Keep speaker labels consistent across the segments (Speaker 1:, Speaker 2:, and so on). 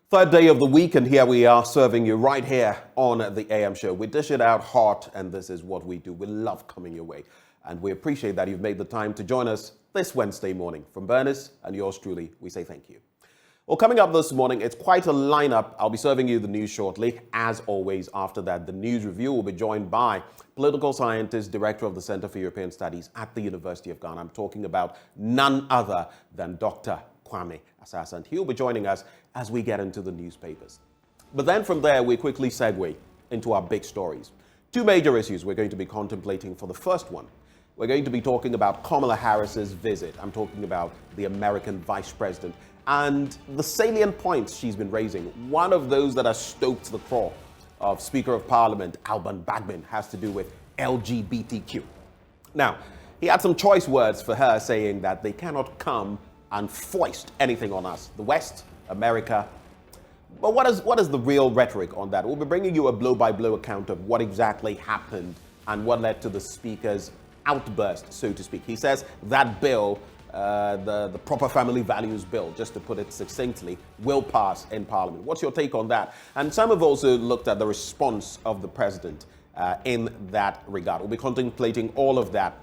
Speaker 1: Third day of the week, and here we are serving you right here on the AM show. We dish it out hot, and this is what we do. We love coming your way, and we appreciate that you've made the time to join us this Wednesday morning. From Bernice and yours truly, we say thank you. Well, coming up this morning, it's quite a lineup. I'll be serving you the news shortly. As always, after that, the news review will be joined by political scientist, director of the Center for European Studies at the University of Ghana. I'm talking about none other than Dr. Kwame Asasa, and he'll be joining us as we get into the newspapers. But then from there, we quickly segue into our big stories. Two major issues we're going to be contemplating. For the first one, we're going to be talking about Kamala Harris's visit. I'm talking about the American vice president and the salient points she's been raising. One of those that has stoked the craw of Speaker of Parliament Alban Bagbin has to do with LGBTQ. Now, he had some choice words for her, saying that they cannot come and foist anything on us, the West, America. But what is the real rhetoric on that? We'll be bringing you a blow-by-blow account of what exactly happened and what led to the Speaker's outburst, so to speak. He says that bill, the Proper Family Values Bill, just to put it succinctly, will pass in Parliament. What's your take on that? And some have also looked at the response of the President in that regard. We'll be contemplating all of that.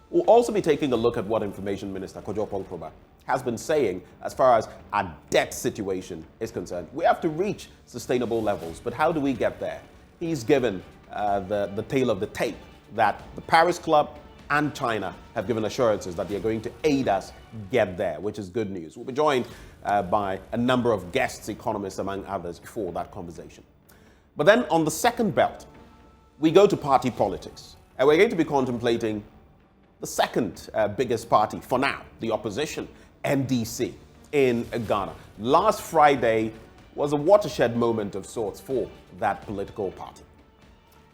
Speaker 1: We'll also be taking a look at what Information Minister Kojo Oppong-Kroba has been saying as far as our debt situation is concerned. We have to reach sustainable levels, but how do we get there? He's given the tale of the tape that the Paris Club and China have given assurances that they're going to aid us get there, which is good news. We'll be joined by a number of guests, economists among others, for that conversation. But then on the second belt, we go to party politics, and we're going to be contemplating the second biggest party for now, the opposition, NDC in Ghana. Last Friday was a watershed moment of sorts for that political party.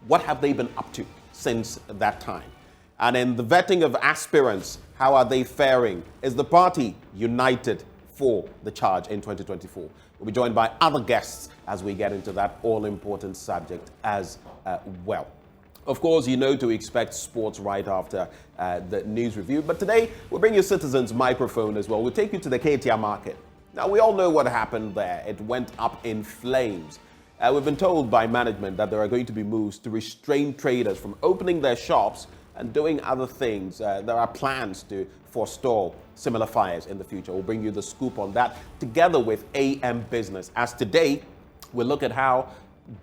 Speaker 1: What have they been up to since that time? And in the vetting of aspirants, how are they faring? Is the party united for the charge in 2024? We'll be joined by other guests as we get into that all-important subject as well. Of course, you know to expect sports right after the news review. But today, we'll bring you Citizen's microphone as well. We'll take you to the Ketia market. Now, we all know what happened there. It went up in flames. We've been told by management that there are going to be moves to restrain traders from opening their shops and doing other things. There are plans to forestall similar fires in the future. We'll bring you the scoop on that together with AM Business. As today, we'll look at how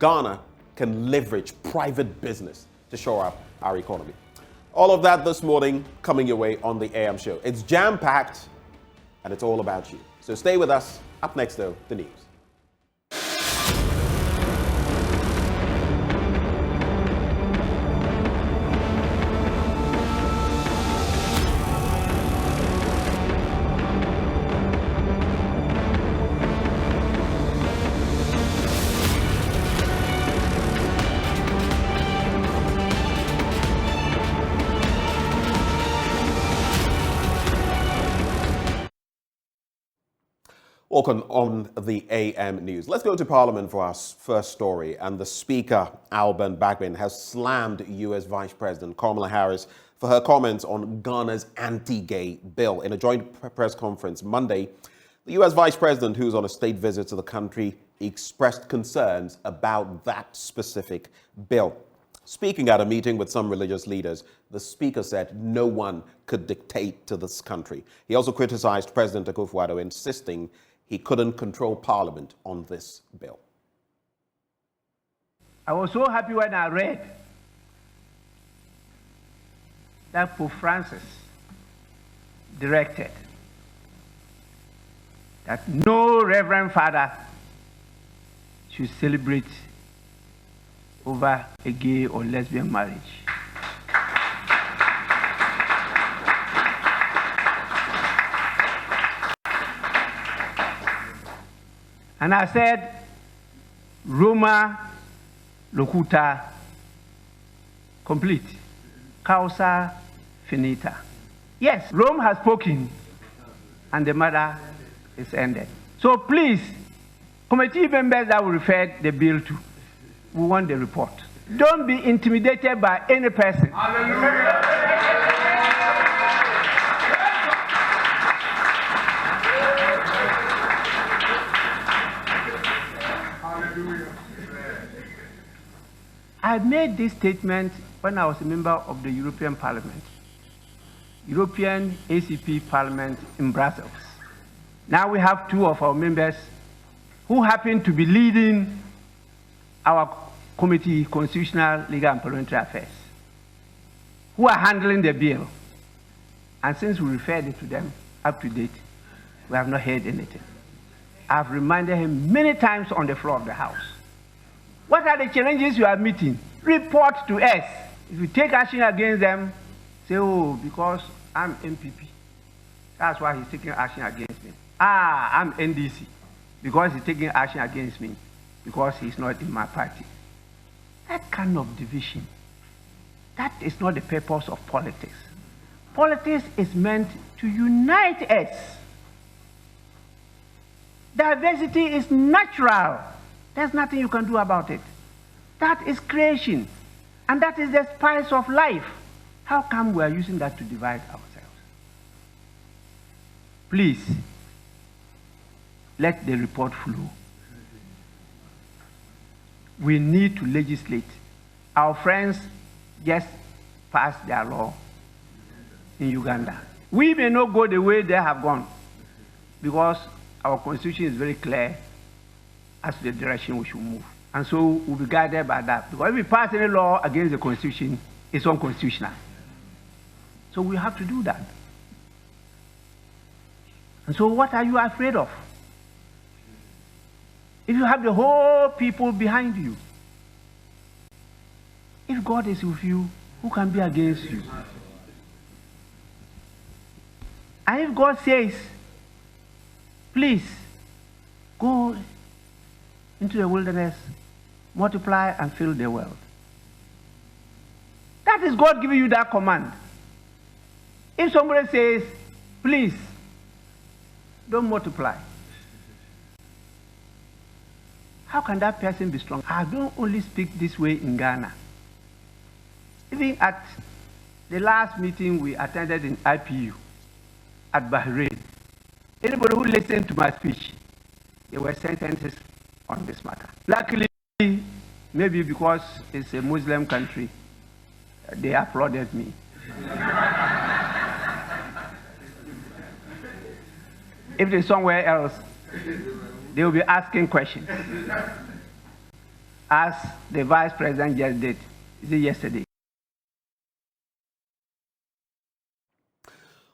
Speaker 1: Ghana can leverage private business to shore up our economy. All of that this morning coming your way on the AM show. It's jam-packed and it's all about you. So stay with us. Up next though, the news. Welcome on the AM News. Let's go to Parliament for our first story. And the Speaker, Alban Bagbin, has slammed U.S. Vice President Kamala Harris for her comments on Ghana's anti-gay bill. In a joint press conference Monday, the U.S. Vice President, who's on a state visit to the country, expressed concerns about that specific bill. Speaking at a meeting with some religious leaders, the Speaker said no one could dictate to this country. He also criticized President Akufo-Addo, insisting he couldn't control Parliament on this bill.
Speaker 2: I was so happy when I read that Pope Francis directed that no Reverend Father should celebrate over a gay or lesbian marriage. And I said, Roma locuta complete, causa finita. Yes, Rome has spoken, and the matter is ended. So please, committee members that will refer the bill to, we want the report. Don't be intimidated by any person. I made this statement when I was a member of the European Parliament, European ACP Parliament in Brussels. Now we have two of our members who happen to be leading our Committee, Constitutional, Legal and Parliamentary Affairs, who are handling the bill. And since we referred it to them up to date, we have not heard anything. I've reminded him many times on the floor of the House. What are the challenges you are meeting? Report to us. If you take action against them, say, oh, because I'm MPP. That's why he's taking action against me. Ah, I'm NDC. Because he's taking action against me. Because he's not in my party. That kind of division, that is not the purpose of politics. Politics is meant to unite us. Diversity is natural. There's nothing you can do about it. That is creation. And that is the spice of life. How come we are using that to divide ourselves? Please, let the report flow. We need to legislate. Our friends just passed their law in Uganda. We may not go the way they have gone because our constitution is very clear as to the direction we should move. And so we'll be guided by that. Because if we pass any law against the constitution, it's unconstitutional. So we have to do that. And so what are you afraid of? If you have the whole people behind you, if God is with you, who can be against you? And if God says, please go into the wilderness, multiply and fill the world. That is God giving you that command. If somebody says, please don't multiply, how can that person be strong? I don't only speak this way in Ghana. Even at the last meeting we attended in IPU at Bahrain, anybody who listened to my speech, there were sentences on this matter. Luckily, maybe because it's a Muslim country, they applauded me. If it's somewhere else, they will be asking questions, as the Vice President just did. Is it yesterday?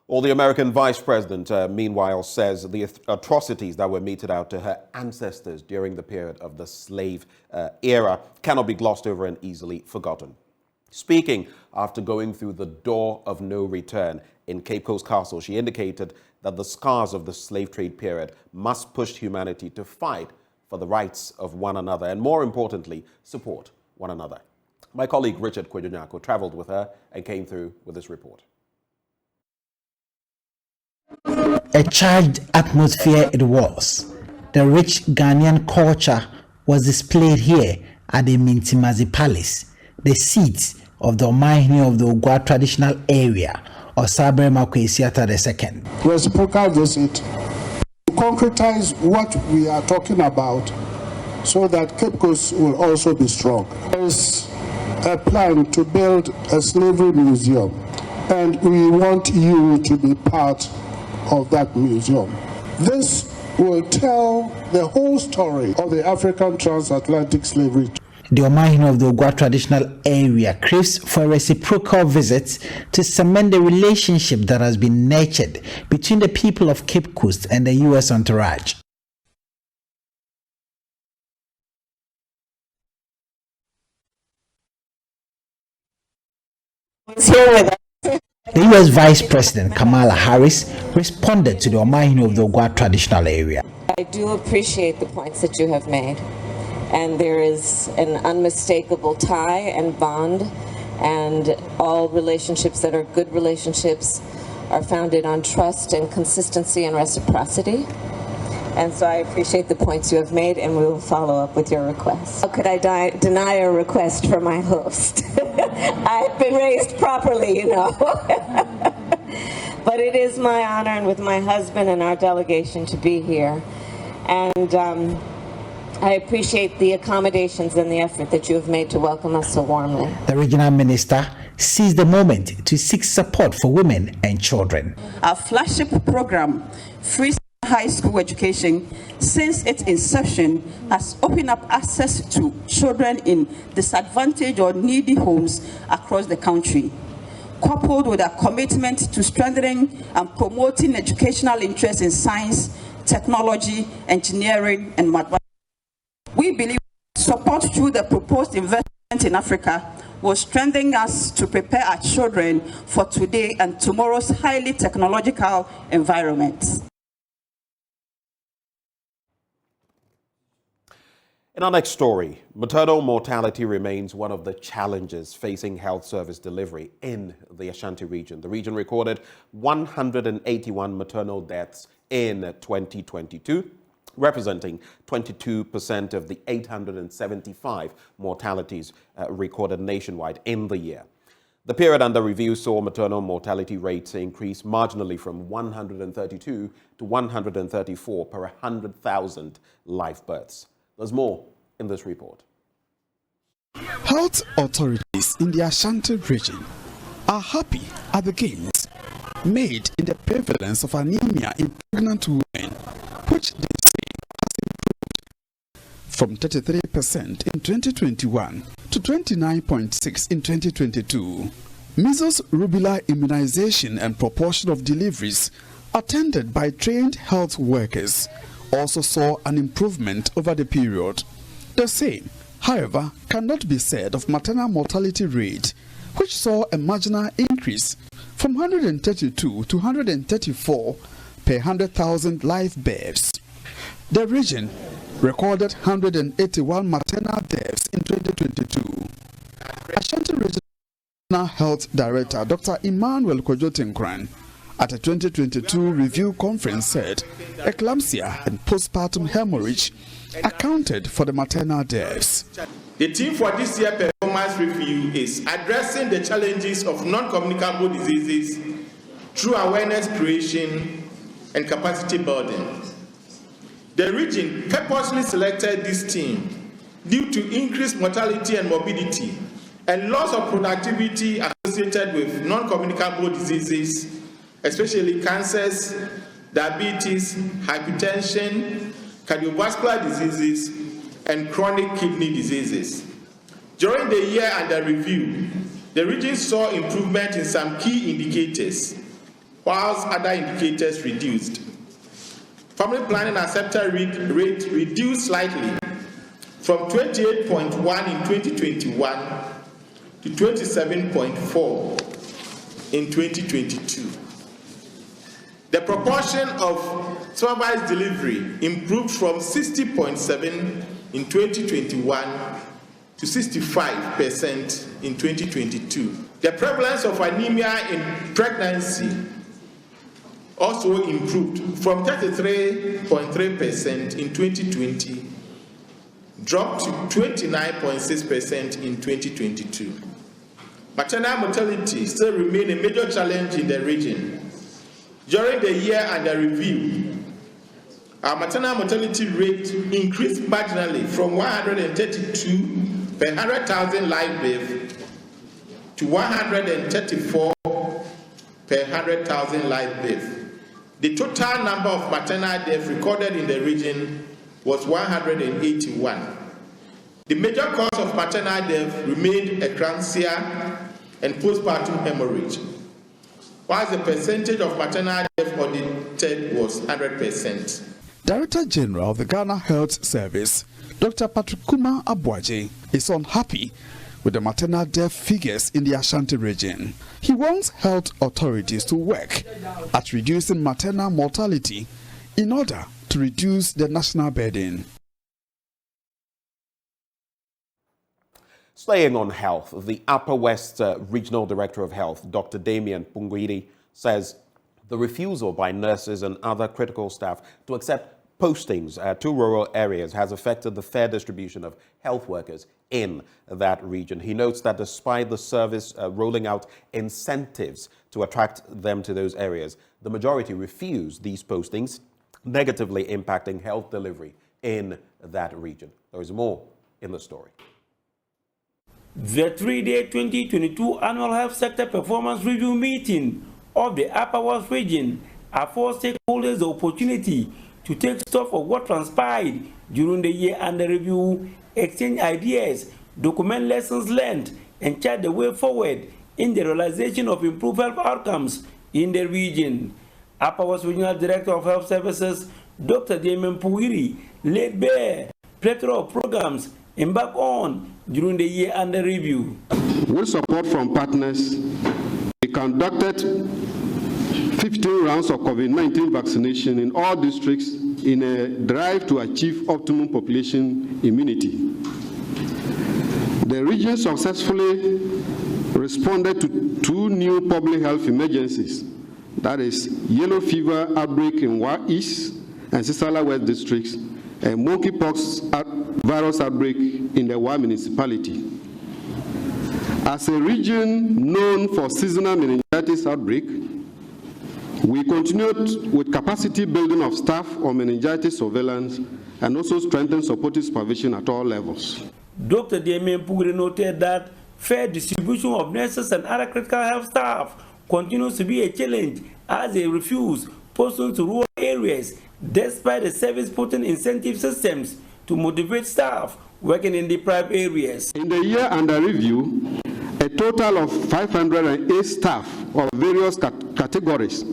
Speaker 1: Well, the American Vice President, meanwhile, says the atrocities that were meted out to her ancestors during the period of the slave era cannot be glossed over and easily forgotten. Speaking after going through the door of no return in Cape Coast Castle, she indicated that the scars of the slave trade period must push humanity to fight for the rights of one another and, more importantly, support one another. My colleague Richard Kwejonyako traveled with her and came through with this report.
Speaker 3: A charged atmosphere it was. The rich Ghanaian culture was displayed here at the Mintimazi Palace, the seat of the Omahini of the Ogwa traditional area of Sabre Makwesiata II.
Speaker 4: Reciprocal visit to concretize what we are talking about so that Cape Coast will also be strong. There is a plan to build a slavery museum, and we want you to be part of that museum. This will tell the whole story of the African transatlantic slavery.
Speaker 3: The Omahini of the Ogwa traditional area craves for reciprocal visits to cement the relationship that has been nurtured between the people of Cape Coast and the U.S. entourage. The U.S. Vice President Kamala Harris responded to the Omahini of the Ogwa traditional area.
Speaker 5: I do appreciate the points that you have made. And there is an unmistakable tie and bond, and all relationships that are good relationships are founded on trust and consistency and reciprocity. And so I appreciate the points you have made, and we will follow up with your requests. How could I deny a request for my host? I've been raised properly, you know. But it is my honor, and with my husband and our delegation, to be here. And I appreciate the accommodations and the effort that you have made to welcome us so warmly.
Speaker 3: The regional minister seized the moment to seek support for women and children.
Speaker 6: Our flagship program, Free High School Education, since its inception, has opened up access to children in disadvantaged or needy homes across the country. Coupled with our commitment to strengthening and promoting educational interest in science, technology, engineering, and mathematics, we believe support through the proposed investment in Africa will strengthen us to prepare our children for today and tomorrow's highly technological environments.
Speaker 1: In our next story, maternal mortality remains one of the challenges facing health service delivery in the Ashanti region. The region recorded 181 maternal deaths in 2022, representing 22% of the 875 mortalities recorded nationwide in the year. The period under review saw maternal mortality rates increase marginally from 132 to 134 per 100,000 live births. There's more in this report.
Speaker 7: Health authorities in the Ashanti region are happy at the gains made in the prevalence of anemia in pregnant women, which they say has improved from 33% in 2021 to 29.6% in 2022. Measles, rubella immunization and proportion of deliveries attended by trained health workers also saw an improvement over the period. The same, however, cannot be said of maternal mortality rate, which saw a marginal increase from 132 to 134 per 100,000 live births. The region recorded 181 maternal deaths in 2022. Ashanti Regional Health Director Dr. Emmanuel Kojotinkran at a 2022 review conference said eclampsia and postpartum hemorrhage accounted for the maternal deaths.
Speaker 8: The theme for this year's performance review is addressing the challenges of non-communicable diseases through awareness creation and capacity building. The region purposely selected this theme due to increased mortality and morbidity and loss of productivity associated with non-communicable diseases, especially cancers, diabetes, hypertension, cardiovascular diseases, and chronic kidney diseases. During the year under review, the region saw improvement in some key indicators, whilst other indicators reduced. Family planning acceptance rate reduced slightly from 28.1 in 2021 to 27.4 in 2022. The proportion of supervised delivery improved from 60.7 in 2021 to 65% in 2022. The prevalence of anemia in pregnancy also improved from 33.3% in 2020, dropped to 29.6% in 2022. Maternal mortality still remains a major challenge in the region. During the year under review, our maternal mortality rate increased marginally from 132 per 100,000 live births to 134 per 100,000 live births. The total number of maternal deaths recorded in the region was 181. The major cause of maternal death remained eclampsia and postpartum hemorrhage, whilst the percentage of maternal death audited was 100%.
Speaker 7: Director General of the Ghana Health Service, Dr. Patrick Kuma Abwaje, is unhappy with the maternal death figures in the Ashanti region. He wants health authorities to work at reducing maternal mortality in order to reduce the national burden.
Speaker 1: Staying on health, the Upper West Regional Director of Health, Dr. Damien Punguiri, says the refusal by nurses and other critical staff to accept postings to rural areas has affected the fair distribution of health workers in that region. He notes that despite the service rolling out incentives to attract them to those areas, the majority refuse these postings, negatively impacting health delivery in that region. There is more in the story.
Speaker 9: The 3-day 2022 Annual Health Sector Performance Review meeting of the Upper West region affords stakeholders the opportunity to take stock of what transpired during the year under review, exchange ideas, document lessons learned, and chart the way forward in the realization of improved health outcomes in the region. Upper West Regional Director of Health Services, Dr. Damien Puwiri, laid bare plethora of programs embarked on during the year under review.
Speaker 10: With support from partners, we conducted 15 rounds of COVID-19 vaccination in all districts in a drive to achieve optimum population immunity. The region successfully responded to 2 new public health emergencies, that is yellow fever outbreak in Wa East and Sisala West districts, and monkeypox virus outbreak in the Wa municipality. As a region known for seasonal meningitis outbreak, we continued with capacity building of staff on meningitis surveillance and also strengthened supportive supervision at all levels.
Speaker 9: Dr. Damien Puwiri noted that fair distribution of nurses and other critical health staff continues to be a challenge as they refuse posting to rural areas despite the service putting incentive systems to motivate staff working in deprived areas.
Speaker 10: In the year under review, a total of 508 staff of various categories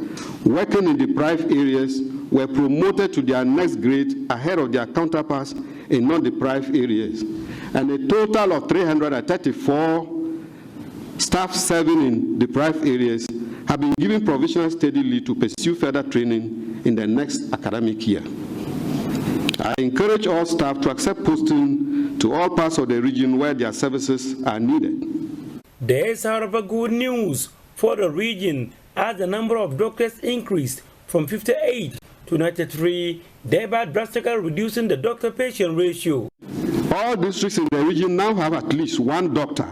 Speaker 10: working in deprived areas were promoted to their next grade ahead of their counterparts in non-deprived areas. And a total of 334 staff serving in deprived areas have been given provisional study leave to pursue further training in the next academic year. I encourage all staff to accept posting to all parts of the region where their services are needed.
Speaker 9: There is, however, good news for the region as the number of doctors increased from 58 to 93, thereby drastically reducing the doctor-patient ratio.
Speaker 10: All districts in the region now have at least 1 doctor,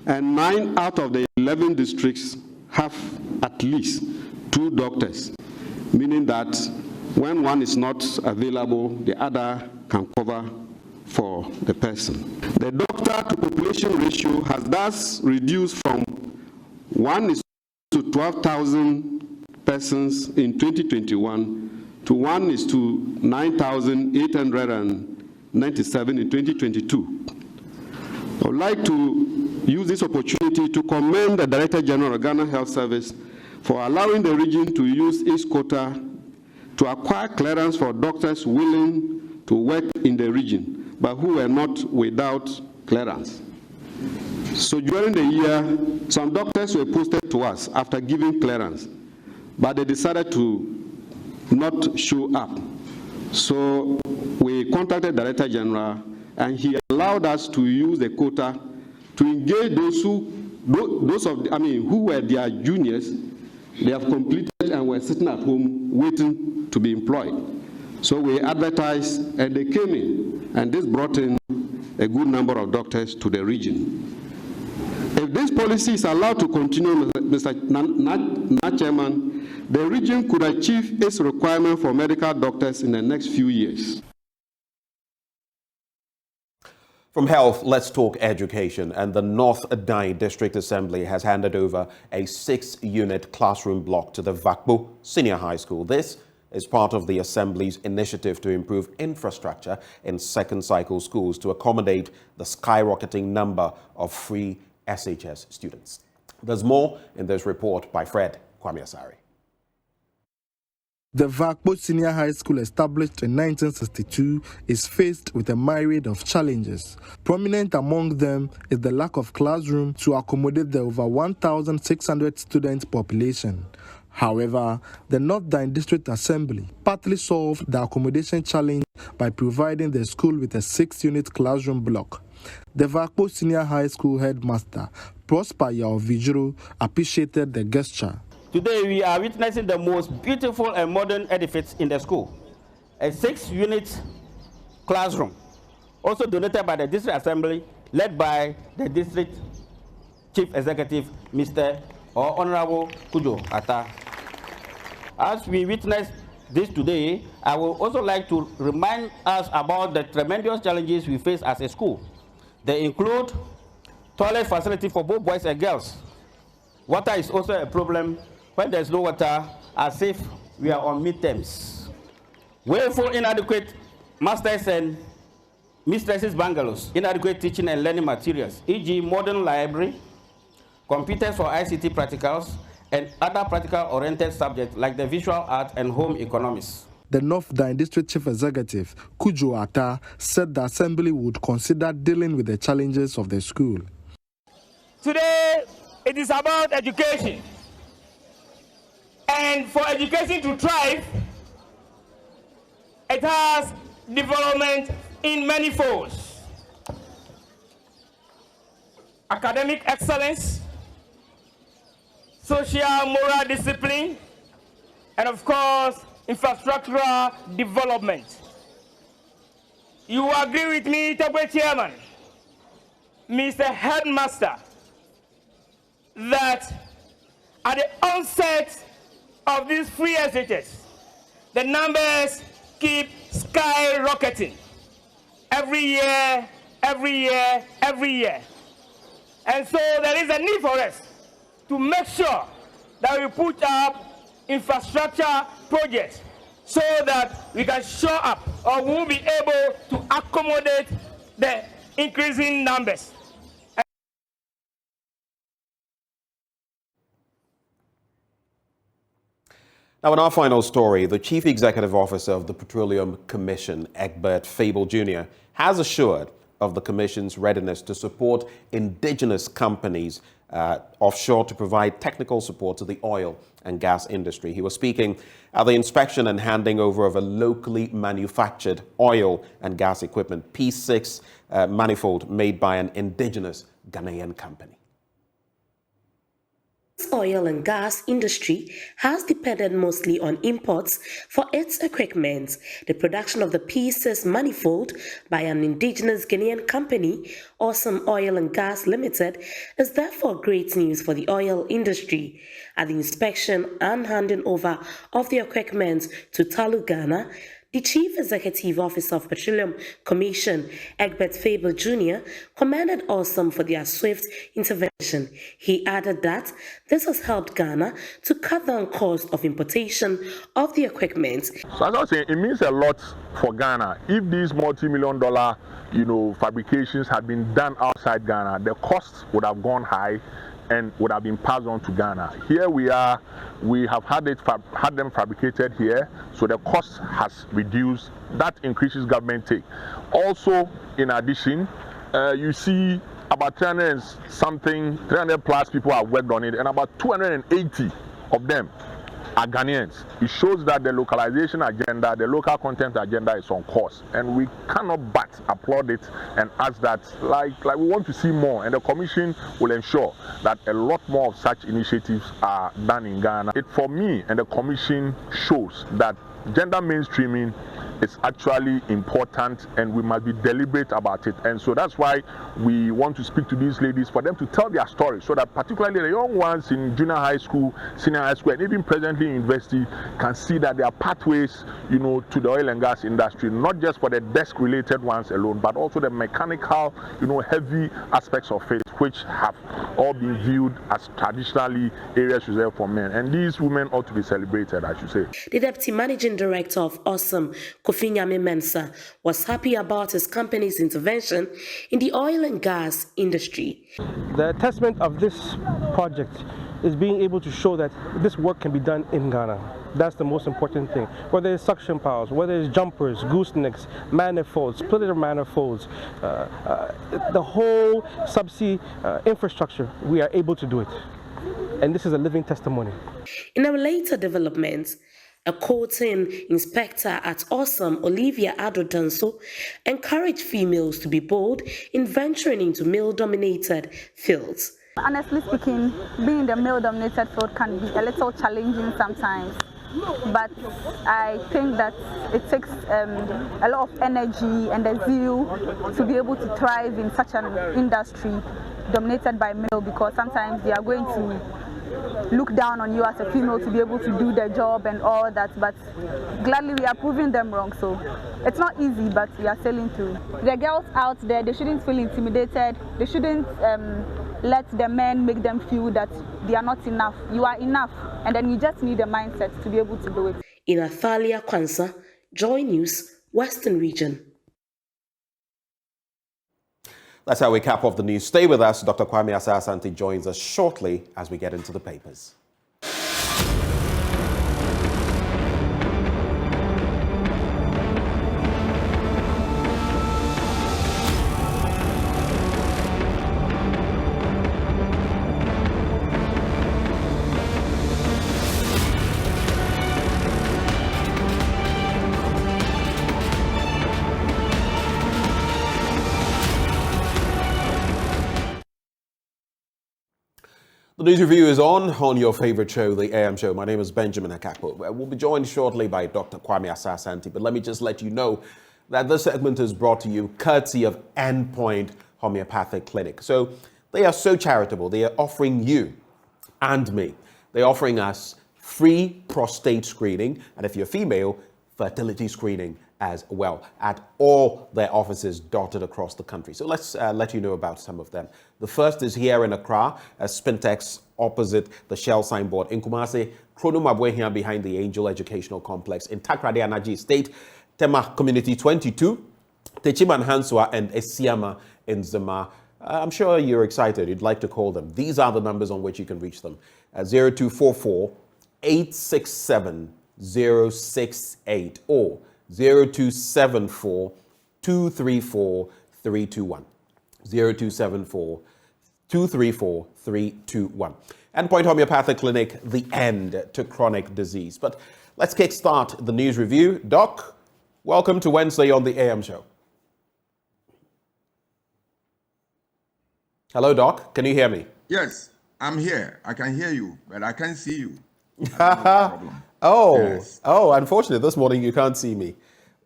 Speaker 10: and 9 out of the 11 districts have at least 2 doctors, meaning that when one is not available, the other can cover for the person. The doctor-to-population ratio has thus reduced from 1 to 12,000 persons in 2021 to 1 to 9,897 in 2022. I would like to use this opportunity to commend the Director General of Ghana Health Service for allowing the region to use its quota to acquire clearance for doctors willing to work in the region, but who were not without clearance. So during the year, some doctors were posted to us after giving clearance, but they decided to not show up. So we contacted the Director General, and he allowed us to use the quota to engage those who were their juniors. They have completed and were sitting at home waiting to be employed. So we advertised, and they came in, and this brought in a good number of doctors to the region. If this policy is allowed to continue, Mr. Chairman, the region could achieve its requirement for medical doctors in the next few years.
Speaker 1: From health, let's talk education. And the North Dai District Assembly has handed over a 6-unit classroom block to the Akakpo Senior High School. This is part of the Assembly's initiative to improve infrastructure in second cycle schools to accommodate the skyrocketing number of free SHS students. There's more in this report by Fred Kwame Asari.
Speaker 11: The Akakpo Senior High School, established in 1962, is faced with a myriad of challenges. Prominent among them is the lack of classroom to accommodate the over 1,600 student population. However, the North Dai District Assembly partly solved the accommodation challenge by providing the school with a 6-unit classroom block. The Akakpo Senior High School headmaster, Prosper Yao Vijuru, appreciated the gesture.
Speaker 12: Today we are witnessing the most beautiful and modern edifice in the school, a 6-unit classroom, also donated by the District Assembly, led by the District Chief Executive, Mr. or Honorable Kujo Ata. As we witness this today, I would also like to remind us about the tremendous challenges we face as a school. They include toilet facility for both boys and girls. Water is also a problem. When there's no water, as if we are on midterms. Woeful inadequate masters and mistresses bungalows, inadequate teaching and learning materials, e.g. modern library, computers for ICT practicals, and other practical-oriented subjects like the visual art and home economics.
Speaker 11: The North Dine District Chief Executive, Kujo Atta, said the Assembly would consider dealing with the challenges of the school.
Speaker 13: Today, it is about education. And for education to thrive, it has development in many folds. Academic excellence, social moral discipline, and of course, infrastructural development. You agree with me, Tabwe Chairman, Mr. Headmaster, that at the onset of these free SHS, the numbers keep skyrocketing every year, every year, every year. And so there is a need for us to make sure that we put up infrastructure projects so that we can show up or we'll be able to accommodate the increasing numbers.
Speaker 1: Now, in our final story, the Chief Executive Officer of the Petroleum Commission, Egbert Fable Jr., has assured of the Commission's readiness to support indigenous companies offshore to provide technical support to the oil and gas industry. He was speaking at the inspection and handing over of a locally manufactured oil and gas equipment, P6 manifold, made by an indigenous Ghanaian company.
Speaker 14: The oil and gas industry has depended mostly on imports for its equipment. The production of the P6 manifold by an indigenous Ghanaian company, Awesome Oil and Gas Limited, is therefore great news for the oil industry. At the inspection and handing over of the equipment to Talu, Ghana, the Chief Executive Officer of Petroleum Commission, Egbert Fable Jr., commended Awesome for their swift intervention. He added that this has helped Ghana to cut down cost of importation of the equipment.
Speaker 15: So as I was saying, it means a lot for Ghana. If these multi-million-dollar, fabrications had been done outside Ghana, the costs would have gone high and would have been passed on to Ghana. Here we are, we have had them fabricated here, so the cost has reduced. That increases government take. Also, in addition, you see about 300 plus people have worked on it, and about 280 of them are Ghanaians. It shows that the localization agenda, the local content agenda is on course, and we cannot but applaud it and ask that, like we want to see more, and the Commission will ensure that a lot more of such initiatives are done in Ghana. It, for me, and the Commission shows that gender mainstreaming is actually important, and we must be deliberate about it. And so that's why we want to speak to these ladies, for them to tell their story, so that particularly the young ones in junior high school, senior high school, and even presently in university can see that there are pathways, to the oil and gas industry, not just for the desk-related ones alone, but also the mechanical, heavy aspects of it, which have all been viewed as traditionally areas reserved for men. And these women ought to be celebrated, I should say.
Speaker 14: The Deputy Managing Director of Awesome, Kofi Nyame Mensah, was happy about his company's intervention in the oil and gas industry.
Speaker 16: The testament of this project is being able to show that this work can be done in Ghana. That's the most important thing. Whether it's suction piles, whether it's jumpers, goosenecks, manifolds, splitter manifolds, the whole subsea infrastructure, we are able to do it. And this is a living testimony.
Speaker 14: In a later development, a courting inspector at Awesome, Olivia Adodanso, encouraged females to be bold in venturing into male-dominated fields.
Speaker 17: Honestly speaking, being in the male-dominated field can be a little challenging sometimes. But I think that it takes a lot of energy and a zeal to be able to thrive in such an industry dominated by male, because sometimes they are going to look down on you as a female to be able to do the job and all that, but gladly we are proving them wrong. So it's not easy, but we are sailing through. The girls out there, they shouldn't feel intimidated. They shouldn't let the men make them feel that they are not enough. You are enough, and then you just need a mindset to be able to do it.
Speaker 14: In Athalia Kwanzaa, Joy News, Western Region.
Speaker 1: That's how we cap off the news. Stay with us. Dr. Kwame Asah-Asante joins us shortly as we get into the papers. The news review is on your favorite show, the AM show. My name is Benjamin Akakpo. We'll be joined shortly by Dr. Kwame Asah-Asante, but let me just let you know that this segment is brought to you courtesy of Endpoint Homeopathic Clinic. So they are so charitable. They are offering you and me, they're offering us free prostate screening, and if you're female, fertility screening as well at all their offices dotted across the country. So let's let you know about some of them. The first is here in Accra, Spintex opposite the Shell signboard. In Kumasi, Krono Mabwehia behind the Angel Educational Complex. In Takrade Anaji State, Tema Community 22, Techiman Hanswa and Esiama in Zama. I'm sure you're excited. You'd like to call them. These are the numbers on which you can reach them. 0244 867 068 or 0274 234 321. 0274 234 321. Endpoint Homeopathic Clinic, the end to chronic disease. But let's kickstart the news review. Doc, welcome to Wednesday on the AM show. Hello, Doc. Can you hear me?
Speaker 18: Yes, I'm here. I can hear you, but I can't see you. Problem.
Speaker 1: Oh,
Speaker 18: yes.
Speaker 1: Oh, unfortunately, this morning you can't see me.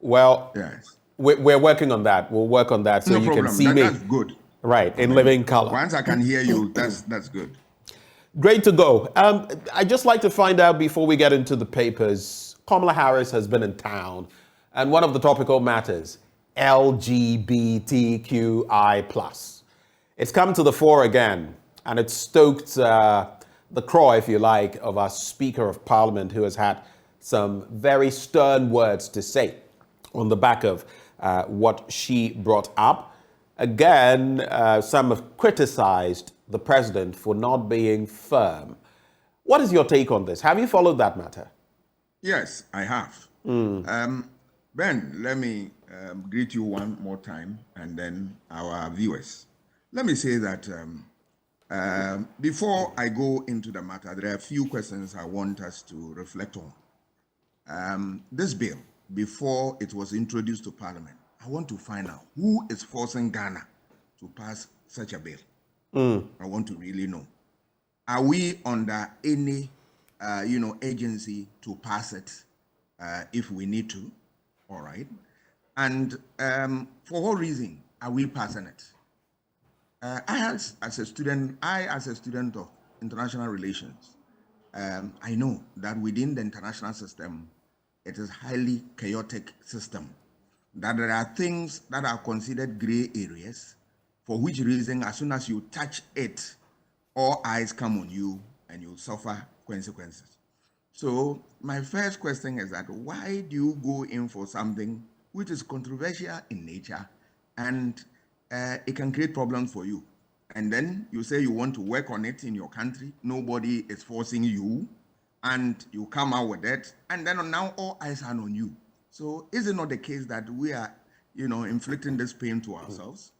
Speaker 1: Well,
Speaker 18: yes.
Speaker 1: We're working on that. We'll work on that so you can see me.
Speaker 18: That's good.
Speaker 1: Right, in living color.
Speaker 18: Once I can hear you, that's good.
Speaker 1: Great to go. I'd just like to find out before we get into the papers, Kamala Harris has been in town, and one of the topical matters, LGBTQI+. It's come to the fore again, and it's stoked the craw, if you like, of our Speaker of Parliament, who has had some very stern words to say on the back of what she brought up. Again, some have criticized the president for not being firm. What is your take on this? Have you followed that matter?
Speaker 18: Yes, I have. Ben, let me greet you one more time, and then our viewers. Let me say that before I go into the matter, there are a few questions I want us to reflect on. This bill, before it was introduced to Parliament, I want to find out who is forcing Ghana to pass such a bill. I want to really know. Are we under any, agency to pass it if we need to? All right. And for what reason are we passing it? I, as a student of international relations, I know that within the international system, it is a highly chaotic system, that there are things that are considered gray areas, for which reason, as soon as you touch it, all eyes come on you and you suffer consequences. So my first question is that why do you go in for something which is controversial in nature and it can create problems for you? And then you say you want to work on it in your country, nobody is forcing you, and you come out with it, and then now all eyes are on you. So is it not the case that we are, inflicting this pain to ourselves?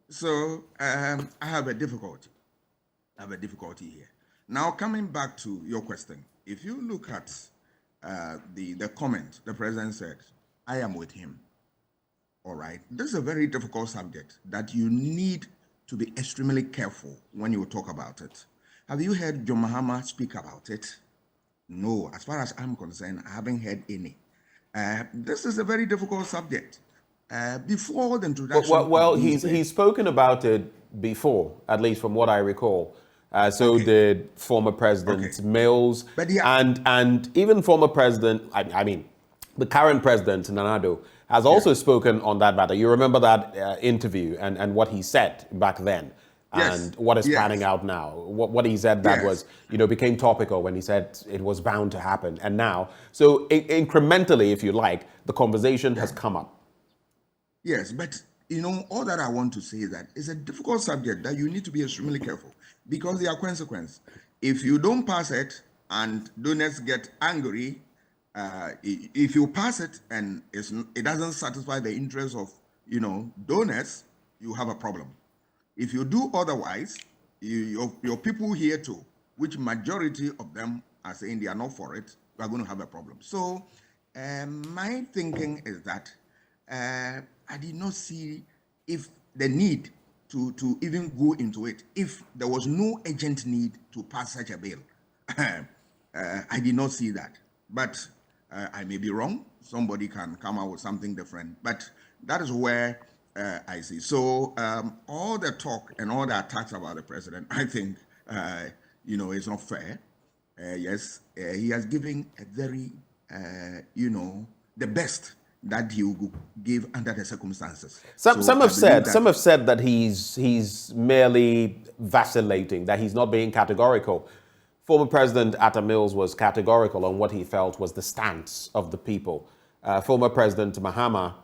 Speaker 18: So I have a difficulty. Here. Now, coming back to your question, if you look at the comment the president said, I am with him. All right. This is a very difficult subject that you need to be extremely careful when you talk about it. Have you heard John Mahama speak about it? No, as far as I'm concerned, I haven't heard any. This is a very difficult subject. Before the introduction...
Speaker 1: Well, he's spoken about it before, at least from what I recall. So did former President Mills,
Speaker 18: But yeah.
Speaker 1: and even former President, I mean, the current President, Nana Addo, has also spoken on that matter. You remember that interview and what he said back then, and what is panning out now. What he said that was, became topical when he said it was bound to happen. And now, so incrementally, if you like, the conversation has come up.
Speaker 18: Yes, but all that I want to say is that it's a difficult subject that you need to be extremely careful, because there are consequences. If you don't pass it and donors get angry, if you pass it and it doesn't satisfy the interests of donors, you have a problem. If you do otherwise, your people here too, which majority of them are saying they are not for it, we are going to have a problem. So my thinking is that I did not see if the need to even go into it, if there was no urgent need to pass such a bill. I did not see that, but I may be wrong. Somebody can come out with something different, but that is where I see. So all the talk and all the attacks about the president, I think, is not fair. Yes, he has given a very, the best that he would give under the circumstances.
Speaker 1: Some have said that he's merely vacillating, that he's not being categorical. Former President Atta Mills was categorical on what he felt was the stance of the people. Former President Mahama,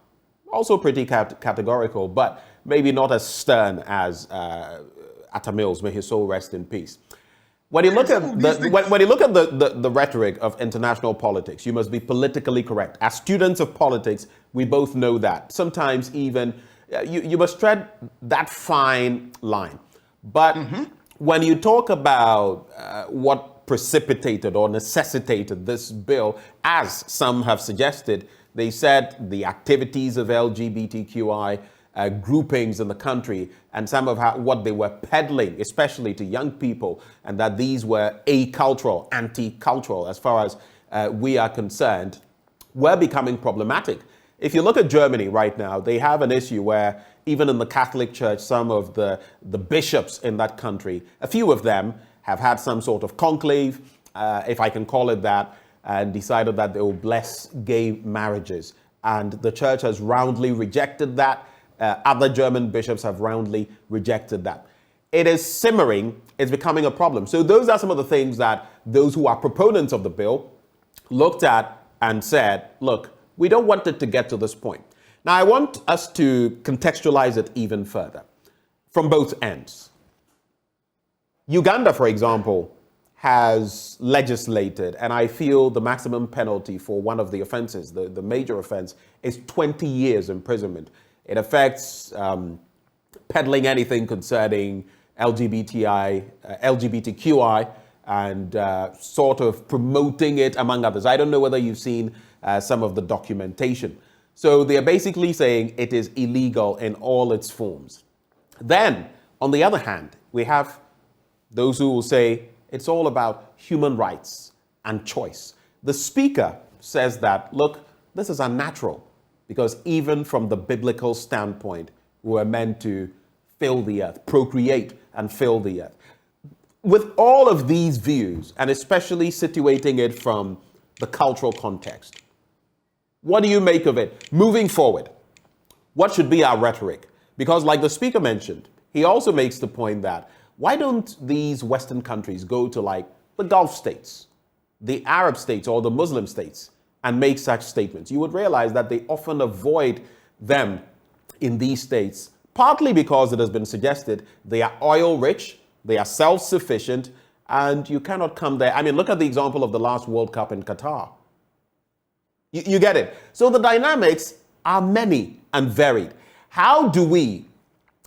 Speaker 1: also pretty categorical, but maybe not as stern as Atta Mills. May his soul rest in peace. When you look at the rhetoric of international politics, you must be politically correct. As students of politics, we both know that. Sometimes even you must tread that fine line. But when you talk about what precipitated or necessitated this bill, as some have suggested, they said the activities of LGBTQI groupings in the country and some of what they were peddling, especially to young people, and that these were acultural, anti-cultural, as far as we are concerned, were becoming problematic. If you look at Germany right now, they have an issue where even in the Catholic Church, some of the bishops in that country, a few of them have had some sort of conclave, if I can call it that, and decided that they will bless gay marriages. And the church has roundly rejected that. Other German bishops have roundly rejected that. It is simmering. It's becoming a problem. So those are some of the things that those who are proponents of the bill looked at and said, look, we don't want it to get to this point. Now, I want us to contextualize it even further from both ends. Uganda, for example, has legislated, and I feel the maximum penalty for one of the offenses, the major offense, is 20 years imprisonment. It affects peddling anything concerning LGBTQI and sort of promoting it, among others. I don't know whether you've seen some of the documentation. So they're basically saying it is illegal in all its forms. Then, on the other hand, we have those who will say it's all about human rights and choice. The speaker says that, look, this is unnatural, because even from the biblical standpoint, we're meant to fill the earth, procreate and fill the earth. With all of these views, and especially situating it from the cultural context, what do you make of it moving forward? What should be our rhetoric? Because like the speaker mentioned, he also makes the point that why don't these Western countries go to like the Gulf states, the Arab states or the Muslim states and make such statements? You would realize that they often avoid them in these states, partly because it has been suggested they are oil rich, they are self-sufficient, and you cannot come there. I mean, look at the example of the last World Cup in Qatar. You get it? So the dynamics are many and varied. How do we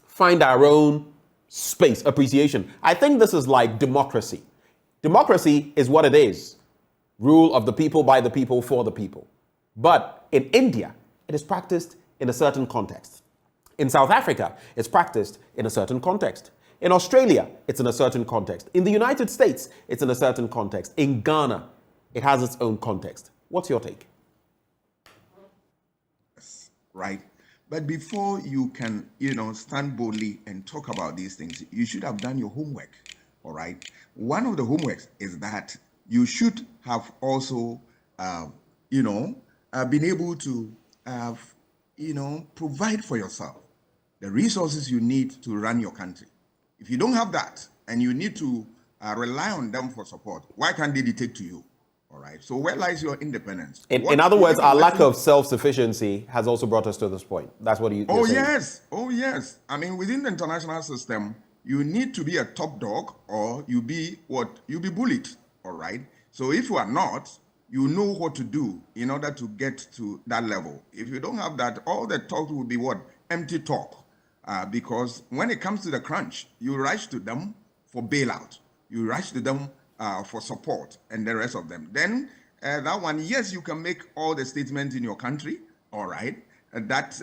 Speaker 1: find our own space, appreciation? I think this is like democracy. Democracy is what it is. Rule of the people, by the people, for the people. But in India, it is practiced in a certain context. In South Africa, it's practiced in a certain context. In Australia, it's in a certain context. In the United States, it's in a certain context. In Ghana, it has its own context. What's your take?
Speaker 18: Right. But before you can, stand boldly and talk about these things, you should have done your homework. all right, one of the homeworks is that you should have also, been able to, provide for yourself the resources you need to run your country. If you don't have that and you need to rely on them for support, why can't they dictate to you? All right. So where lies your independence?
Speaker 1: In other words, our lack of self-sufficiency has also brought us to this point. That's what you're saying.
Speaker 18: Yes. Oh, yes. I mean, within the international system, you need to be a top dog or you be bullied. All right. So if you are not, you know what to do in order to get to that level. If you don't have that, all the talk will be what? Empty talk. Because when it comes to the crunch, you rush to them for bailout. You rush to them for support and the rest of them. Then that one, yes, you can make all the statements in your country, all right. That,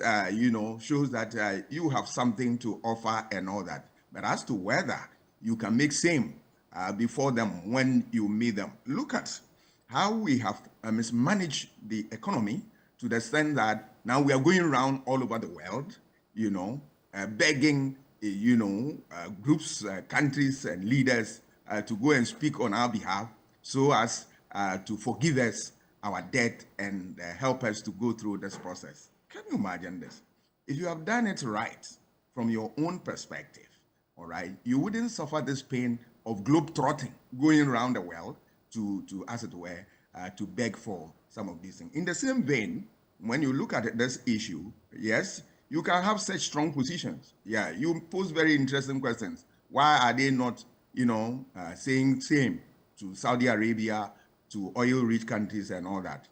Speaker 18: shows that you have something to offer and all that. But as to whether you can make same before them when you meet them, look at how we have mismanaged the economy to the extent that now we are going around all over the world, begging, groups, countries and leaders to go and speak on our behalf so as to forgive us our debt and help us to go through this process. Can you imagine this? If you have done it right from your own perspective, all right, you wouldn't suffer this pain of globe-trotting, going around the world to as it were, to beg for some of these things. In the same vein, when you look at this issue, yes, you can have such strong positions. Yeah, you pose very interesting questions. Why are they not, saying same to Saudi Arabia, to oil-rich countries and all that?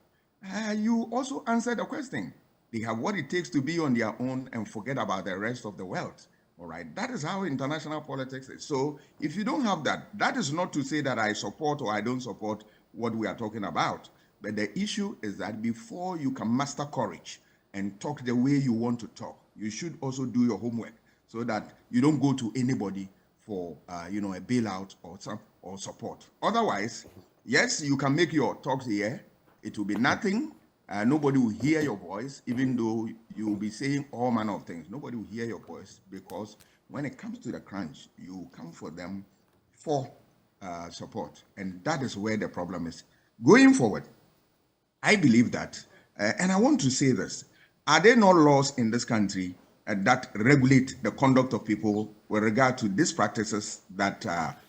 Speaker 18: You also answer the question. They have what it takes to be on their own and forget about the rest of the world. All right, that is how international politics is. So if you don't have that, that is not to say that I support or I don't support what we are talking about. But the issue is that before you can muster courage and talk the way you want to talk, you should also do your homework so that you don't go to anybody for a bailout or support. Otherwise, yes, you can make your talks here. It will be nothing. Nobody will hear your voice, even though you will be saying all manner of things. Nobody will hear your voice because when it comes to the crunch, you come for them for support. And that is where the problem is. Going forward, I believe that, and I want to say this, are there no laws in this country that regulate the conduct of people with regard to these practices that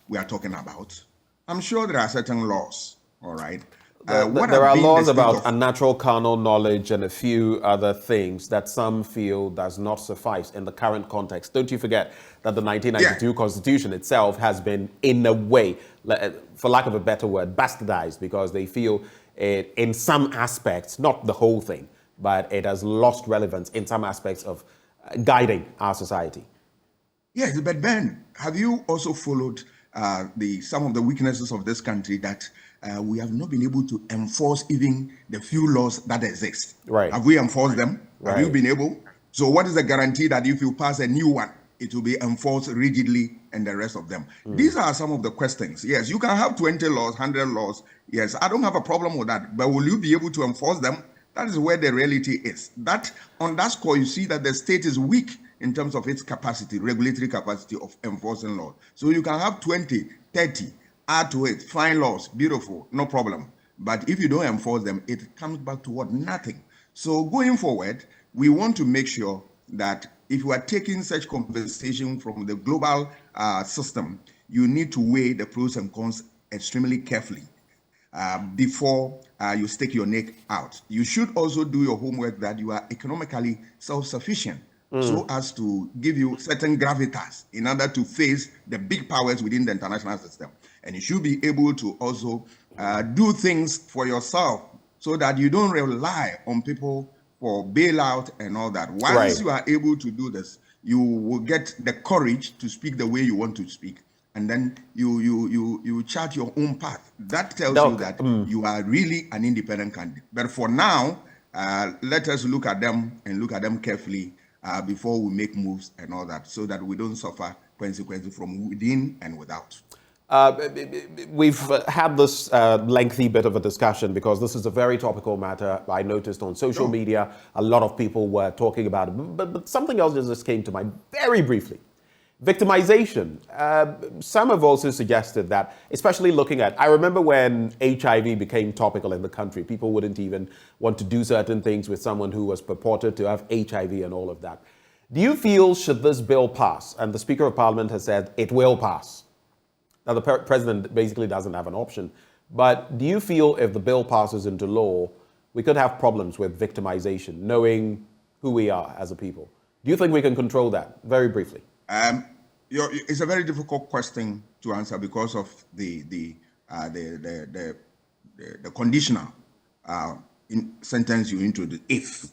Speaker 18: we are talking about? I'm sure there are certain laws, all right?
Speaker 1: There are laws about unnatural carnal knowledge and a few other things that some feel does not suffice in the current context. Don't you forget that the 1992 Constitution itself has been, in a way, for lack of a better word, bastardized because they feel it, in some aspects, not the whole thing, but it has lost relevance in some aspects of guiding our society.
Speaker 18: Yes, but Ben, have you also followed some of the weaknesses of this country that we have not been able to enforce even the few laws that exist?
Speaker 1: Right.
Speaker 18: Have we enforced them?
Speaker 1: Right.
Speaker 18: Have you been able? So what is the guarantee that if you pass a new one, it will be enforced rigidly and the rest of them? These are some of the questions. Yes, you can have 20 laws, 100 laws. Yes, I don't have a problem with that. But will you be able to enforce them? That is where the reality is. That on that score, you see that the state is weak in terms of its capacity, regulatory capacity of enforcing law. So you can have 20, 30, add to it, fine laws, beautiful, no problem. But if you don't enforce them, it comes back to what? Nothing. So going forward, we want to make sure that if you are taking such conversation from the global system, you need to weigh the pros and cons extremely carefully before you stick your neck out. You should also do your homework that you are economically self-sufficient so as to give you certain gravitas in order to face the big powers within the international system. And you should be able to also do things for yourself so that you don't rely on people for bailout and all that. Once you are able to do this, you will get the courage to speak the way you want to speak. And then you chart your own path. That tells you that you are really an independent candidate. But for now, let us look at them and look at them carefully before we make moves and all that, so that we don't suffer consequences from within and without.
Speaker 1: We've had this lengthy bit of a discussion because this is a very topical matter. I noticed on social media, a lot of people were talking about it. But something else just came to mind very briefly. Victimization. Some have also suggested that, especially looking at, I remember when HIV became topical in the country, people wouldn't even want to do certain things with someone who was purported to have HIV and all of that. Do you feel, should this bill pass, and the Speaker of Parliament has said it will pass? Now, the President basically doesn't have an option, but do you feel if the bill passes into law, we could have problems with victimization, knowing who we are as a people? Do you think we can control that? Very briefly.
Speaker 18: It's a very difficult question to answer because of the conditional sentence you introduced. If,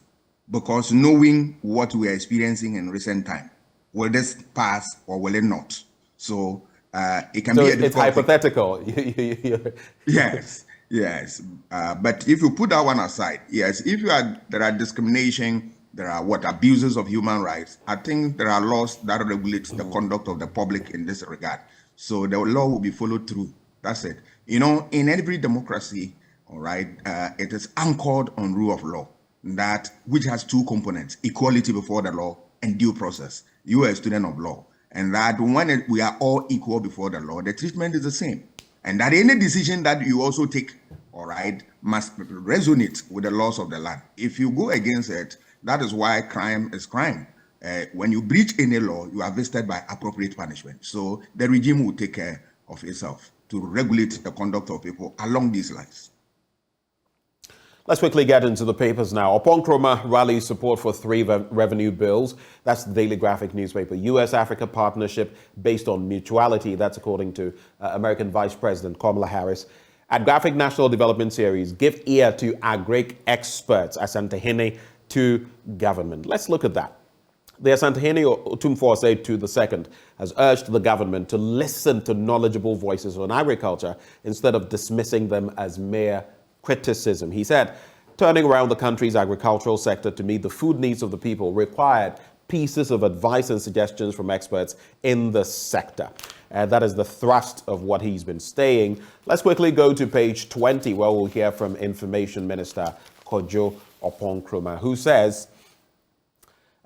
Speaker 18: because knowing what we are experiencing in recent time, will this pass or will it not? So it can be.
Speaker 1: It's hypothetical.
Speaker 18: Yes. But if you put that one aside, yes, if there are discrimination. There are abuses of human rights. I think there are laws that regulate the conduct of the public in this regard. So the law will be followed through. That's it. You know, in every democracy, all right, it is anchored on rule of law, which has two components: equality before the law and due process. You are a student of law, and that when we are all equal before the law, the treatment is the same, and that any decision that you also take, all right, must resonate with the laws of the land. If you go against it, that is why crime is crime. When you breach any law, you are visited by appropriate punishment. So the regime will take care of itself to regulate the conduct of people along these lines.
Speaker 1: Let's quickly get into the papers now. Nkrumah rallies support for 3 revenue bills. That's the Daily Graphic newspaper. U.S.-Africa partnership based on mutuality. That's according to American Vice President Kamala Harris. At Graphic National Development Series, give ear to agric experts, Asantehene to government. Let's look at that. The Asantehene Otumfuo II has urged the government to listen to knowledgeable voices on agriculture instead of dismissing them as mere criticism. He said, turning around the country's agricultural sector to meet the food needs of the people required pieces of advice and suggestions from experts in the sector. That is the thrust of what he's been saying. Let's quickly go to page 20, where we'll hear from Information Minister Kojo Nkrumah, who says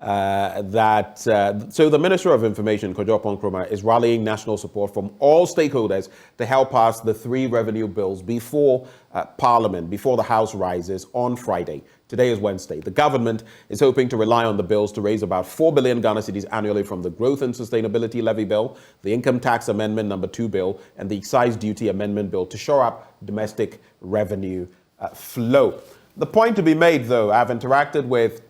Speaker 1: so the Minister of Information, Kojo Nkrumah, is rallying national support from all stakeholders to help pass the 3 revenue bills before Parliament, before the House rises on Friday. Today is Wednesday. The government is hoping to rely on the bills to raise about 4 billion Ghana cedis annually from the Growth and Sustainability Levy Bill, the Income Tax Amendment No. 2 Bill, and the Excise Duty Amendment Bill to shore up domestic revenue flow. The point to be made, though, I've interacted with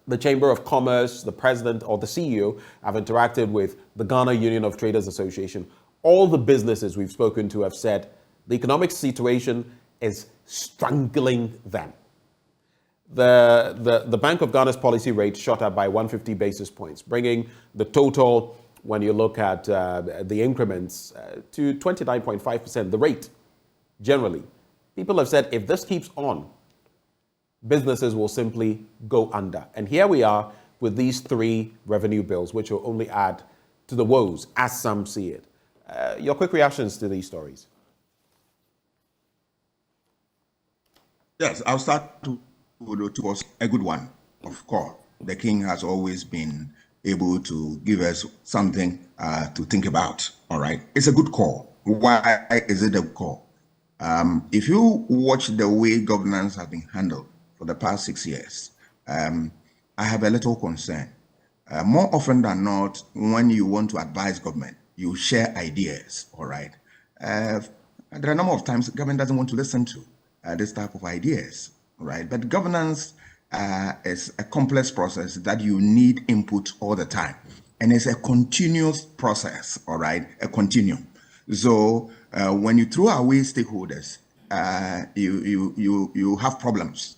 Speaker 1: the Chamber of Commerce, the President or the CEO. I've interacted with the Ghana Union of Traders Association. All the businesses we've spoken to have said the economic situation is strangling them. The Bank of Ghana's policy rate shot up by 150 basis points, bringing the total, when you look at the increments, to 29.5%. The rate, generally. People have said if this keeps on, businesses will simply go under. And here we are with these 3 revenue bills, which will only add to the woes, as some see it. Your quick reactions to these stories.
Speaker 18: Yes, I'll start towards a good one, of course. The king has always been able to give us something to think about, all right? It's a good call. Why is it a good call? If you watch the way governance has been handled for the past 6 years, I have a little concern. More often than not, when you want to advise government, you share ideas, all right? There are a number of times the government doesn't want to listen to this type of ideas, right? But governance is a complex process that you need input all the time. And it's a continuous process, all right? A continuum. So when you throw away stakeholders, you have problems.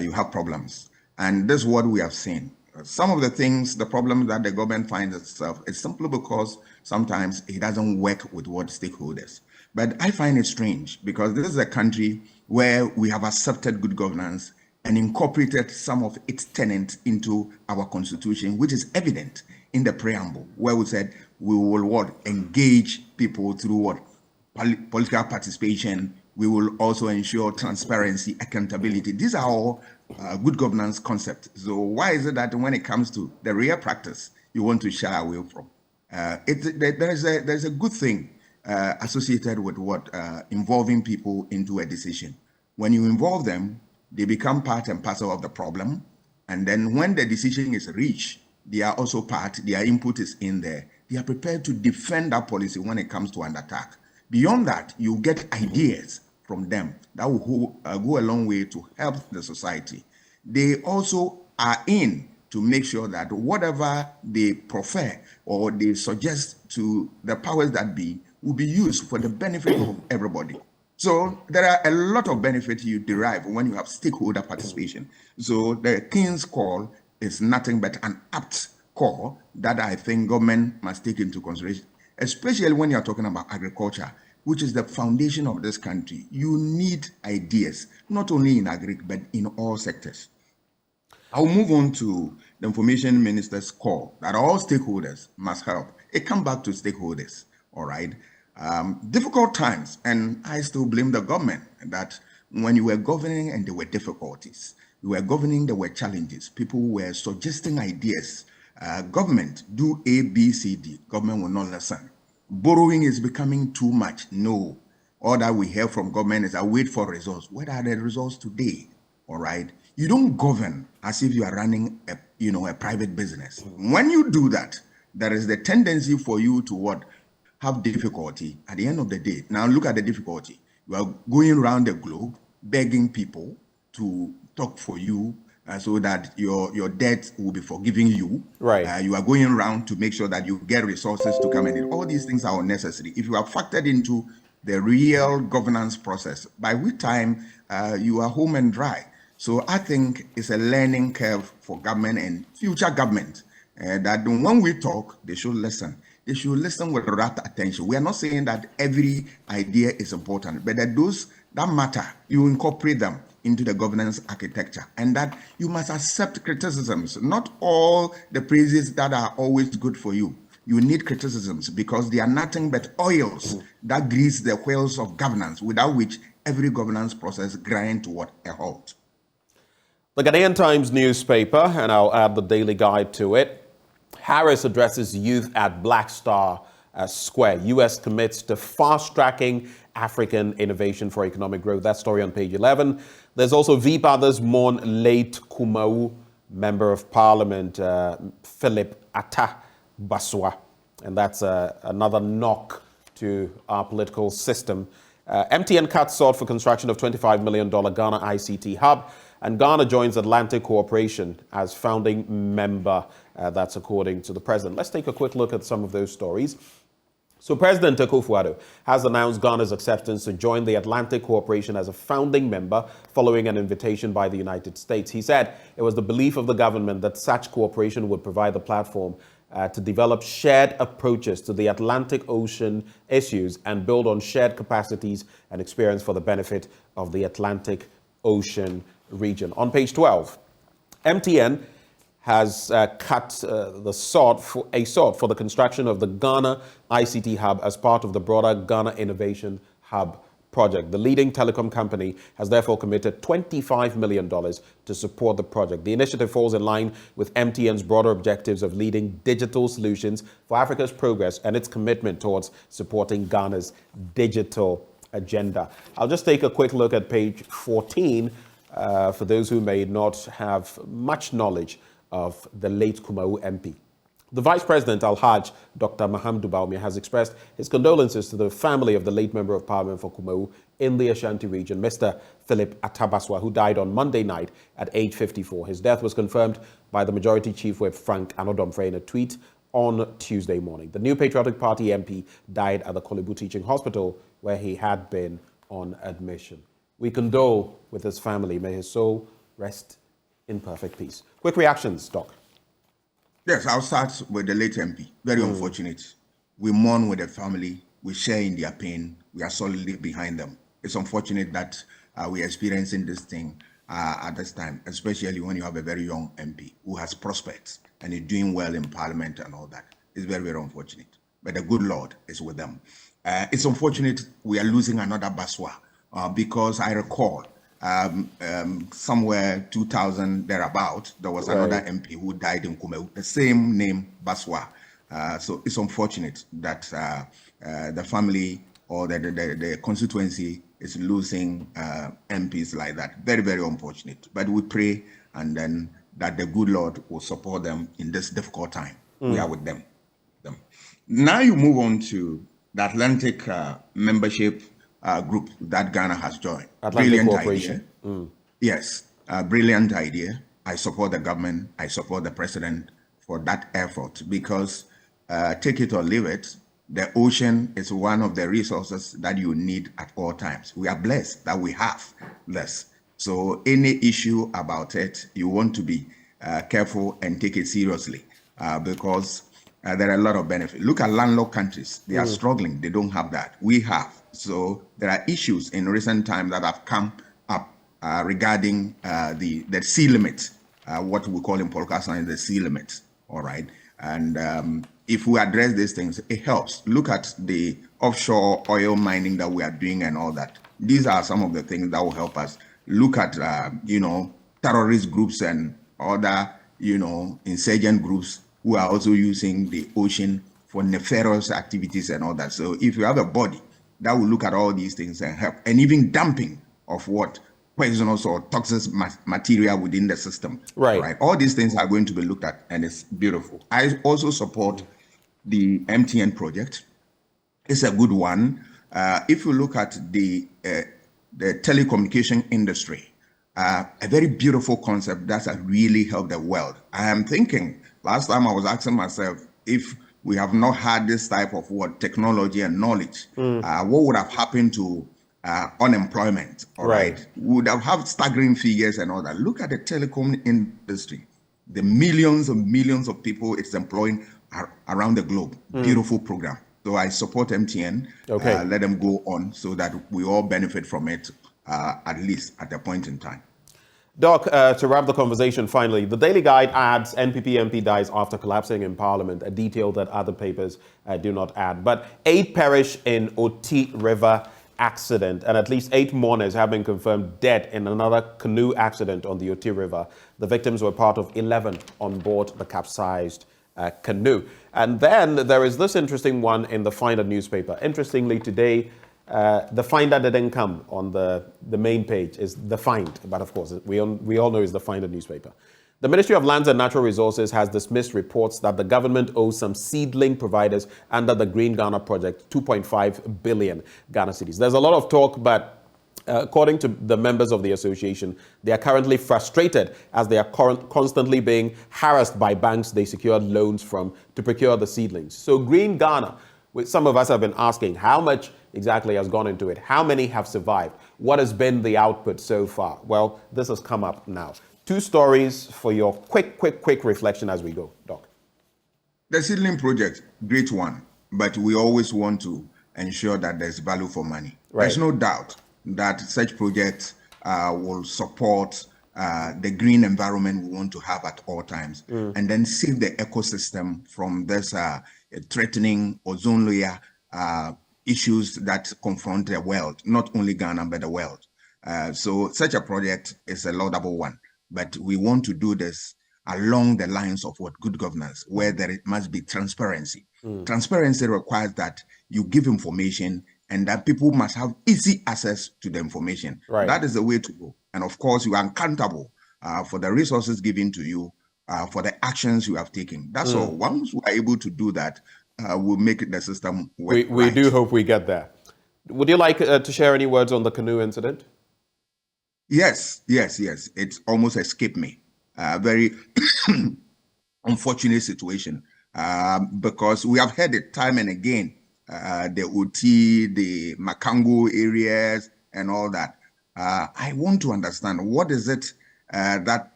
Speaker 18: You have problems. And this is what we have seen. Some of the things, the problem that the government finds itself is simply because sometimes it doesn't work with what stakeholders. But I find it strange because this is a country where we have accepted good governance and incorporated some of its tenets into our constitution, which is evident in the preamble, where we said we will engage people through political participation. We will also ensure transparency, accountability. These are all good governance concepts. So why is it that when it comes to the real practice, you want to shy away from? There's a good thing associated with what involving people into a decision. When you involve them, they become part and parcel of the problem. And then when the decision is reached, they are also part, their input is in there. They are prepared to defend that policy when it comes to an attack. Beyond that, you get ideas from them that will go a long way to help the society. They also are in to make sure that whatever they prefer or they suggest to the powers that be will be used for the benefit of everybody. So there are a lot of benefits you derive when you have stakeholder participation. So the King's call is nothing but an apt call that I think government must take into consideration, especially when you're talking about agriculture, which is the foundation of this country. You need ideas, not only in agri, but in all sectors. I'll move on to the Information Minister's call that all stakeholders must help. It comes back to stakeholders, all right? Difficult times, and I still blame the government that when you were governing and there were difficulties, you were governing, there were challenges. People were suggesting ideas. Government, do A, B, C, D. Government will not listen. Borrowing is becoming too much. No. All that we hear from government is I wait for results. What are the results today? All right. You don't govern as if you are running a private business. When you do that, there is the tendency for you to have difficulty at the end of the day. Now look at the difficulty. You are going around the globe begging people to talk for you so that your debt will be forgiving you.
Speaker 1: Right.
Speaker 18: You are going around to make sure that you get resources to come in. All these things are unnecessary. If you are factored into the real governance process, by which time you are home and dry. So I think it's a learning curve for government and future government that when we talk, they should listen. They should listen with rapt attention. We are not saying that every idea is important, but that those that matter, you incorporate them into the governance architecture, and that you must accept criticisms. Not all the praises that are always good for you. You need criticisms because they are nothing but oils that grease the wheels of governance, without which every governance process grinds toward a halt.
Speaker 1: The Ghanaian Times newspaper, and I'll add the daily guide to it. Harris addresses youth at Black Star Square. U.S. commits to fast-tracking African innovation for economic growth. That story on page 11. There's also Veep others mourn late Kumau Member of Parliament Philip Atta-Baswa. And that's another knock to our political system. MTN cuts sought for construction of $25 million Ghana ICT hub. And Ghana joins Atlantic Cooperation as founding member. That's according to the president. Let's take a quick look at some of those stories. So President Akufo-Addo has announced Ghana's acceptance to join the Atlantic Cooperation as a founding member following an invitation by the United States. He said it was the belief of the government that such cooperation would provide the platform to develop shared approaches to the Atlantic Ocean issues and build on shared capacities and experience for the benefit of the Atlantic Ocean region. On page 12, MTN has cut the sod for the construction of the Ghana ICT hub as part of the broader Ghana Innovation Hub project. The leading telecom company has therefore committed $25 million to support the project. The initiative falls in line with MTN's broader objectives of leading digital solutions for Africa's progress and its commitment towards supporting Ghana's digital agenda. I'll just take a quick look at page 14 for those who may not have much knowledge of the late Kumau MP. The Vice President, Al-Hajj, Dr. Mahamudu Bawumia, has expressed his condolences to the family of the late Member of Parliament for Kumau in the Ashanti region, Mr. Philip Atta-Baswa, who died on Monday night at age 54. His death was confirmed by the Majority Chief Whip Frank Anodomfre in a tweet on Tuesday morning. The New Patriotic Party MP died at the Kolebu Teaching Hospital, where he had been on admission. We condole with his family. May his soul rest in perfect peace. Quick reactions, Doc.
Speaker 18: Yes, I'll start with the late MP. Very unfortunate. We mourn with the family. We share in their pain. We are solidly behind them. It's unfortunate that we're experiencing this thing at this time, especially when you have a very young MP who has prospects and is doing well in Parliament and all that. It's very, very unfortunate. But the good Lord is with them. It's unfortunate we are losing another Baswa because I recall somewhere 2000 thereabout, there was another MP who died in Kumeu, the same name, Baswa. So it's unfortunate that the family or the constituency is losing MPs like that. Very, very unfortunate. But we pray and then that the good Lord will support them in this difficult time. We are with them. Now you move on to the Atlantic membership group that Ghana has joined.
Speaker 1: Atlantic Cooperation.
Speaker 18: Yes, brilliant idea. I support the government. I support the president for that effort because take it or leave it, the ocean is one of the resources that you need at all times. We are blessed that we have this. So any issue about it, you want to be careful and take it seriously because there are a lot of benefits. Look at landlocked countries. They are struggling. They don't have that. We have. So there are issues in recent times that have come up regarding the sea limit, what we call in political science the sea limit. All right. And if we address these things, it helps. Look at the offshore oil mining that we are doing and all that. These are some of the things that will help us. Look at, terrorist groups and other, insurgent groups who are also using the ocean for nefarious activities and all that. So if you have a body that will look at all these things and help, and even dumping of what poisonous or toxic material within the system. Right. All these things are going to be looked at, and it's beautiful. I also support the MTN project. It's a good one. If you look at the telecommunication industry, a very beautiful concept that's really helped the world. I am thinking, last time I was asking myself, if we have not had this type of technology and knowledge, what would have happened to unemployment? All right. We would have had staggering figures and all that. Look at the telecom industry, the millions and millions of people it's employing around the globe. Beautiful program. So I support MTN. Let them go on so that we all benefit from it, at least at a point in time.
Speaker 1: Doc, to wrap the conversation finally, the Daily Guide adds NPP MP dies after collapsing in Parliament, a detail that other papers do not add. But 8 perish in Oti River accident, and at least 8 mourners have been confirmed dead in another canoe accident on the Oti River. The victims were part of 11 on board the capsized canoe. And then there is this interesting one in the Finder newspaper. Interestingly, today, the Finder didn't come on the main page. Is the Find, but of course we all know it's the Finder newspaper. The Ministry of Lands and Natural Resources has dismissed reports that the government owes some seedling providers under the Green Ghana project 2.5 billion Ghana cedis. There's a lot of talk, but according to the members of the association, they are currently frustrated as they are constantly being harassed by banks they secured loans from to procure the seedlings. So Green Ghana, which some of us have been asking, how much exactly has gone into it? How many have survived? What has been the output so far? Well, this has come up now. 2 stories for your quick reflection as we go, Doc.
Speaker 18: The seedling project, great one, but we always want to ensure that there's value for money. There's no doubt that such projects will support the green environment we want to have at all times, and then save the ecosystem from this threatening ozone layer issues that confront the world, not only Ghana, but the world. So such a project is a laudable one, but we want to do this along the lines of what good governance, where there must be transparency. Transparency requires that you give information and that people must have easy access to the information. That is the way to go. And of course, you are accountable for the resources given to you, for the actions you have taken. That's all. Once we are able to do that, we'll make the system work.
Speaker 1: We do hope we get there. Would you like to share any words on the canoe incident?
Speaker 18: Yes. It almost escaped me. Very unfortunate situation because we have heard it time and again. The Oti, the Makango areas and all that. I want to understand what is it that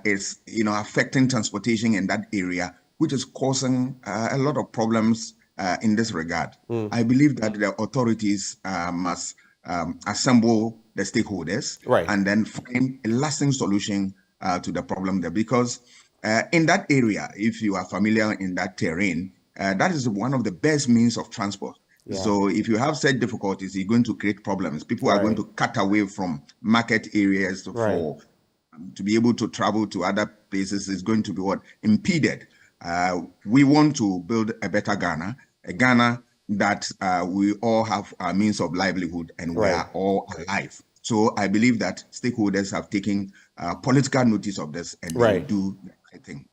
Speaker 18: is affecting transportation in that area, which is causing a lot of problems in this regard. I believe that the authorities must assemble the stakeholders and then find a lasting solution to the problem there. Because in that area, if you are familiar in that terrain, that is one of the best means of transport. So if you have such difficulties, you're going to create problems. People are going to cut away from market areas to be able to travel to other places is going to be impeded. We want to build a better Ghana, a Ghana that we all have our means of livelihood and we are all alive. So I believe that stakeholders have taken political notice of this and they will do the right thing.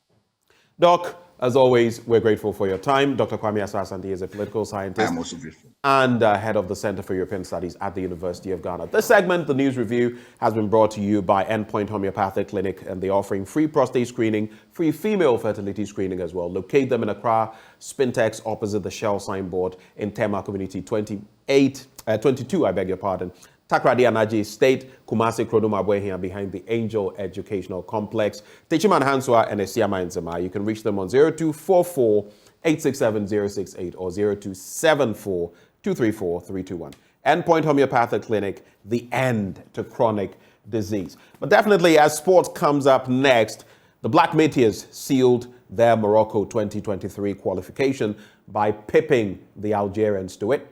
Speaker 1: Doc, as always, we're grateful for your time. Dr. Kwame Asah-Asante is a political scientist.
Speaker 18: I'm also grateful.
Speaker 1: And head of the Center for European Studies at the University of Ghana. This segment, the News Review, has been brought to you by Endpoint Homeopathic Clinic, and they're offering free prostate screening, free female fertility screening as well. Locate them in Accra, Spintex, opposite the Shell signboard in Tema Community 22, I beg your pardon. Takrady Anaji State, Kumasi Krodoma here behind the Angel Educational Complex. Techiman Hanswa and Esiama Nzema. You can reach them on 0244 867 068 or 0274 234 321. Endpoint Homeopathic Clinic, the end to chronic disease. But definitely, as sports comes up next, the Black Meteors sealed their Morocco 2023 qualification by pipping the Algerians to it.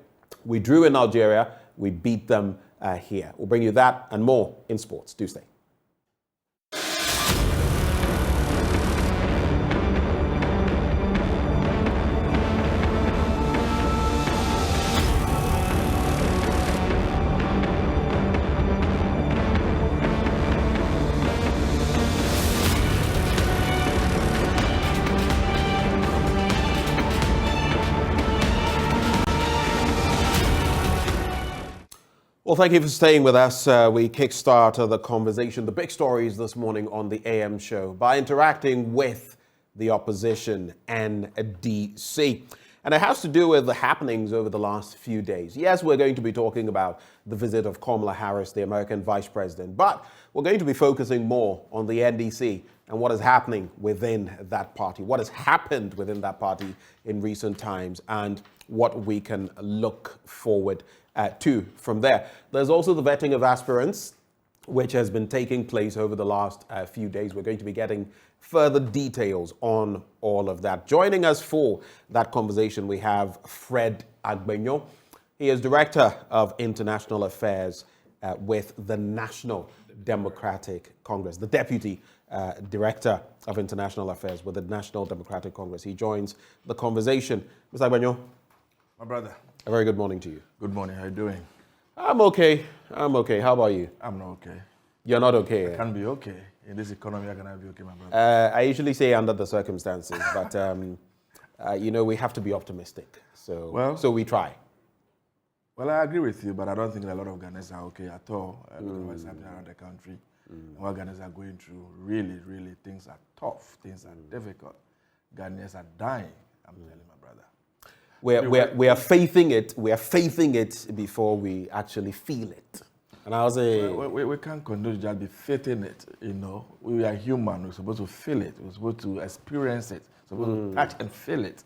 Speaker 1: We drew in Algeria, we beat them here. We'll bring you that and more in sports. Do stay. Well, thank you for staying with us. We kickstart the conversation, the big stories this morning on the AM show by interacting with the opposition NDC. And it has to do with the happenings over the last few days. Yes, we're going to be talking about the visit of Kamala Harris, the American vice president, but we're going to be focusing more on the NDC and what is happening within that party, what has happened within that party in recent times, and what we can look forward to from there. There's also the vetting of aspirants, which has been taking place over the last few days. We're going to be getting further details on all of that. Joining us for that conversation, we have Fred Agbenyo. He is Director of International Affairs with the National Democratic Congress, the Deputy Director of International Affairs with the National Democratic Congress. He joins the conversation. Mr. Agbenyo.
Speaker 19: My brother.
Speaker 1: A very good morning to you.
Speaker 19: Good morning. How are you doing?
Speaker 1: I'm okay. How about you?
Speaker 19: I'm not okay.
Speaker 1: You're not okay?
Speaker 19: I can't be okay. In this economy, I cannot be okay, my brother.
Speaker 1: I usually say under the circumstances, but, you know, we have to be optimistic. So we try.
Speaker 19: Well, I agree with you, but I don't think that a lot of Ghanaians are okay at all. What's happening around the country, and what Ghanaians are going through, really, things are tough. Things are difficult. Ghanaians are dying, I'm telling you, my brother.
Speaker 1: We are faithing it. We are faithing it before we actually feel it. And I was
Speaker 19: we can't continue to just be faithing it. You know, we are human. We're supposed to feel it. We're supposed to experience it. We're supposed to touch and feel it.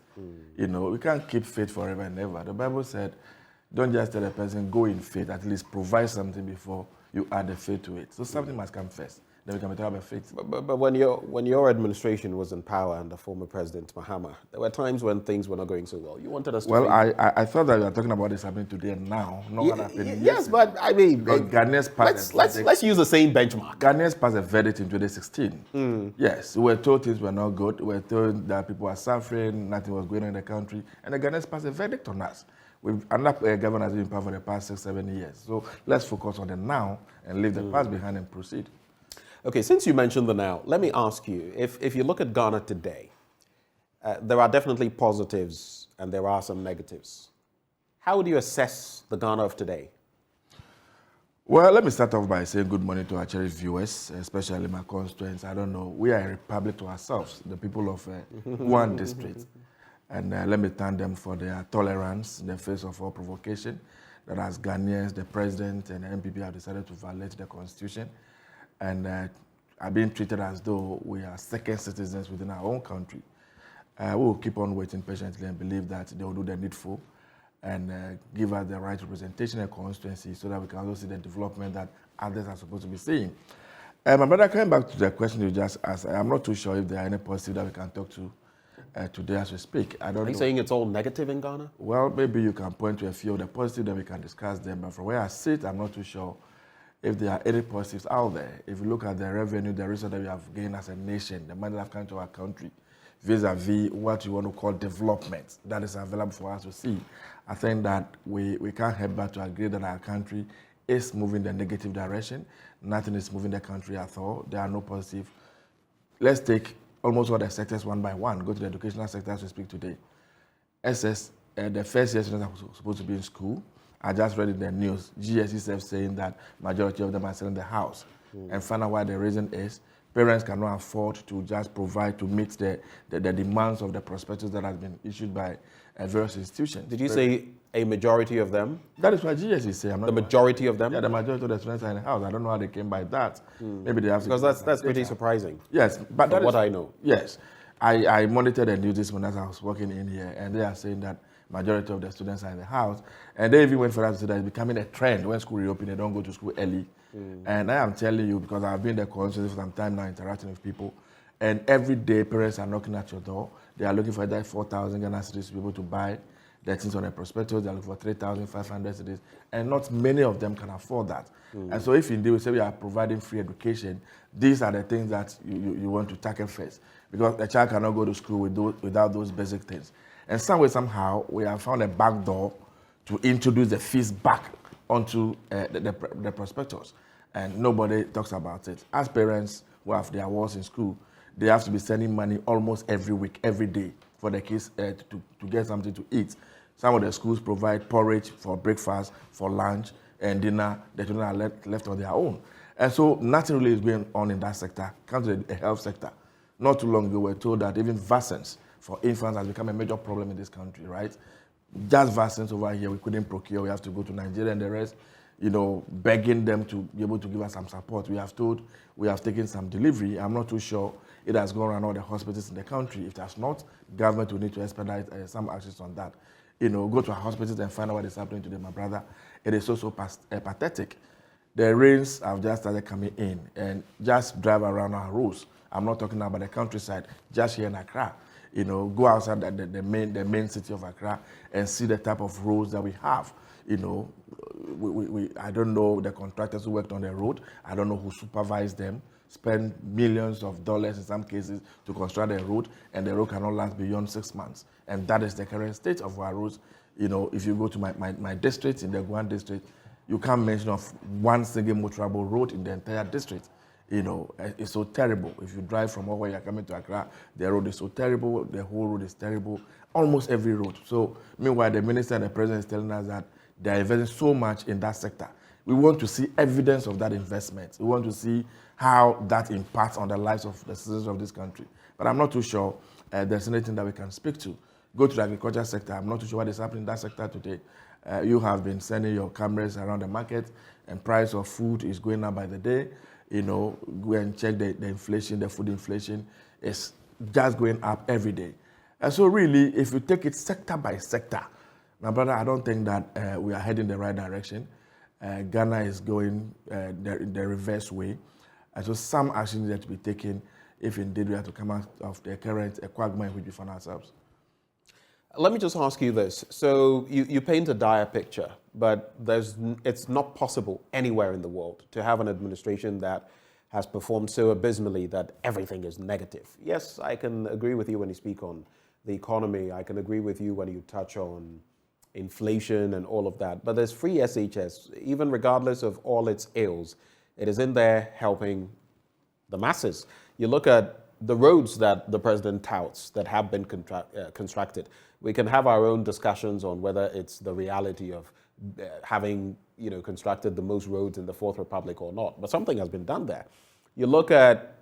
Speaker 19: You know, we can't keep faith forever and ever. The Bible said, don't just tell a person go in faith. At least provide something before you add the faith to it. So something must come first. Then we can talk about faith.
Speaker 1: But when your administration was in power under former President Mahama, there were times when things were not going so well. You wanted us to.
Speaker 19: Well, I thought that you were talking about this happening today and now, not what happened.
Speaker 1: Yes, but I mean,
Speaker 19: Ghanaians passed.
Speaker 1: Let's use the same benchmark.
Speaker 19: Ghanaians passed a verdict in 2016. Yes, we were told things were not good. We were told that people were suffering, nothing was going on in the country, and the Ghanaians passed a verdict on us. Another government has been in power for the past 6-7 years. So let's focus on the now and leave the past behind and proceed.
Speaker 1: Okay, since you mentioned the now, let me ask you, if you look at Ghana today, there are definitely positives and there are some negatives. How would you assess the Ghana of today?
Speaker 19: Well, let me start off by saying good morning to our cherished viewers, especially my constituents. I don't know, we are a republic to ourselves, the people of one district. And let me thank them for their tolerance in the face of all provocation. That as Ghanaians, the president and the MPP have decided to violate the constitution. And are being treated as though we are second citizens within our own country. We will keep on waiting patiently and believe that they will do the needful and give us the right representation and constituency so that we can also see the development that others are supposed to be seeing. My brother, coming back to the question you just asked, I'm not too sure if there are any positive that we can talk to today as we speak. I don't know.
Speaker 1: Are you saying it's all negative in Ghana?
Speaker 19: Well, maybe you can point to a few of the positives, then we can discuss them. But from where I sit, I'm not too sure if there are any positives out there. If you look at the revenue, the resources that we have gained as a nation, the money that have come to our country, vis-a-vis what you want to call development that is available for us to see. I think that we can't help but to agree that our country is moving the negative direction. Nothing is moving the country at all. There are no positive. Let's take almost all the sectors one by one. Go to the educational sector as we speak today. SS, the first year students are supposed to be in school. I just read in the news, GSESF saying that majority of them are selling the house. And find out why the reason is parents cannot afford to just provide to meet the demands of the prospectus that has been issued by various institutions.
Speaker 1: Did you say a majority of them?
Speaker 19: That is what GSE say.
Speaker 1: The majority of them?
Speaker 19: Yeah, the majority of the students are in the house. I don't know how they came by that. Maybe they have to.
Speaker 1: Because that's pretty surprising.
Speaker 19: Yes, but
Speaker 1: from what I know.
Speaker 19: Yes, I monitored the news this morning as I was working in here, and they are saying that majority of the students are in the house, and they even went further to say that it's becoming a trend. When school reopen, they don't go to school early. And I am telling you, because I've been in the constituency for some time now, interacting with people, and every day parents are knocking at your door. They are looking for that 4,000 Ghana cedis to be able to buy the things on a prospectus. They are looking for 3,500 cedis, and not many of them can afford that. And so if indeed we say we are providing free education, these are the things that you want to tackle first, because the child cannot go to school without those basic things. And some way, somehow, we have found a back door to introduce the fees back onto the prospectus. And nobody talks about it. As parents who have their awards in school, they have to be sending money almost every week, every day, for the kids to get something to eat. Some of the schools provide porridge for breakfast, for lunch, and dinner. The children are left on their own. And so nothing really is going on in that sector. Come to the health sector. Not too long ago, we were told that even vaccines for infants has become a major problem in this country, right? Just vaccines over here, we couldn't procure. We have to go to Nigeria and the rest, begging them to be able to give us some support. We have told, we have taken some delivery. I'm not too sure it has gone around all the hospitals in the country. If it has not, government will need to expedite some actions on that. Go to our hospitals and find out what is happening to them, my brother. It is so pathetic. The rains have just started coming in, and just drive around our roads. I'm not talking about the countryside, just here in Accra. Go outside the main city of Accra and see the type of roads that we have. I don't know the contractors who worked on the road. I don't know who supervised them. Spend millions of dollars in some cases to construct a road, and the road cannot last beyond 6 months. And that is the current state of our roads. If you go to my district, in the Guan district, you can't mention of one single motorable road in the entire district. It's so terrible. If you drive from where you're coming to Accra, the road is so terrible, the whole road is terrible, almost every road. So, meanwhile, the minister and the president is telling us that they are investing so much in that sector. We want to see evidence of that investment. We want to see how that impacts on the lives of the citizens of this country. But I'm not too sure there's anything that we can speak to. Go to the agriculture sector. I'm not too sure what is happening in that sector today. You have been sending your cameras around the market, and price of food is going up by the day. Go and check the inflation, the food inflation is just going up every day. And so really, if you take it sector by sector, my brother, I don't think that we are heading the right direction. Ghana is going the reverse way. And so some action needs to be taken if indeed we have to come out of the current quagmire in which we find ourselves.
Speaker 1: Let me just ask you this. So you paint a dire picture, but it's not possible anywhere in the world to have an administration that has performed so abysmally that everything is negative. Yes, I can agree with you when you speak on the economy. I can agree with you when you touch on inflation and all of that. But there's free SHS, even regardless of all its ills. It is in there helping the masses. You look at the roads that the president touts that have been constructed. We can have our own discussions on whether it's the reality of having constructed the most roads in the Fourth Republic or not, but something has been done there. You look at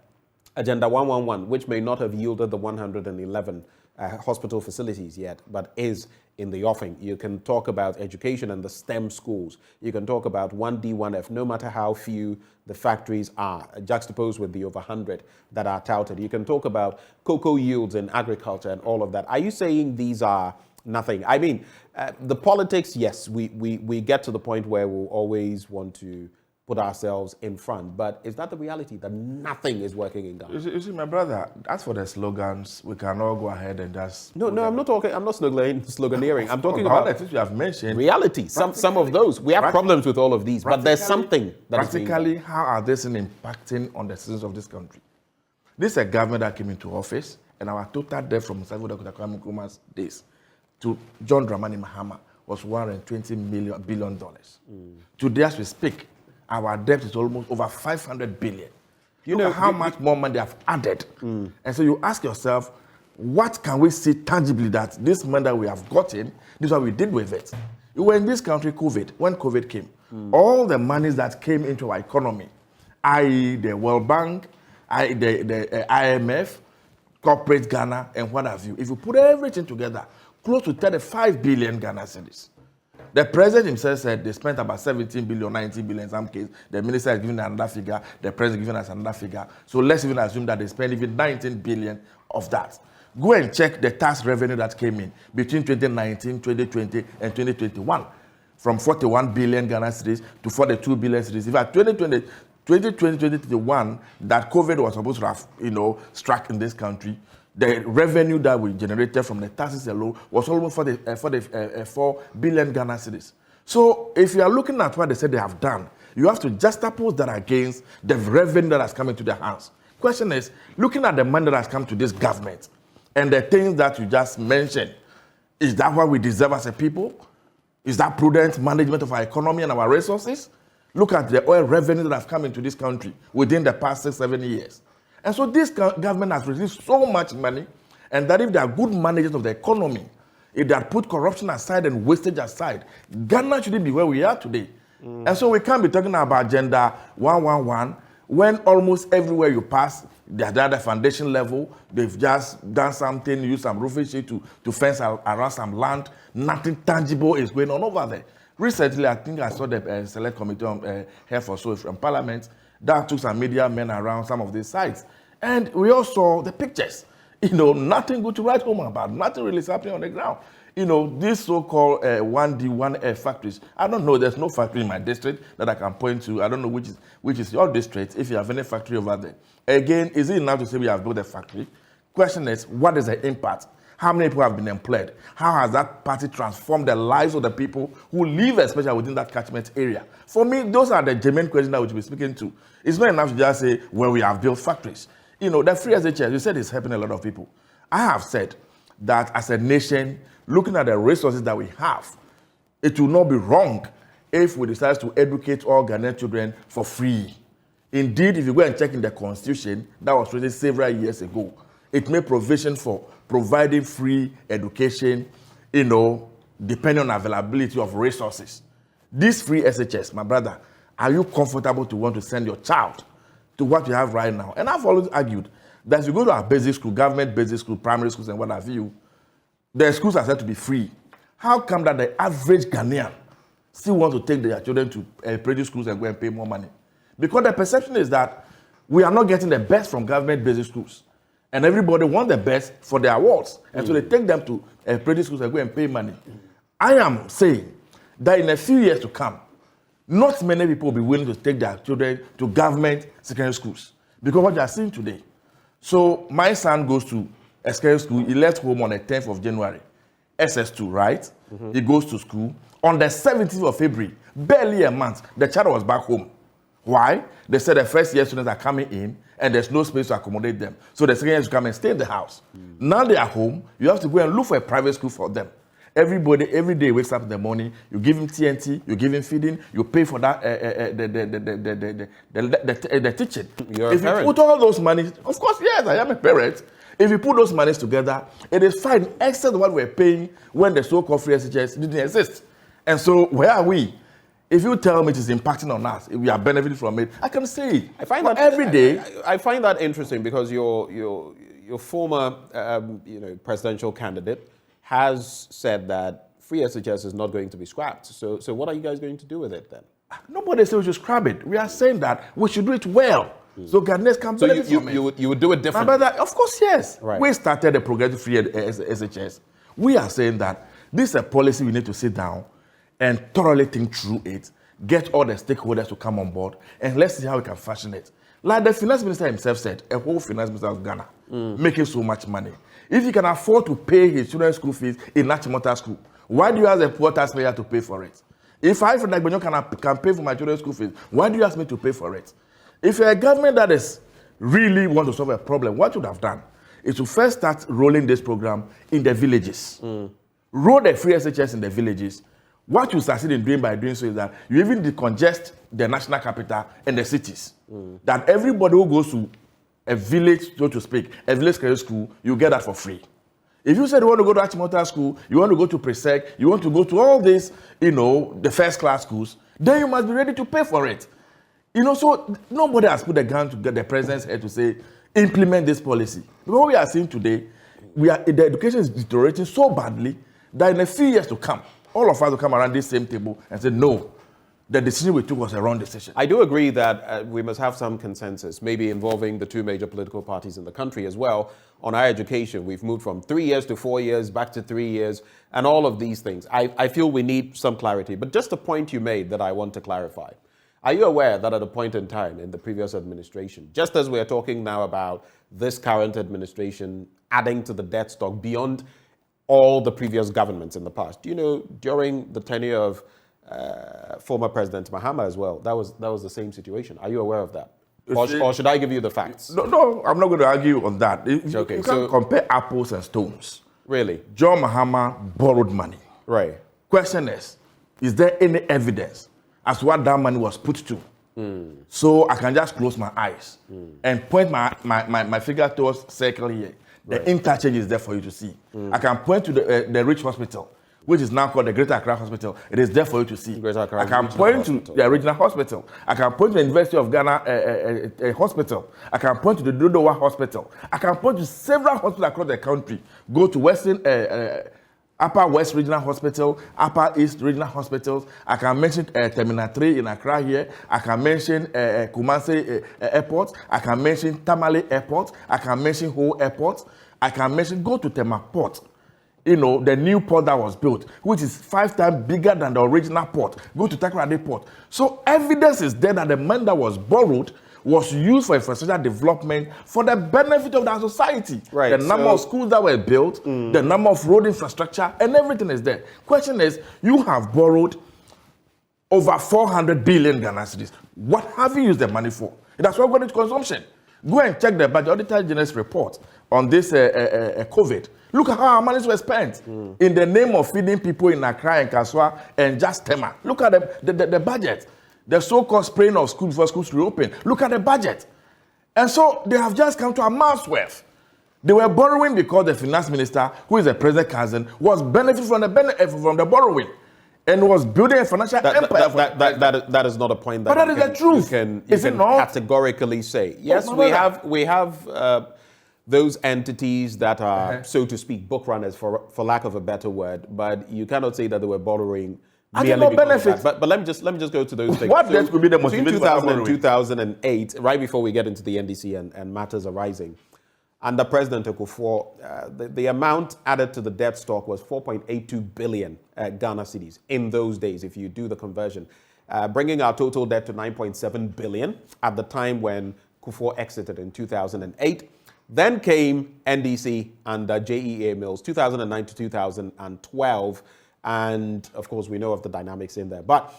Speaker 1: Agenda 111, which may not have yielded the 111 hospital facilities yet, but is in the offing. You can talk about education and the STEM schools. You can talk about 1D, 1F, no matter how few the factories are, juxtaposed with the over 100 that are touted. You can talk about cocoa yields in agriculture and all of that. Are you saying these are nothing? I mean, the politics, yes, we get to the point where we'll always want to put ourselves in front. But is that the reality, that nothing is working in Ghana?
Speaker 19: You see, my brother, as for the slogans, we can all go ahead and just...
Speaker 1: No, I'm not sloganeering. I'm talking about
Speaker 19: the things you have mentioned.
Speaker 1: Reality, some of those. We have problems with all of these, but there's something that
Speaker 19: practically, how are this impacting on the citizens of this country? This is a government that came into office, And our total debt from Saifu Kwame Nkrumah's days to John Dramani Mahama was $120 billion. Today, as we speak, our debt is almost over 500 billion. You know how much more money they have added. And so you ask yourself, what can we see tangibly that this money that we have gotten, this is what we did with it? We were in this country, when COVID came, all the monies that came into our economy, i.e. the World Bank, the IMF, corporate Ghana, and what have you, if you put everything together, close to 35 billion Ghana cedis. The president himself said they spent about 17 billion, 19 billion in some cases. The minister is giving another figure, the president is giving us another figure. So let's even assume that they spent even 19 billion of that. Go and check the tax revenue that came in between 2019, 2020, and 2021. From 41 billion Ghana cedis to 42 billion cedis. In fact, 2020-2021, that COVID was supposed to have, struck in this country, the revenue that we generated from the taxes alone was almost 4 billion Ghana cedis. So if you are looking at what they said they have done, you have to juxtapose that against the revenue that has come into their hands. Question is, looking at the money that has come to this government and the things that you just mentioned, is that what we deserve as a people? Is that prudent management of our economy and our resources? Look at the oil revenue that have come into this country within the past 6-7 years. And so this government has received so much money, and that if they are good managers of the economy, if they had put corruption aside and wastage aside, Ghana shouldn't be where we are today. And so we can't be talking about Agenda 111 when almost everywhere you pass, they're at the foundation level, they've just done something, used some roofing sheet to fence around some land. Nothing tangible is going on over there. Recently, I think I saw the select committee on health or so from Parliament that took some media men around some of these sites. And we all saw the pictures. Nothing good to write home about. Nothing really is happening on the ground. These so-called 1D, 1F factories. I don't know. There's no factory in my district that I can point to. I don't know which is your district, if you have any factory over there. Again, is it enough to say we have built a factory? Question is, what is the impact? How many people have been employed? How has that party transformed the lives of the people who live, especially within that catchment area? For me, those are the genuine questions that we should be speaking to. It's not enough to just say, well, we have built factories. The free SHS, you said it's helping a lot of people. I have said that as a nation, looking at the resources that we have, it will not be wrong if we decide to educate all Ghanaian children for free. Indeed, if you go and check in the Constitution, that was written several years ago, it made provision for providing free education, depending on availability of resources. This free SHS, my brother, are you comfortable to want to send your child to what you have right now? And I've always argued that if you go to our basic school, government basic school, primary schools, and what have you, the schools are said to be free. How come that the average Ghanaian still wants to take their children to private schools and go and pay more money? Because the perception is that we are not getting the best from government basic schools. And everybody wants the best for their awards. And so they take them to private schools and go and pay money. I am saying that in a few years to come, not many people will be willing to take their children to government secondary schools. Because what you are seeing today. So my son goes to a secondary school. He left home on the 10th of January. SS2, right? He goes to school. On the 17th of February, barely a month, the child was back home. Why? They said the first year students are coming in and there's no space to accommodate them. So the second years come and stay in the house. Now they are home. You have to go and look for a private school for them. Everybody, every day wakes up in the morning, you give him TNT, you give him feeding, you pay for that the teaching. If you put all those monies, of course, yes, I am a parent. If you put those monies together, it is fine, except what we're paying when the so-called free SHS didn't exist. And so where are we? If you tell me it is impacting on us, if we are benefiting from it, I can say it.
Speaker 1: I find that every day. I find that interesting because your former presidential candidate has said that free SHS is not going to be scrapped. So what are you guys going to do with it then?
Speaker 19: Nobody says we should scrap it. We are saying that we should do it well. So Ghanaians can benefit from it.
Speaker 1: You would do it differently?
Speaker 19: Brother, of course, yes.
Speaker 1: Right.
Speaker 19: We started the progressive free SHS. We are saying that this is a policy we need to sit down and thoroughly think through it, get all the stakeholders to come on board, and let's see how we can fashion it. Like the finance minister himself said, a whole finance minister of Ghana, making so much money. If he can afford to pay his children's school fees in National School, why do you ask a poor taxpayer to pay for it? If I, for like, can pay for my children's school fees, why do you ask me to pay for it? If you're a government that is really want to solve a problem, what you would have done is to first start rolling this program in the villages. Roll the free SHS in the villages. What you succeed in doing by doing so is that you even decongest the national capital and the cities. That everybody who goes to a village, so to speak, a village career school, you get that for free. If you said you want to go to Achimota school, you want to go to Presec, you want to go to all these, the first class schools, then you must be ready to pay for it. So nobody has put a gun to get the president's head to say, implement this policy. Because what we are seeing today, the education is deteriorating so badly that in a few years to come, all of us will come around this same table and say, no, the decision we took was a wrong decision.
Speaker 1: I do agree that we must have some consensus, maybe involving the two major political parties in the country as well, on our education. We've moved from 3 years to 4 years, back to 3 years, and all of these things. I feel we need some clarity. But just a point you made that I want to clarify. Are you aware that at a point in time in the previous administration, just as we're talking now about this current administration adding to the debt stock beyond all the previous governments in the past, during the tenure of former President Mahama as well, that was the same situation. Are you aware of that? Or should I give you the facts?
Speaker 19: No, I'm not going to argue on that.
Speaker 1: Okay,
Speaker 19: you can't compare apples and stones.
Speaker 1: Really?
Speaker 19: John Mahama borrowed money.
Speaker 1: Right.
Speaker 19: Question is there any evidence as to what that money was put to? So I can just close my eyes and point my finger towards circle here. The interchange is there for you to see. I can point to the Rich Hospital, which is now called the Greater Accra Hospital. It is there for you to see. I can point to the Regional Hospital. I can point to the University of Ghana Hospital. I can point to the Dodowa Hospital. I can point to several hospitals across the country. Go to Upper West Regional Hospital, Upper East Regional Hospitals. I can mention Terminal 3 in Accra here. I can mention Kumasi Airport. I can mention Tamale Airport. I can mention Ho Airport. I can mention, go to Tema Port. The new port that was built, which is 5 times bigger than the original port. Go to Takoradi Port. So evidence is there that the money that was borrowed was used for infrastructure development for the benefit of the society.
Speaker 1: Right.
Speaker 19: The number of schools that were built, the number of road infrastructure, and everything is there. Question is, you have borrowed over 400 billion Ghana cedis. What have you used the money for? That's why we're going to consumption. Go and check the budget Auditor General's report on this COVID. Look at how our monies were spent in the name of feeding people in Accra and Kaswa and just Tema. Look at the budget. The so-called spraying of schools before schools reopen. Look at the budget. And so they have just come to a mass wealth. They were borrowing because the finance minister, who is the president's cousin, was benefiting from the borrowing and was building a financial empire.
Speaker 1: That is not a point that
Speaker 19: but that is the truth.
Speaker 1: You can categorically say. Yes, we have those entities that are, so to speak, book runners, for lack of a better word, but you cannot say that they were borrowing merely because of that. But let me just go to those things.
Speaker 19: What debt could be the most
Speaker 1: between 2000 and 2008, right before we get into the NDC and matters arising, under President Akakpo, the amount added to the debt stock was 4.82 billion Ghana cedis in those days, if you do the conversion, bringing our total debt to 9.7 billion at the time when Akakpo exited in 2008. Then came NDC under JEA Mills, 2009 to 2012. And of course, we know of the dynamics in there. But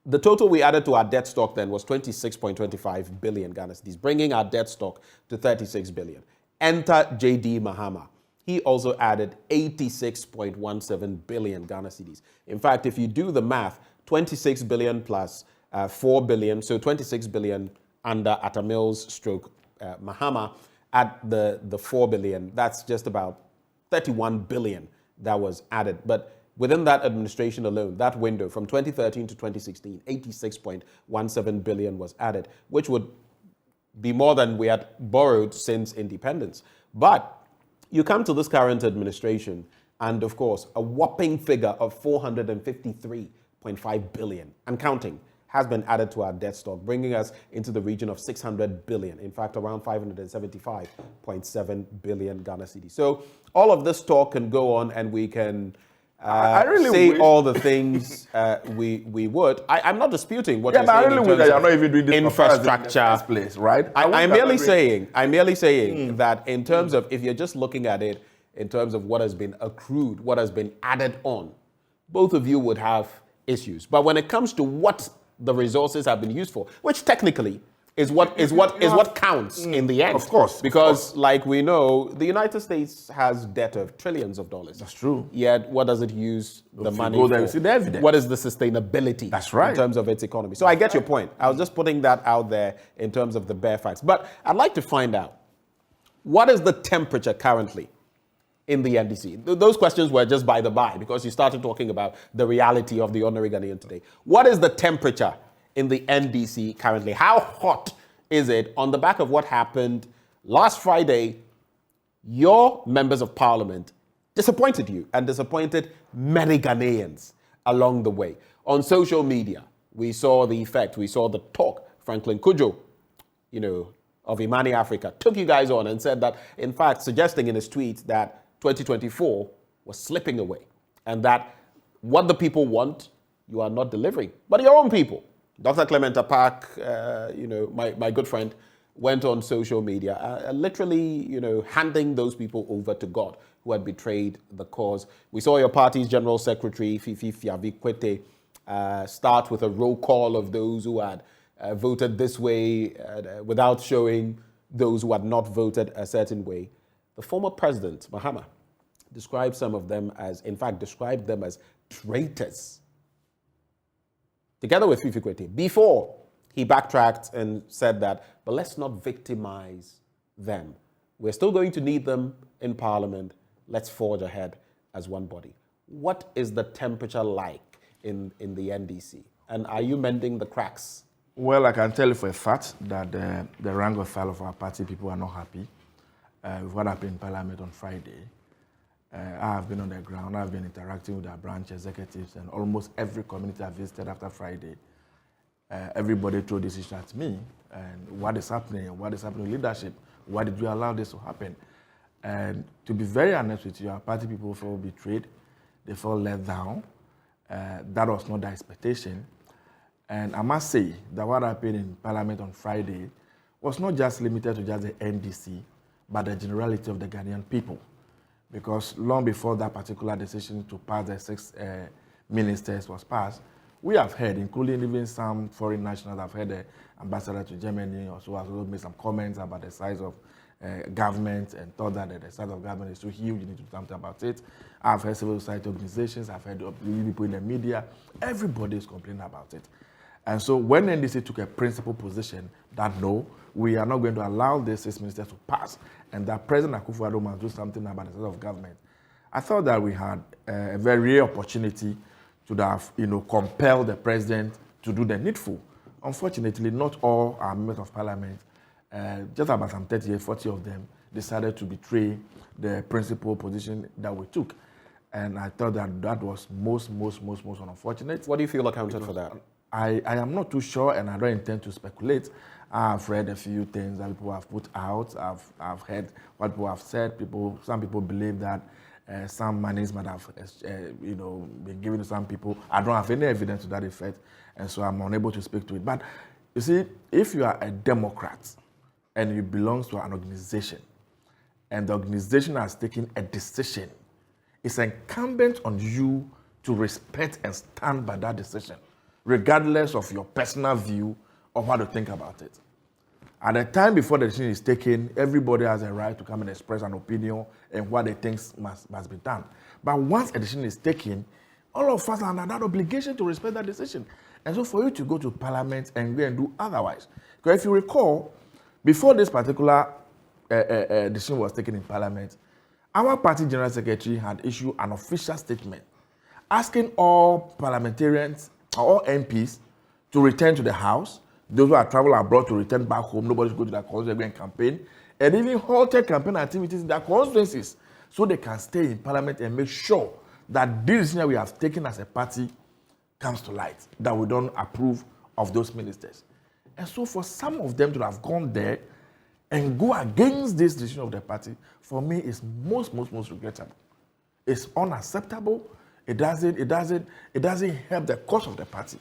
Speaker 1: the total we added to our debt stock then was 26.25 billion Ghana cedis, bringing our debt stock to 36 billion. Enter JD Mahama. He also added 86.17 billion Ghana cedis. In fact, if you do the math, 26 billion plus 4 billion, so 26 billion under Atta Mills stroke Mahama, at the 4 billion, that's just about 31 billion that was added. But within that administration alone, that window from 2013 to 2016, 86.17 billion was added, which would be more than we had borrowed since independence. But you come to this current administration, and of course, a whopping figure of 453.5 billion and counting has been added to our debt stock, bringing us into the region of 600 billion. In fact, around 575.7 billion Ghana cedis. So all of this talk can go on, and we can say all the things we would. I'm not disputing what you're saying.
Speaker 19: I really wish that you're not even doing this
Speaker 1: infrastructure
Speaker 19: in the first place, right?
Speaker 1: I'm merely saying that in terms of, if you're just looking at it in terms of what has been accrued, what has been added on, both of you would have issues. But when it comes to what the resources have been used for, which technically is what counts in the end.
Speaker 19: Of course.
Speaker 1: Because, like we know, the United States has debt of trillions of dollars.
Speaker 19: That's true.
Speaker 1: Yet, what does it use the
Speaker 19: If you
Speaker 1: money
Speaker 19: go there,
Speaker 1: for?
Speaker 19: you see the evidence.
Speaker 1: What is the sustainability?
Speaker 19: That's right.
Speaker 1: In terms of its economy. So I get your point. I was just putting that out there in terms of the bare facts. But I'd like to find out, what is the temperature currently in the NDC? Those questions were just by the by, because you started talking about the reality of the ordinary Ghanaian today. What is the temperature in the NDC currently? How hot is it on the back of what happened last Friday? Your members of parliament disappointed you and disappointed many Ghanaians along the way. On social media, we saw the effect, we saw the talk. Franklin Kudjo, of Imani Africa, took you guys on and said that, in fact, suggesting in his tweet that 2024 was slipping away and that what the people want, you are not delivering. But your own people, Dr. Clement Apak, my good friend, went on social media, literally, handing those people over to God who had betrayed the cause. We saw your party's General Secretary, Fifi Fiavikwete, start with a roll call of those who had voted this way without showing those who had not voted a certain way. The former president, Mahama, described some of them as, in fact, described them as traitors, together with Fifi Kwete, before he backtracked and said that, but let's not victimize them. We're still going to need them in Parliament. Let's forge ahead as one body. What is the temperature like in the NDC? And are you mending the cracks?
Speaker 19: Well, I can tell you for a fact that the rank and file of our party people are not happy with what happened in Parliament on Friday. I have been on the ground, I've been interacting with our branch executives, and almost every community I visited after Friday, everybody threw this issue at me. And what is happening with leadership? Why did you allow this to happen? And to be very honest with you, our party people felt betrayed. They felt let down. That was not their expectation. And I must say that what happened in Parliament on Friday was not just limited to just the NDC, but the generality of the Ghanaian people. Because long before that particular decision to pass the 6 ministers was passed, we have heard, including even some foreign nationals, have heard the ambassador to Germany also has also made some comments about the size of government and thought that the size of government is too huge, you need to do something about it. I've heard civil society organizations, I've heard people in the media, everybody is complaining about it. And so when NDC took a principled position that no, we are not going to allow these 6 ministers to pass, and that President Akufo-Addo must do something about the size of government, I thought that we had a very rare opportunity to have, compel the president to do the needful. Unfortunately, not all our members of parliament, just about some 30 or 40 of them, decided to betray the principal position that we took. And I thought that was most unfortunate.
Speaker 1: What do you feel accounted for that?
Speaker 19: I am not too sure, and I don't intend to speculate. I've read a few things that people have put out. I've heard what people have said. Some people believe that some monies might have, been given to some people. I don't have any evidence to that effect, and so I'm unable to speak to it. But you see, if you are a Democrat and you belong to an organization, and the organization has taken a decision, it's incumbent on you to respect and stand by that decision, regardless of your personal view of how to think about it. At the time before the decision is taken, everybody has a right to come and express an opinion and what they think must be done. But once a decision is taken, all of us are under that obligation to respect that decision. And so for you to go to Parliament and go and do otherwise, because if you recall, before this particular decision was taken in Parliament, our party General Secretary had issued an official statement asking all parliamentarians, all MPs, to return to the House. Those who are traveling abroad to return back home, nobody's going to their constituency and campaign, and even halted campaign activities in their constituencies so they can stay in Parliament and make sure that this decision we have taken as a party comes to light, that we don't approve of those ministers. And so for some of them to have gone there and go against this decision of the party, for me, is most regrettable. It's unacceptable. It doesn't help the cause of the party.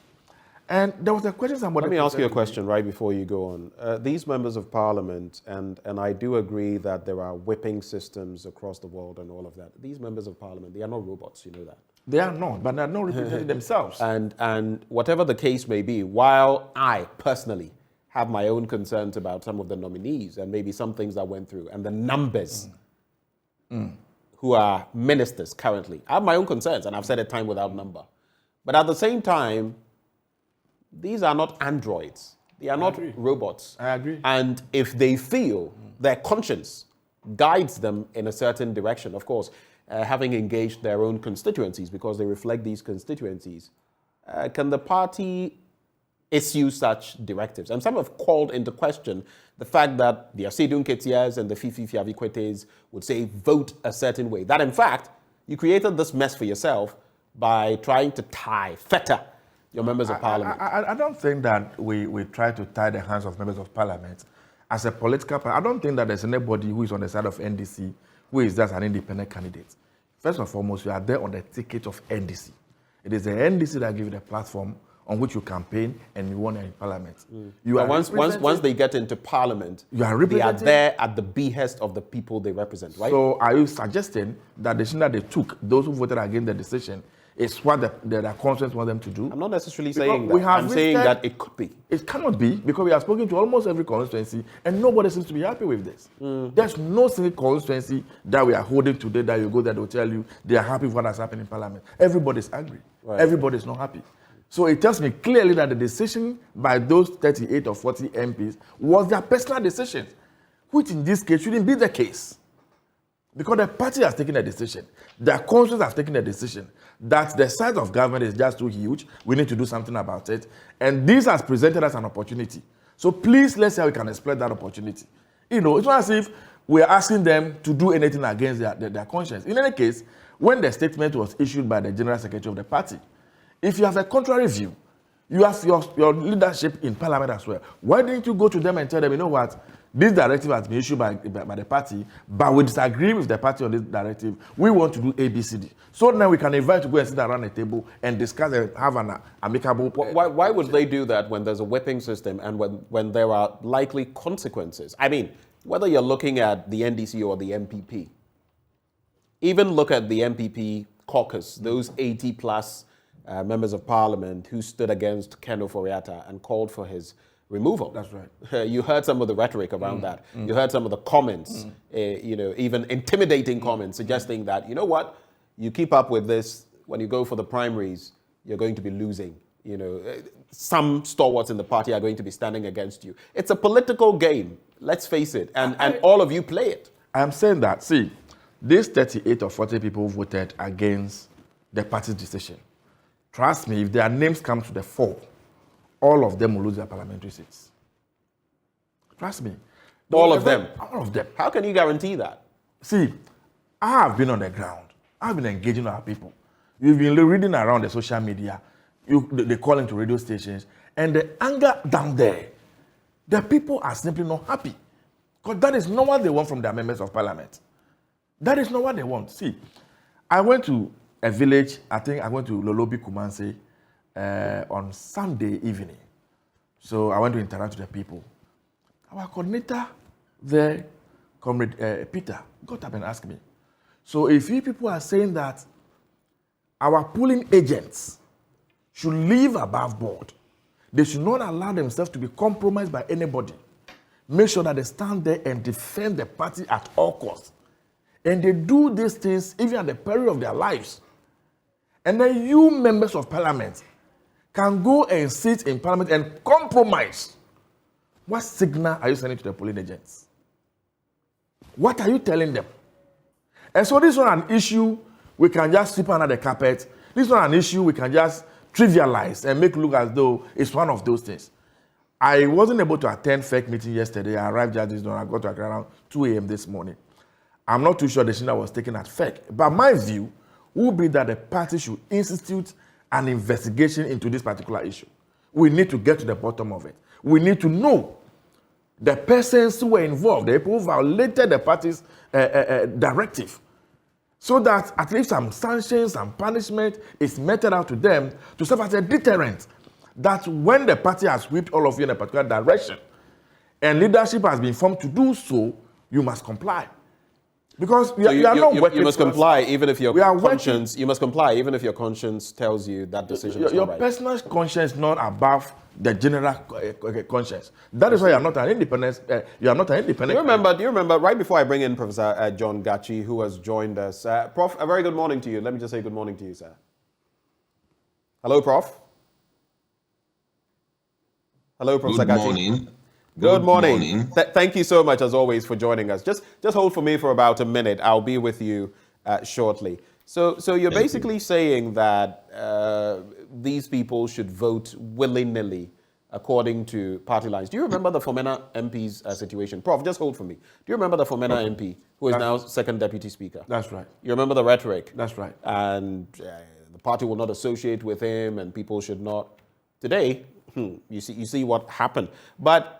Speaker 19: And there was a question somebody...
Speaker 1: Let me ask you a question right before you go on. These members of parliament, and I do agree that there are whipping systems across the world and all of that. These members of parliament, they are not robots, you know that.
Speaker 19: They are not, but they are not representing themselves.
Speaker 1: And whatever the case may be, while I personally have my own concerns about some of the nominees and maybe some things that went through and the numbers who are ministers currently. I have my own concerns, and I've said it time without number. But at the same time, these are not androids. They are not robots.
Speaker 19: I agree.
Speaker 1: And if they feel their conscience guides them in a certain direction, of course, having engaged their own constituencies because they reflect these constituencies, can the party issue such directives? And some have called into question the fact that the Asedun Ketias and the Fifi Fiavikwetes would say, vote a certain way. That, in fact, you created this mess for yourself by trying to fetter your members of parliament.
Speaker 19: I don't think that we try to tie the hands of members of parliament as a political party. I don't think that there's anybody who is on the side of NDC who is just an independent candidate. First and foremost, you are there on the ticket of NDC. It is the NDC that gives you the platform on which you campaign and you won in parliament. You are
Speaker 1: once they get into parliament, they are there at the behest of the people they represent, right?
Speaker 19: So are you suggesting that the decision that they took, those who voted against the decision, is what their conscience want them to do?
Speaker 1: I'm not necessarily saying that. I'm saying that it could be.
Speaker 19: It cannot be, because we have spoken to almost every constituency and nobody seems to be happy with this. There's no single constituency that we are holding today that you go there, they'll tell you they are happy with what has happened in parliament. Everybody's angry. Right. Everybody's not happy. So it tells me clearly that the decision by those 38 or 40 MPs was their personal decision, which in this case shouldn't be the case. Because the party has taken a decision, their conscience has taken a decision that the size of government is just too huge, we need to do something about it, and this has presented us an opportunity. So please, let's see how we can exploit that opportunity. You know, it's not as if we're asking them to do anything against their conscience. In any case, when the statement was issued by the General Secretary of the party, if you have a contrary view, you have your leadership in parliament as well. Why didn't you go to them and tell them, you know what, this directive has been issued by the party, but we disagree with the party on this directive. We want to do ABCD. So now we can invite you to go and sit around the table and discuss and have an amicable...
Speaker 1: Why would they do that when there's a whipping system and when there are likely consequences? I mean, whether you're looking at the NDC or the MPP, even look at the MPP caucus, those 80 plus members of parliament who stood against Ken Oforiatta and called for his removal.
Speaker 19: That's right.
Speaker 1: You heard some of the rhetoric around that. You heard some of the comments, even intimidating comments suggesting that, you know what, you keep up with this, when you go for the primaries, you're going to be losing. You know, some stalwarts in the party are going to be standing against you. It's a political game, let's face it, and all of you play it.
Speaker 19: I'm saying that, see, these 38 or 40 people voted against the party's decision. Trust me, if their names come to the fore, all of them will lose their parliamentary seats. Trust me.
Speaker 1: All of them?
Speaker 19: All of them.
Speaker 1: How can you guarantee that?
Speaker 19: See, I have been on the ground. I've been engaging our people. You've been reading around the social media. They call into radio stations. And the anger down there, the people are simply not happy. Because that is not what they want from their members of parliament. That is not what they want. See, I went to a village, I think I went to Lolobi Kumase on Sunday evening. So I went to interact with the people. Our coordinator there, Comrade Peter, got up and asked me, so if you people are saying that our polling agents should live above board, they should not allow themselves to be compromised by anybody, make sure that they stand there and defend the party at all costs. And they do these things even at the peril of their lives. And then you members of parliament can go and sit in parliament and compromise. What signal are you sending to the polling agents? What are you telling them? And so this is not an issue we can just sweep under the carpet. This is not an issue we can just trivialize and make it look as though it's one of those things. I wasn't able to attend FEC meeting yesterday. I arrived just this morning. I got to around 2 a.m. this morning. I'm not too sure the decision was taken at FEC. But my view would be that the party should institute an investigation into this particular issue. We need to get to the bottom of it. We need to know the persons who were involved, the people who violated the party's directive, so that at least some sanctions and punishment is meted out to them to serve as a deterrent, that when the party has whipped all of you in a particular direction and leadership has been formed to do so, you must comply. Because we are not working.
Speaker 1: You must comply even if your conscience.
Speaker 19: Working.
Speaker 1: You must comply even if your conscience tells you that decision is
Speaker 19: your
Speaker 1: not right.
Speaker 19: personal conscience is not above the general conscience. That is why you are not an independent. You are not an independent.
Speaker 1: Do you remember? Right before I bring in Professor John Gachi, who has joined us, Prof. A very good morning to you. Let me just say good morning to you, sir. Hello, Prof. Hello, Professor Gachi.
Speaker 20: Good morning.
Speaker 1: Good morning. Thank you so much, as always, for joining us. Just hold for me for about a minute. I'll be with you shortly. So you're basically saying that these people should vote willy-nilly according to party lines. Do you remember the Fomena MP's situation? Prof, just hold for me. Do you remember the Fomena MP, who is now second deputy speaker?
Speaker 19: That's right.
Speaker 1: You remember the rhetoric?
Speaker 19: That's right.
Speaker 1: And the party will not associate with him, and people should not. Today, you see what happened. But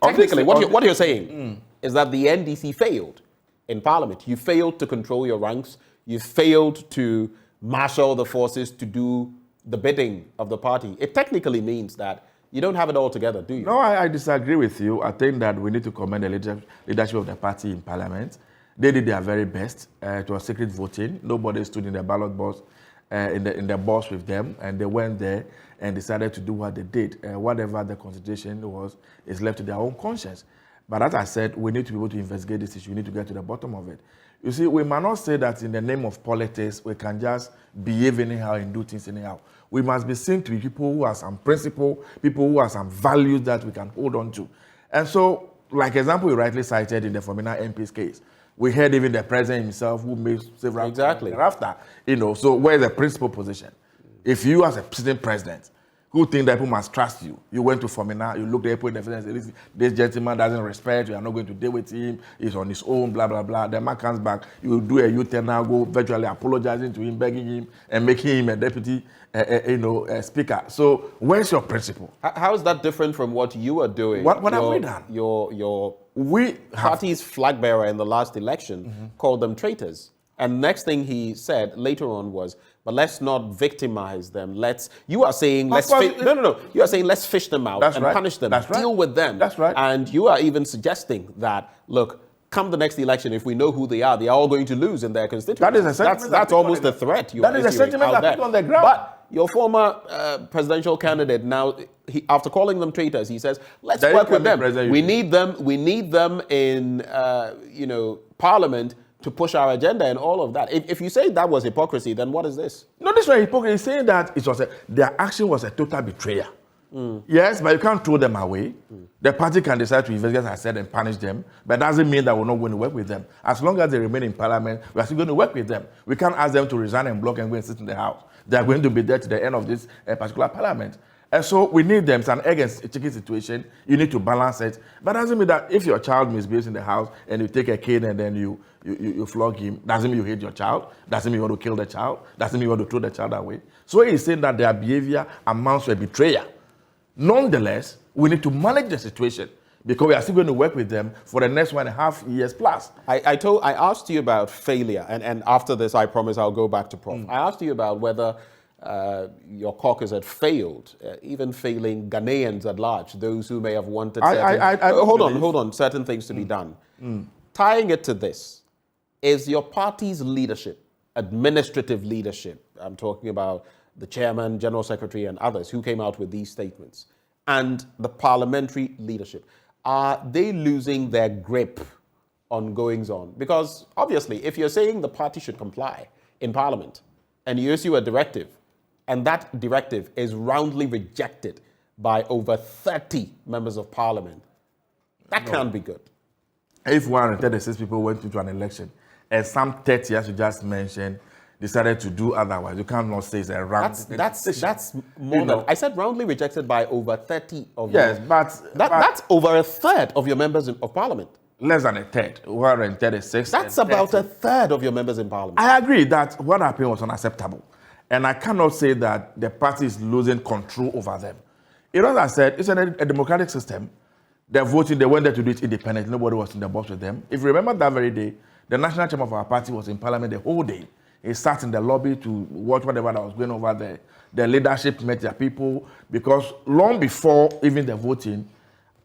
Speaker 1: technically, what you're saying is that the NDC failed in Parliament. You failed to control your ranks. You failed to marshal the forces to do the bidding of the party. It technically means that you don't have it all together, do you?
Speaker 19: No, I disagree with you. I think that we need to commend the leadership of the party in Parliament. They did their very best. It was secret voting. Nobody stood in the ballot box, in the box with them, and they went there and decided to do what they did. Whatever the constitution was, is left to their own conscience. But as I said, we need to be able to investigate this issue. We need to get to the bottom of it. You see, we might not say that in the name of politics, we can just behave anyhow and do things anyhow. We must be seen to be people who have some principle, people who have some values that we can hold on to. And so, like example you rightly cited in the Fomena MP's case, we heard even the president himself who made several
Speaker 1: exactly
Speaker 19: thereafter. So where's the principal position? If you as a sitting president who think that people must trust you, you went to Fomena, you looked at people in the face and said, this gentleman doesn't respect you, are not going to deal with him, he's on his own, blah, blah, blah. The man comes back, you will do a U-turn now, go virtually apologizing to him, begging him, and making him a deputy speaker. So where's your principle?
Speaker 1: How is that different from what you are doing?
Speaker 19: What have we done?
Speaker 1: Your party's flag bearer in the last election called them traitors. And next thing he said later on was, but let's not victimize them. You are saying let's fish them out and punish them. Deal with them.
Speaker 19: That's right.
Speaker 1: And you are even suggesting that, look, come the next election, if we know who they are all going to lose in their constituency.
Speaker 19: That is a sentiment.
Speaker 1: That's almost a threat.
Speaker 19: That is a sentiment that people on the ground.
Speaker 1: But your former presidential candidate now, after calling them traitors, he says, let's work with them. We need them in Parliament to push our agenda and all of that. If you say that was hypocrisy, then what is this?
Speaker 19: No, this was hypocrisy. He's saying that their action was a total betrayal. Yes, but you can't throw them away. The party can decide to investigate, as I said, and punish them, but it doesn't mean that we're not going to work with them. As long as they remain in Parliament, we're still going to work with them. We can't ask them to resign and block and go and sit in the House. They're going to be there to the end of this particular Parliament. And so we need them. It's an egg and chicken situation. You need to balance it. But it doesn't mean that if your child misbehaves in the house and you take a cane and then you flog him, doesn't mean you hate your child, doesn't mean you want to kill the child, doesn't mean you want to throw the child away. So he's saying that their behavior amounts to a betrayal. Nonetheless, we need to manage the situation because we are still going to work with them for the next 1.5 years plus.
Speaker 1: I asked you about failure, and after this, I promise I'll go back to Prof. I asked you about whether your caucus had failed, even failing Ghanaians at large, those who may have wanted hold on, certain things to be done. Tying it to this, is your party's leadership, administrative leadership, I'm talking about the chairman, general secretary, and others who came out with these statements, and the parliamentary leadership, are they losing their grip on goings-on? Because obviously, if you're saying the party should comply in Parliament, and you issue a directive, and that directive is roundly rejected by over 30 members of Parliament, that can't be good.
Speaker 19: If 136 people went into an election, and some 30, as you just mentioned, decided to do otherwise, you cannot say it's a round.
Speaker 1: That's more than I said. Roundly rejected by over 30 of
Speaker 19: yes,
Speaker 1: them.
Speaker 19: but
Speaker 1: that's over a third of your members of Parliament.
Speaker 19: Less than a third. 136.
Speaker 1: That's about a third of your members in Parliament.
Speaker 19: I agree that what happened was unacceptable, and I cannot say that the party is losing control over them. As I said, it's a democratic system. They're voting. They went there to do it independently. Nobody was in the box with them. If you remember that very day, the national chairman of our party was in Parliament the whole day. He sat in the lobby to watch whatever that was going over there. The leadership met their people because long before even the voting,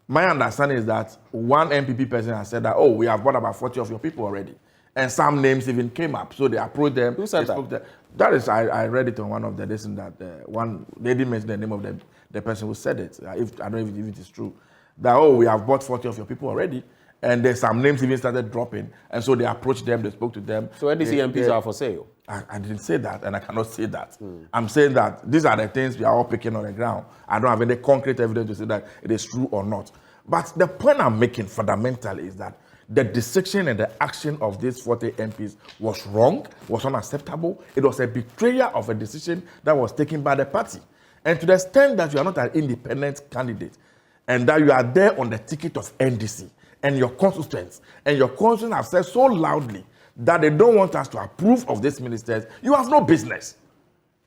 Speaker 19: My understanding is that one MPP person has said that, oh, we have bought about 40 of your people already. And some names even came up. So they approached them.
Speaker 1: Who said that?
Speaker 19: That is, I read it on one of the listen that they didn't mention the name of the person who said it. I don't know if it is true. That, oh, we have bought 40 of your people already. And there's some names even started dropping. And so they approached them, they spoke to them.
Speaker 1: So NDC MPs are for sale?
Speaker 19: I didn't say that, and I cannot say that. I'm saying that these are the things we are all picking on the ground. I don't have any concrete evidence to say that it is true or not. But the point I'm making fundamentally is that the decision and the action of these 40 MPs was wrong, was unacceptable. It was a betrayal of a decision that was taken by the party. And to the extent that you are not an independent candidate and that you are there on the ticket of NDC and your constituents have said so loudly that they don't want us to approve of these ministers, you have no business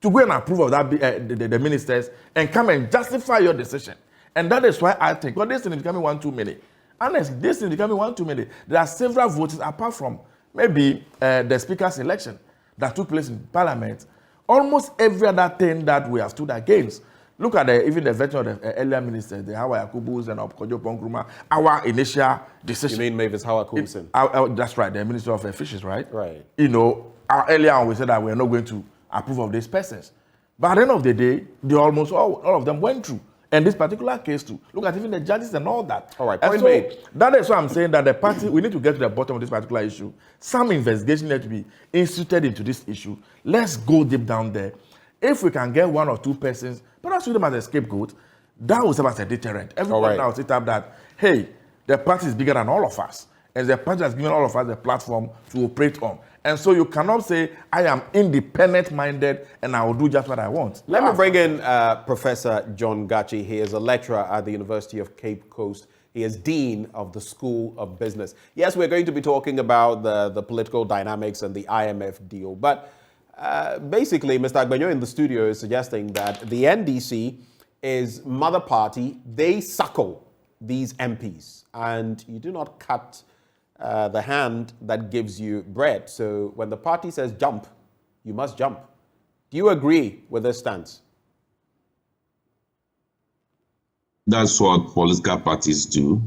Speaker 19: to go and approve of that the ministers and come and justify your decision. And that is why I think, well, this thing is becoming one too many. Honestly, this is becoming one too many. There are several votes apart from maybe the speaker's election that took place in Parliament. Almost every other thing that we have stood against. Look at even the veteran of the earlier ministers, the Hawa Yakubus and Obkojo Ponkruma, our initial decision.
Speaker 1: You mean Mavis Hawa Kubusen?
Speaker 19: That's right, the Minister of Fisheries, right?
Speaker 1: Right.
Speaker 19: You know, earlier on we said that we're not going to approve of these persons. But at the end of the day, they almost all of them went through. And this particular case too. Look at even the judges and all that.
Speaker 1: All right, point made.
Speaker 19: That is why I'm saying that the party, we need to get to the bottom of this particular issue. Some investigation need to be instituted into this issue. Let's go deep down there. If we can get one or two persons, perhaps use them as a scapegoat, that will serve as a deterrent. Everyone now sit up that, hey, the party is bigger than all of us. And the party has given all of us a platform to operate on. And so you cannot say, I am independent-minded and I will do just what I want.
Speaker 1: Let me bring in Professor John Gachi. He is a lecturer at the University of Cape Coast. He is Dean of the School of Business. Yes, we're going to be talking about the political dynamics and the IMF deal. But basically, Mr. Agbenyo in the studio is suggesting that the NDC is mother party. They suckle these MPs. And you do not cut the hand that gives you bread. So when the party says jump, you must jump. Do you agree with this stance?
Speaker 20: That's what political parties do.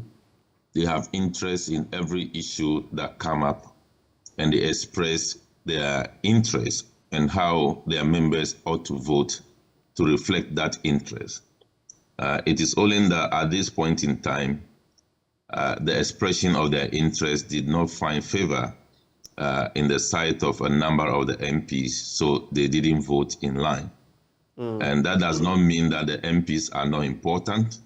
Speaker 20: They have interest in every issue that come up, and they express their interest and how their members ought to vote to reflect that interest. It is only that at this point in time, the expression of their interest did not find favor in the sight of a number of the MPs, so they didn't vote in line. And that does not mean that the MPs are not important.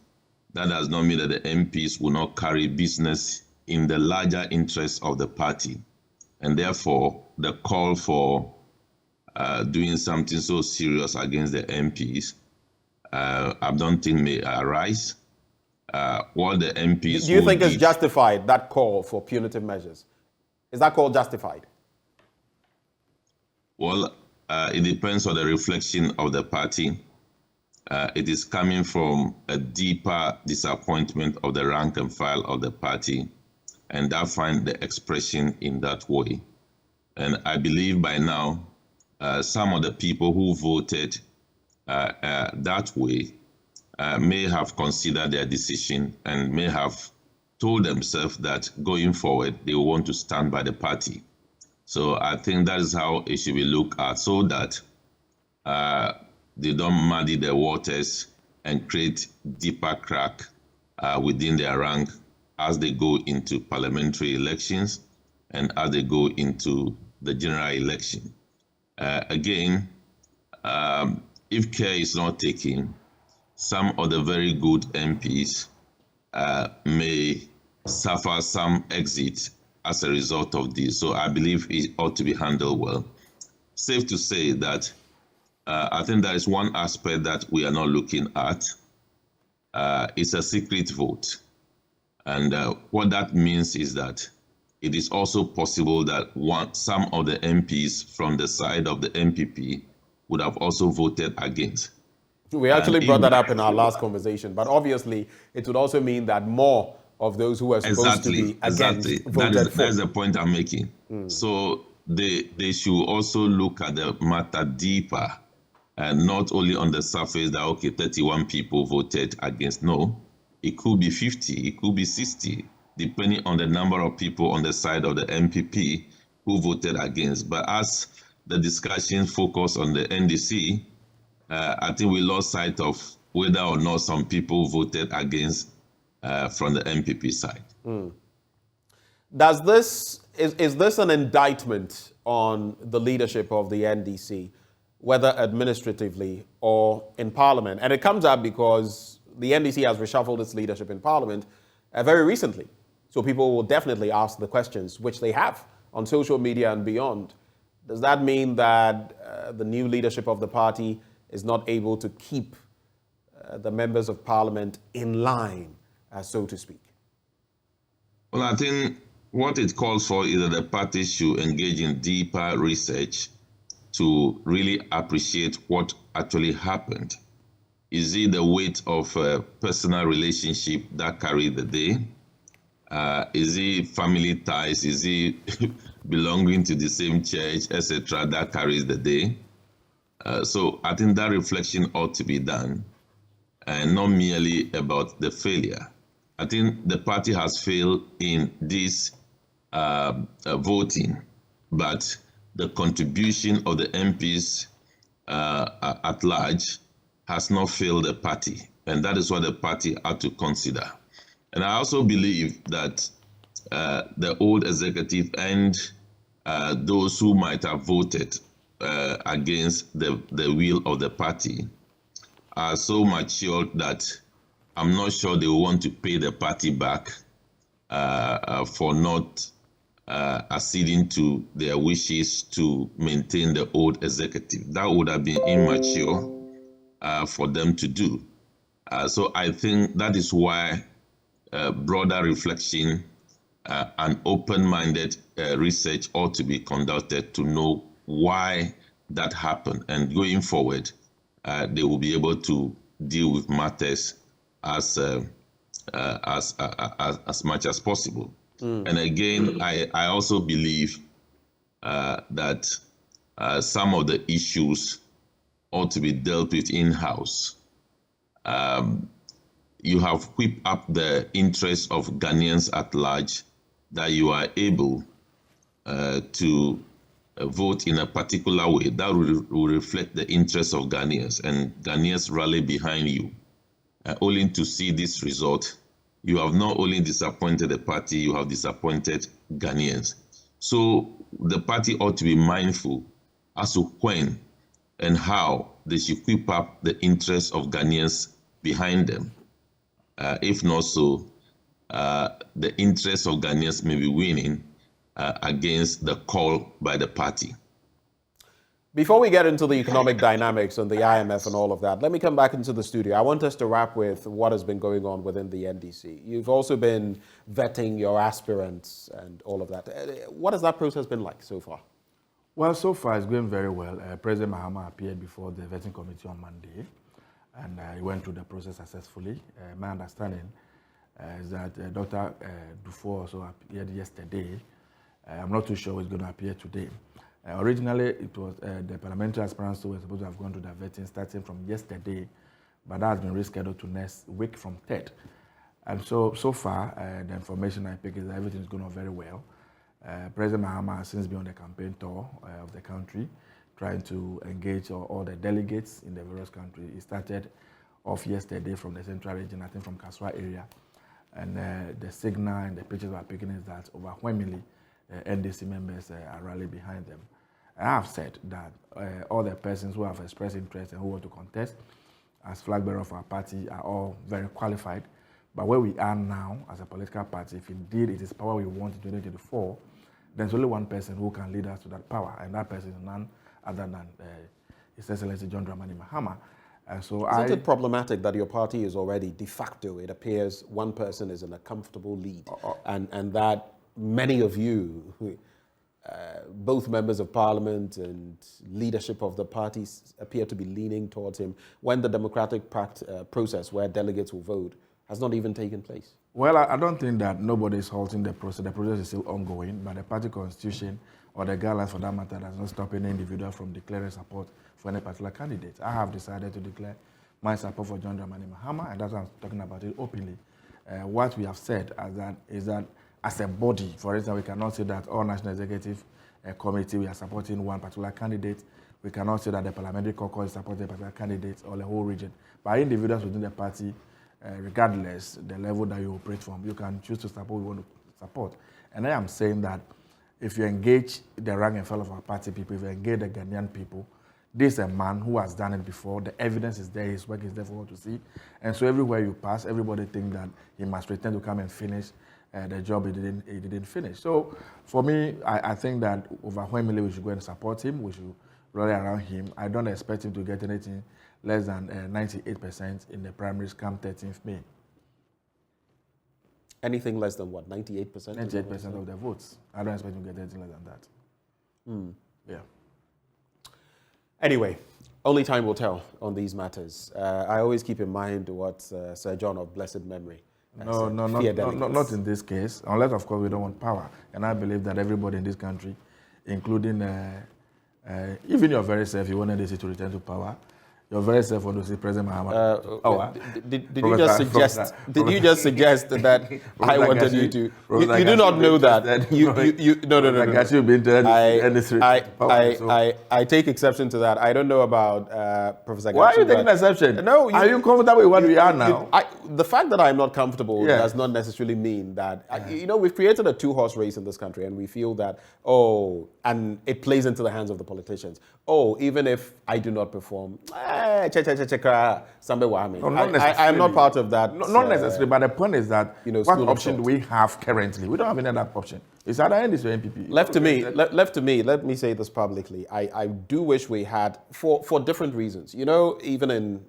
Speaker 20: That does not mean that the MPs will not carry business in the larger interests of the party. And therefore, the call for doing something so serious against the MPs, I don't think may arise. What the MPs
Speaker 1: do you think is justified, that call for punitive measures? Is that call justified?
Speaker 20: Well, it depends on the reflection of the party. It is coming from a deeper disappointment of the rank and file of the party, and that find the expression in that way. And I believe by now, some of the people who voted that way may have considered their decision and may have told themselves that going forward, they will want to stand by the party. So I think that is how it should be looked at, so that they don't muddy the waters and create deeper crack within their rank as they go into parliamentary elections and as they go into the general election. Again, if care is not taken, some of the very good MPs may suffer some exit as a result of this. So I believe it ought to be handled well. Safe to say that I think there is one aspect that we are not looking at. It's a secret vote. And what that means is that it is also possible that some of the MPs from the side of the MPP would have also voted against.
Speaker 1: We actually brought that up in our last conversation, but obviously it would also mean that more of those who are supposed to be against voted for.
Speaker 20: That's the point I'm making. So they should also look at the matter deeper, and not only on the surface that, okay, 31 people voted against. No, It could be 50, it could be 60, depending on the number of people on the side of the MPP who voted against. But as the discussion focused on the NDC, I think we lost sight of whether or not some people voted against from the MPP side.
Speaker 1: Is this an indictment on the leadership of the NDC, whether administratively or in Parliament? And it comes up because the NDC has reshuffled its leadership in Parliament very recently. So people will definitely ask the questions, which they have on social media and beyond. Does that mean that the new leadership of the party is not able to keep the members of Parliament in line, so to speak?
Speaker 20: Well, I think what it calls for is that the party should engage in deeper research to really appreciate what actually happened. Is it the weight of a personal relationship that carried the day? Is it family ties? Is it belonging to the same church, etc., that carries the day? So I think that reflection ought to be done, and not merely about the failure. I think the party has failed in this voting, but the contribution of the MPs at large has not failed the party, and that is what the party had to consider. And I also believe that the old executive and those who might have voted against the will of the party are so matured that I'm not sure they want to pay the party back for not acceding to their wishes to maintain the old executive. That would have been immature for them to do. So I think that is why broader reflection and open-minded research ought to be conducted to know why that happened. And going forward, they will be able to deal with matters as much as possible. And again, I also believe that some of the issues ought to be dealt with in-house. You have whipped up the interests of Ghanaians at large, that you are able to vote in a particular way that will reflect the interests of Ghanaians, and Ghanaians rally behind you. Only to see this result, you have not only disappointed the party, you have disappointed Ghanaians. So the party ought to be mindful as to when and how they should whip up the interests of Ghanaians behind them. If not so, the interests of Ghanaians may be winning against the call by the party.
Speaker 1: Before we get into the economic dynamics and the IMF and all of that, let me come back into the studio. I want us to wrap with what has been going on within the NDC. You've also been vetting your aspirants and all of that. What has that process been like so far?
Speaker 19: Well, so far it's going very well. President Mahama appeared before the vetting committee on Monday, and he went through the process successfully. My understanding is that Dr. Dufour also appeared yesterday. I'm not too sure he's going to appear today. Originally, it was the parliamentary aspirants who were supposed to have gone to the vetting starting from yesterday, but that has been rescheduled to next week from 3rd. And so far, the information I pick is that everything is going on very well. President Mahama has since been on the campaign tour of the country, trying to engage all the delegates in the various countries. He started off yesterday from the central region, I think from Kaswa area, and the signal and the pictures we're picking is that overwhelmingly NDC members are rallying behind them. I have said that all the persons who have expressed interest and who want to contest as flag bearer of our party are all very qualified. But where we are now as a political party, if indeed it is power we want in 2024, there's only one person who can lead us to that power, and that person is none other than His Excellency John Dramani Mahama. Isn't
Speaker 1: it problematic that your party is already de facto, it appears one person is in a comfortable lead, and that many of you, both members of parliament and leadership of the parties, appear to be leaning towards him when the democratic process where delegates will vote has not even taken place?
Speaker 19: Well, I don't think that nobody is halting the process. The process is still ongoing, but the party constitution or the guidelines for that matter does not stop any individual from declaring support for any particular candidate. I have decided to declare my support for John Dramani Mahama, and that's why I'm talking about it openly What we have said is that as a body, for instance, we cannot say that all National Executive Committee, we are supporting one particular candidate. We cannot say that the Parliamentary Caucus is supporting a particular candidate or the whole region. But individuals within the party, regardless the level that you operate from, you can choose to support what you want to support. And I am saying that if you engage the rank and file of our party people, if you engage the Ghanaian people, this is a man who has done it before. The evidence is there. His work is there for all to see. And so everywhere you pass, everybody thinks that he must return to come and finish the job he didn't finish. So for me, I think that overwhelmingly we should go and support him. We should rally around him. I don't expect him to get anything less than 98% in the primaries come 13th May.
Speaker 1: Anything less than what, 98%?
Speaker 19: 98% of the votes. I don't expect him to get anything less than that. Yeah.
Speaker 1: Anyway, only time will tell on these matters. I always keep in mind what Sir John of blessed memory
Speaker 19: No, not in this case, unless, of course, we don't want power. And I believe that everybody in this country, including even your very self, you wanted this to return to power. Your very self want to see President Mahama.
Speaker 1: Did you just suggest? Did you just suggest that I wanted you to? You do not know that. No. I take exception to that. I don't know about Professor Gachi.
Speaker 19: Why are you taking exception? No. Are you comfortable with what we are now?
Speaker 1: The fact that I'm not comfortable does not necessarily mean that. We've created a two-horse race in this country, and we feel that and it plays into the hands of the politicians. Even if I do not perform. I am not part of that.
Speaker 19: Not necessarily, but the point is that what option do we have currently? We don't have any other option. It's either NDC or NPP.
Speaker 1: Left to me, let me say this publicly. I do wish we had, for different reasons. Even in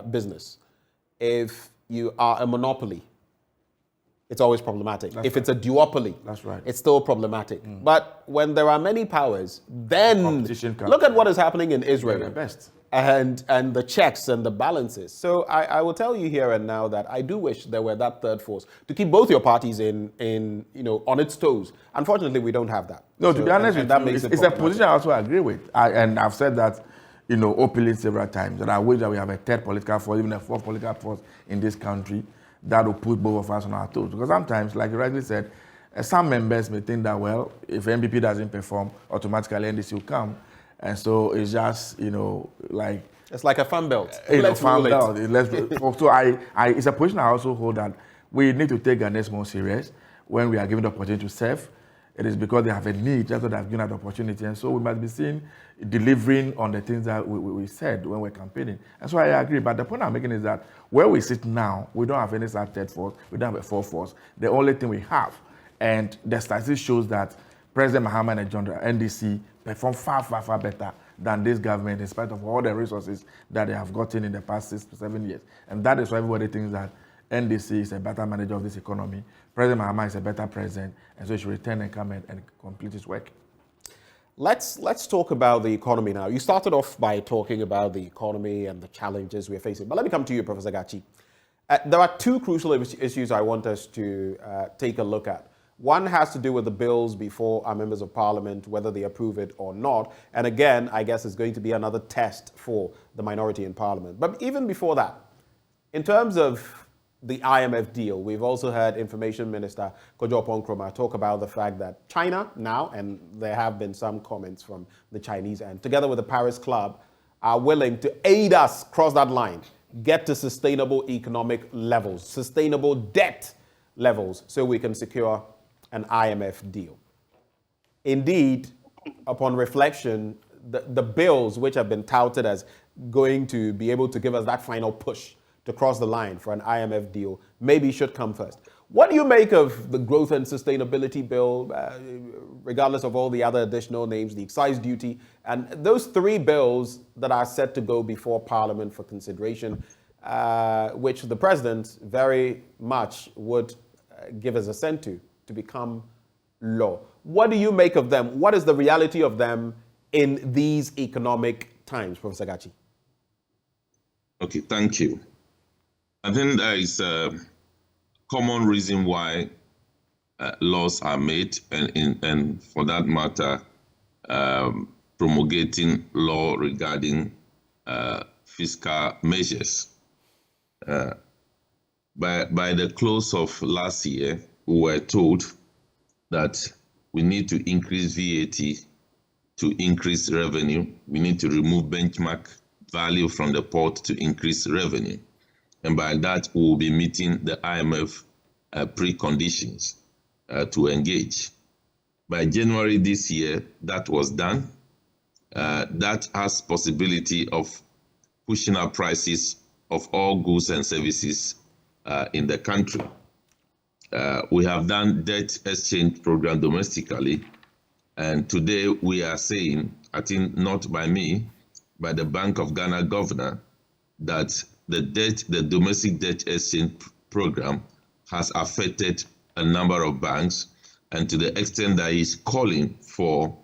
Speaker 1: business, if you are a monopoly, it's always problematic. If it's a duopoly,
Speaker 19: that's right,
Speaker 1: it's still problematic. But when there are many powers, then look at what is happening in Israel. And the checks and the balances. So I will tell you here and now that I do wish there were that third force to keep both your parties in on its toes. Unfortunately, we don't have that.
Speaker 19: No, to be honest with you, it's a position I also agree with. And I've said that openly several times, that I wish that we have a third political force, even a fourth political force in this country that will put both of us on our toes. Because sometimes, like you rightly said, some members may think that, well, if NPP doesn't perform, automatically NDC will come. And so it's just, like...
Speaker 1: It's like a fan belt.
Speaker 19: It's a position I also hold that we need to take Ghanaians more serious when we are given the opportunity to serve. It is because they have a need, that's what they have given that opportunity. And so we must be seen delivering on the things that we said when we're campaigning. And so I agree. But the point I'm making is that where we sit now, we don't have any such third force. We don't have a fourth force. The only thing we have, and the statistics shows that President Mahama and John NDC perform far, far, far better than this government in spite of all the resources that they have gotten in the past 6 to 7 years. And that is why everybody thinks that NDC is a better manager of this economy. President Mahama is a better president, and so he should return and come and complete his work.
Speaker 1: Let's talk about the economy now. You started off by talking about the economy and the challenges we're facing. But let me come to you, Professor Gachi. There are two crucial issues I want us to take a look at. One has to do with the bills before our members of parliament, whether they approve it or not. And again, I guess it's going to be another test for the minority in parliament. But even before that, in terms of the IMF deal, we've also heard Information Minister Kojo Oppong-Nkrumah talk about the fact that China now, and there have been some comments from the Chinese end, together with the Paris Club, are willing to aid us cross that line, get to sustainable economic levels, sustainable debt levels, so we can secure an IMF deal. Indeed, upon reflection, the bills which have been touted as going to be able to give us that final push to cross the line for an IMF deal maybe should come first. What do you make of the growth and sustainability bill, regardless of all the other additional names, the excise duty, and those three bills that are set to go before Parliament for consideration, which the President very much would give his assent to become law? What do you make of them? What is the reality of them in these economic times, Professor Gachi?
Speaker 20: Okay, thank you. I think there is a common reason why laws are made, and for that matter, promulgating law regarding fiscal measures. By the close of last year, we were told that we need to increase VAT to increase revenue. We need to remove benchmark value from the port to increase revenue. And by that, we will be meeting the IMF preconditions to engage. By January this year, that was done. That has possibility of pushing up prices of all goods and services in the country. We have done debt exchange program domestically, and today we are saying, I think not by me, by the Bank of Ghana governor, that the domestic debt exchange program has affected a number of banks, and to the extent that he's calling for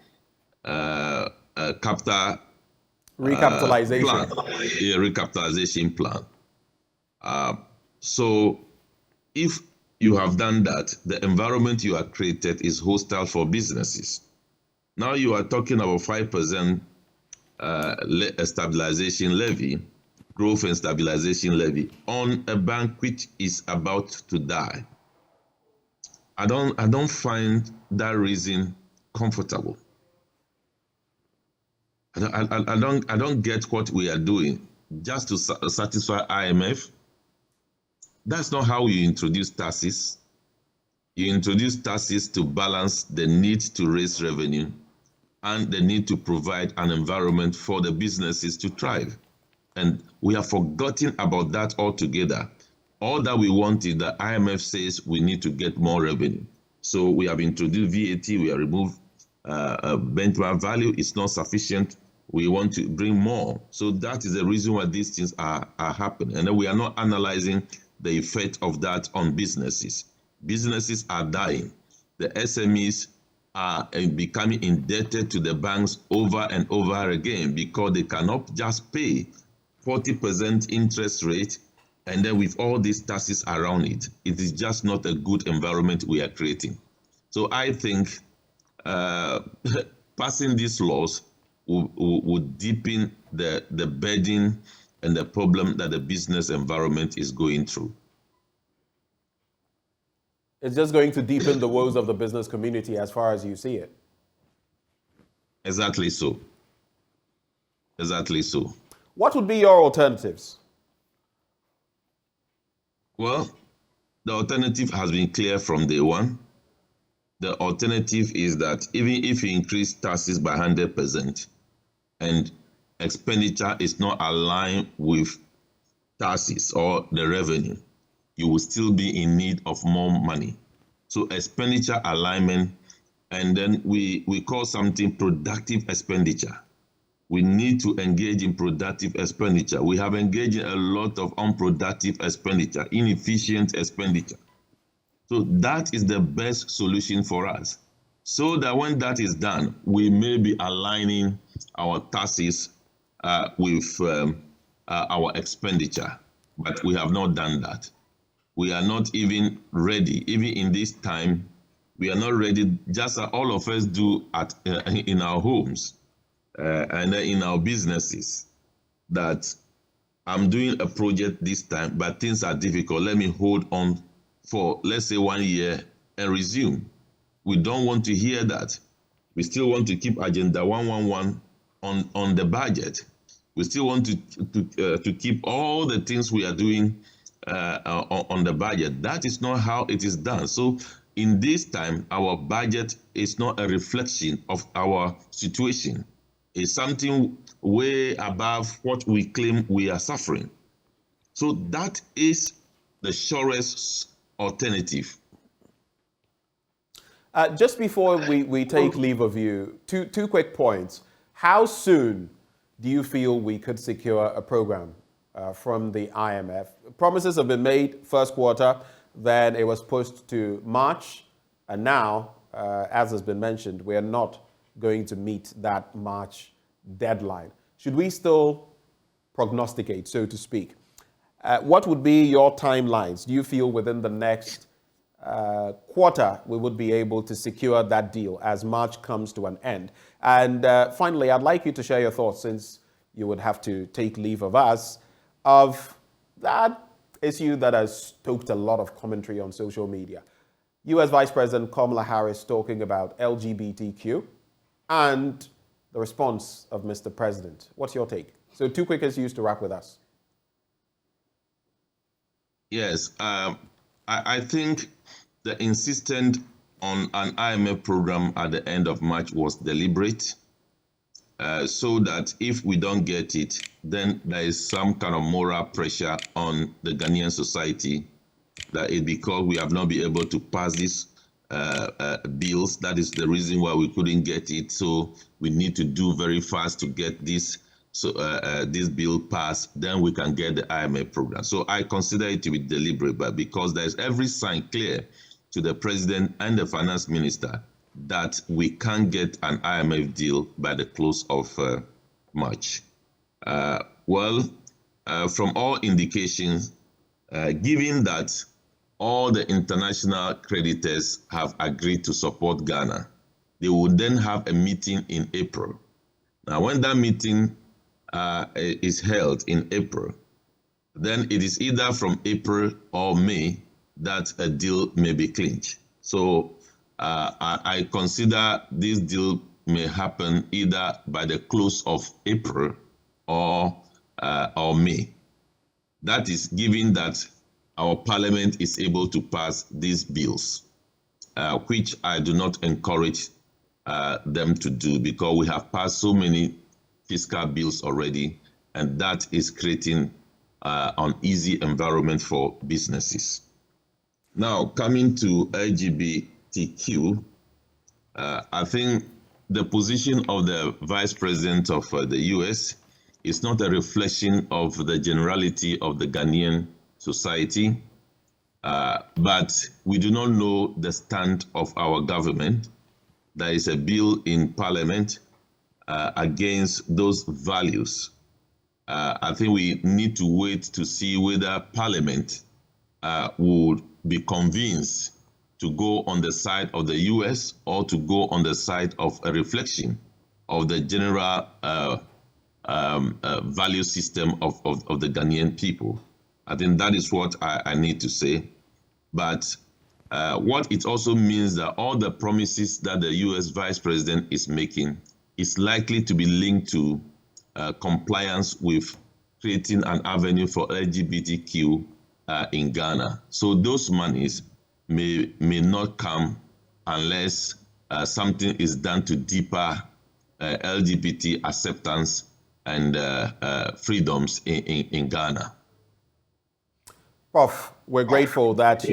Speaker 20: a capital
Speaker 1: recapitalization
Speaker 20: recapitalization plan. So if you have done that, the environment you have created is hostile for businesses. Now you are talking about 5% stabilization levy, growth and stabilization levy on a bank which is about to die. I don't find that reason comfortable. I don't get what we are doing just to satisfy IMF. That's not how you introduce taxes. You introduce taxes to balance the need to raise revenue and the need to provide an environment for the businesses to thrive. And we have forgotten about that altogether. All that we want is the IMF says we need to get more revenue. So we have introduced VAT, we have removed benchmark value. It's not sufficient. We want to bring more. So that is the reason why these things are happening. And then we are not analyzing the effect of that on businesses. Businesses are dying. The SMEs are becoming indebted to the banks over and over again because they cannot just pay 40% interest rate and then with all these taxes around it. It is just not a good environment we are creating. So I think passing these laws would deepen the burden and the problem that the business environment is going through.
Speaker 1: It's just going to deepen the woes of the business community as far as you see it.
Speaker 20: Exactly so. Exactly so.
Speaker 1: What would be your alternatives?
Speaker 20: Well, the alternative has been clear from day one. The alternative is that even if you increase taxes by 100% and expenditure is not aligned with taxes or the revenue, you will still be in need of more money. So expenditure alignment, and then we call something productive expenditure. We need to engage in productive expenditure. We have engaged in a lot of unproductive expenditure, inefficient expenditure. So that is the best solution for us. So that when that is done, we may be aligning our taxes with our expenditure, but we have not done that. We are not even ready, even in this time, we are not ready, just as all of us do in our homes and in our businesses, that I'm doing a project this time, but things are difficult. Let me hold on for, let's say, 1 year and resume. We don't want to hear that. We still want to keep Agenda 111 on the budget. We still want to keep all the things we are doing on the budget. That is not how it is done. So in this time, our budget is not a reflection of our situation. It's something way above what we claim we are suffering. So that is the surest alternative.
Speaker 1: Just before we take leave of you, two quick points. How soon do you feel we could secure a program from the IMF? Promises have been made first quarter, then it was pushed to March, and now, as has been mentioned, we are not going to meet that March deadline. Should we still prognosticate, so to speak? What would be your timelines? Do you feel within the next quarter we would be able to secure that deal as March comes to an end? And finally, I'd like you to share your thoughts, since you would have to take leave of us, of that issue that has stoked a lot of commentary on social media. US Vice President Kamala Harris talking about LGBTQ and the response of Mr. President. What's your take? So 2 quick issues to wrap with us.
Speaker 20: Yes, I think the insistence on an IMF program at the end of March was deliberate, so that if we don't get it, then there is some kind of moral pressure on the Ghanaian society that it because we have not been able to pass these bills. That is the reason why we couldn't get it. So we need to do very fast to get this this bill passed, then we can get the IMF program. So I consider it to be deliberate, but because there's every sign clear to the president and the finance minister that we can't get an IMF deal by the close of March. From all indications, given that all the international creditors have agreed to support Ghana, they will then have a meeting in April. Now, when that meeting is held in April, then it is either from April or May that a deal may be clinched. So I consider this deal may happen either by the close of April or May. That is given that our parliament is able to pass these bills, which I do not encourage them to do because we have passed so many fiscal bills already, and that is creating an easy environment for businesses. Now, coming to LGBTQ, I think the position of the Vice President of the US is not a reflection of the generality of the Ghanaian society, but we do not know the stand of our government. There is a bill in Parliament against those values. I think we need to wait to see whether Parliament would be convinced to go on the side of the US or to go on the side of a reflection of the general value system of the Ghanaian people. I think that is what I need to say. But what it also means that all the promises that the US Vice President is making is likely to be linked to compliance with creating an avenue for LGBTQ in Ghana. So those monies may not come unless something is done to deeper LGBT acceptance and freedoms in Ghana.
Speaker 1: Prof, we're grateful that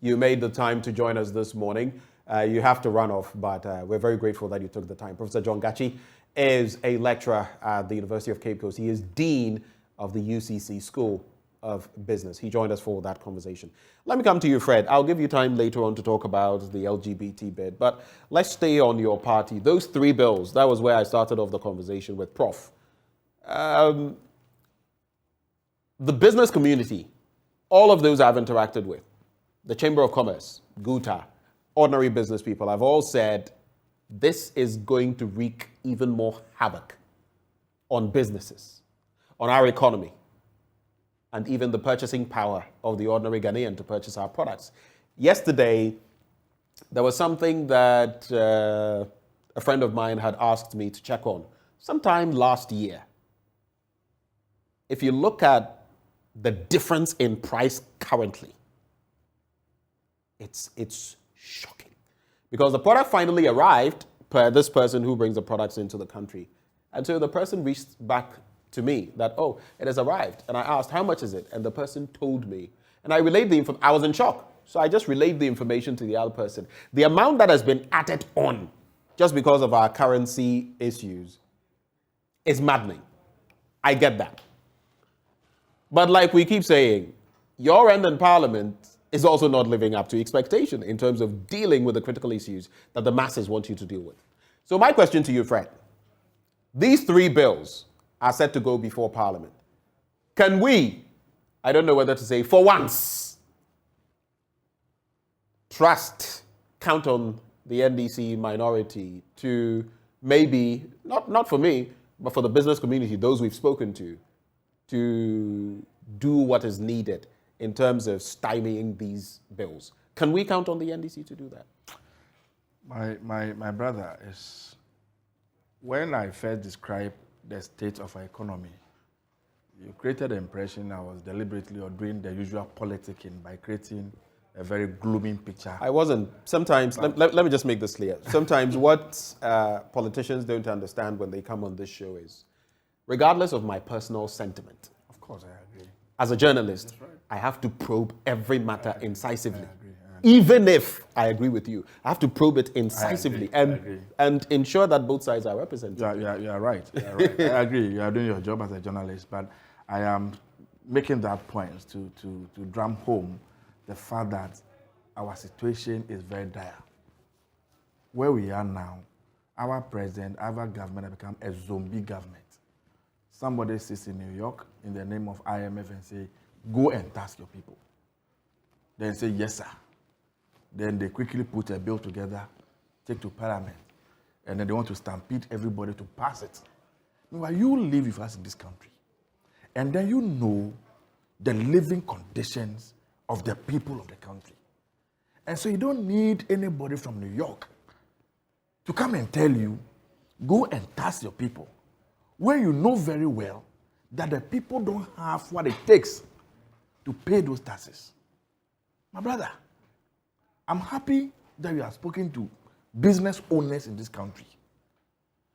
Speaker 1: you made the time to join us this morning. You have to run off, but we're very grateful that you took the time. Professor John Gachi is a lecturer at the University of Cape Coast. He is Dean of the UCC School of Business. He joined us for that conversation. Let me come to you, Fred. I'll give you time later on to talk about the LGBT bit, but let's stay on your party. Those 3 bills, that was where I started off the conversation with Prof. The business community, all of those I've interacted with, the Chamber of Commerce, GUTA, ordinary business people, have all said this is going to wreak even more havoc on businesses, on our economy, and even the purchasing power of the ordinary Ghanaian to purchase our products. Yesterday, there was something that a friend of mine had asked me to check on sometime last year. If you look at the difference in price currently, it's shocking. Because the product finally arrived per this person who brings the products into the country. And so the person reached back to me that, oh, it has arrived. And I asked, how much is it? And the person told me. And I relayed the information. I was in shock. So I just relayed the information to the other person. The amount that has been added on just because of our currency issues is maddening. I get that. But like we keep saying, your end in Parliament is also not living up to expectation in terms of dealing with the critical issues that the masses want you to deal with. So my question to you, Fred, these 3 bills are set to go before Parliament. Can we, I don't know whether to say for once, count on the NDC minority to maybe, not for me, but for the business community, those we've spoken to do what is needed in terms of stymieing these bills. Can we count on the NDC to do that?
Speaker 19: My brother, is when I first described the state of our economy, you created the impression I was deliberately or doing the usual politicking by creating a very gloomy picture.
Speaker 1: I wasn't. Sometimes, let me just make this clear. Sometimes what politicians don't understand when they come on this show is, regardless of my personal sentiment,
Speaker 19: of course I agree.
Speaker 1: As a journalist, right, I have to probe every matter incisively. I agree. Even if I agree with you, I have to probe it incisively and ensure that both sides are represented.
Speaker 19: You are right. I agree. You are doing your job as a journalist, but I am making that point to drum home the fact that our situation is very dire. Where we are now, our president, our government have become a zombie government. Somebody sits in New York in the name of IMF and say, go and tax your people. Then say, yes, sir. Then they quickly put a bill together, take to Parliament, and then they want to stampede everybody to pass it. Meanwhile, you live with us in this country, and then you know the living conditions of the people of the country. And so you don't need anybody from New York to come and tell you, go and tax your people, when you know very well that the people don't have what it takes to pay those taxes. My brother, I'm happy that you have spoken to business owners in this country.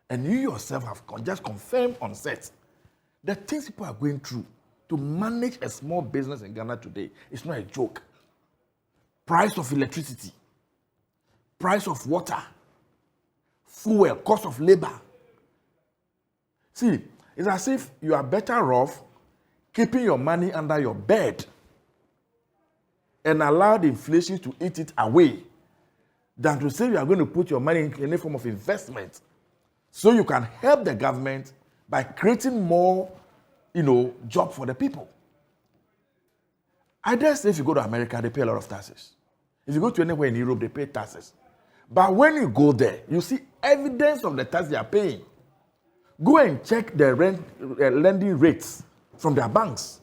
Speaker 19: And you yourself have just confirmed on set that things people are going through to manage a small business in Ghana today is not a joke. Price of electricity, price of water, fuel, cost of labor. See, it's as if you are better off keeping your money under your bed and allow the inflation to eat it away than to say you are going to put your money in any form of investment so you can help the government by creating more, job for the people. I dare say if you go to America, they pay a lot of taxes. If you go to anywhere in Europe, they pay taxes. But when you go there, you see evidence of the tax they are paying. Go and check the lending rates from their banks.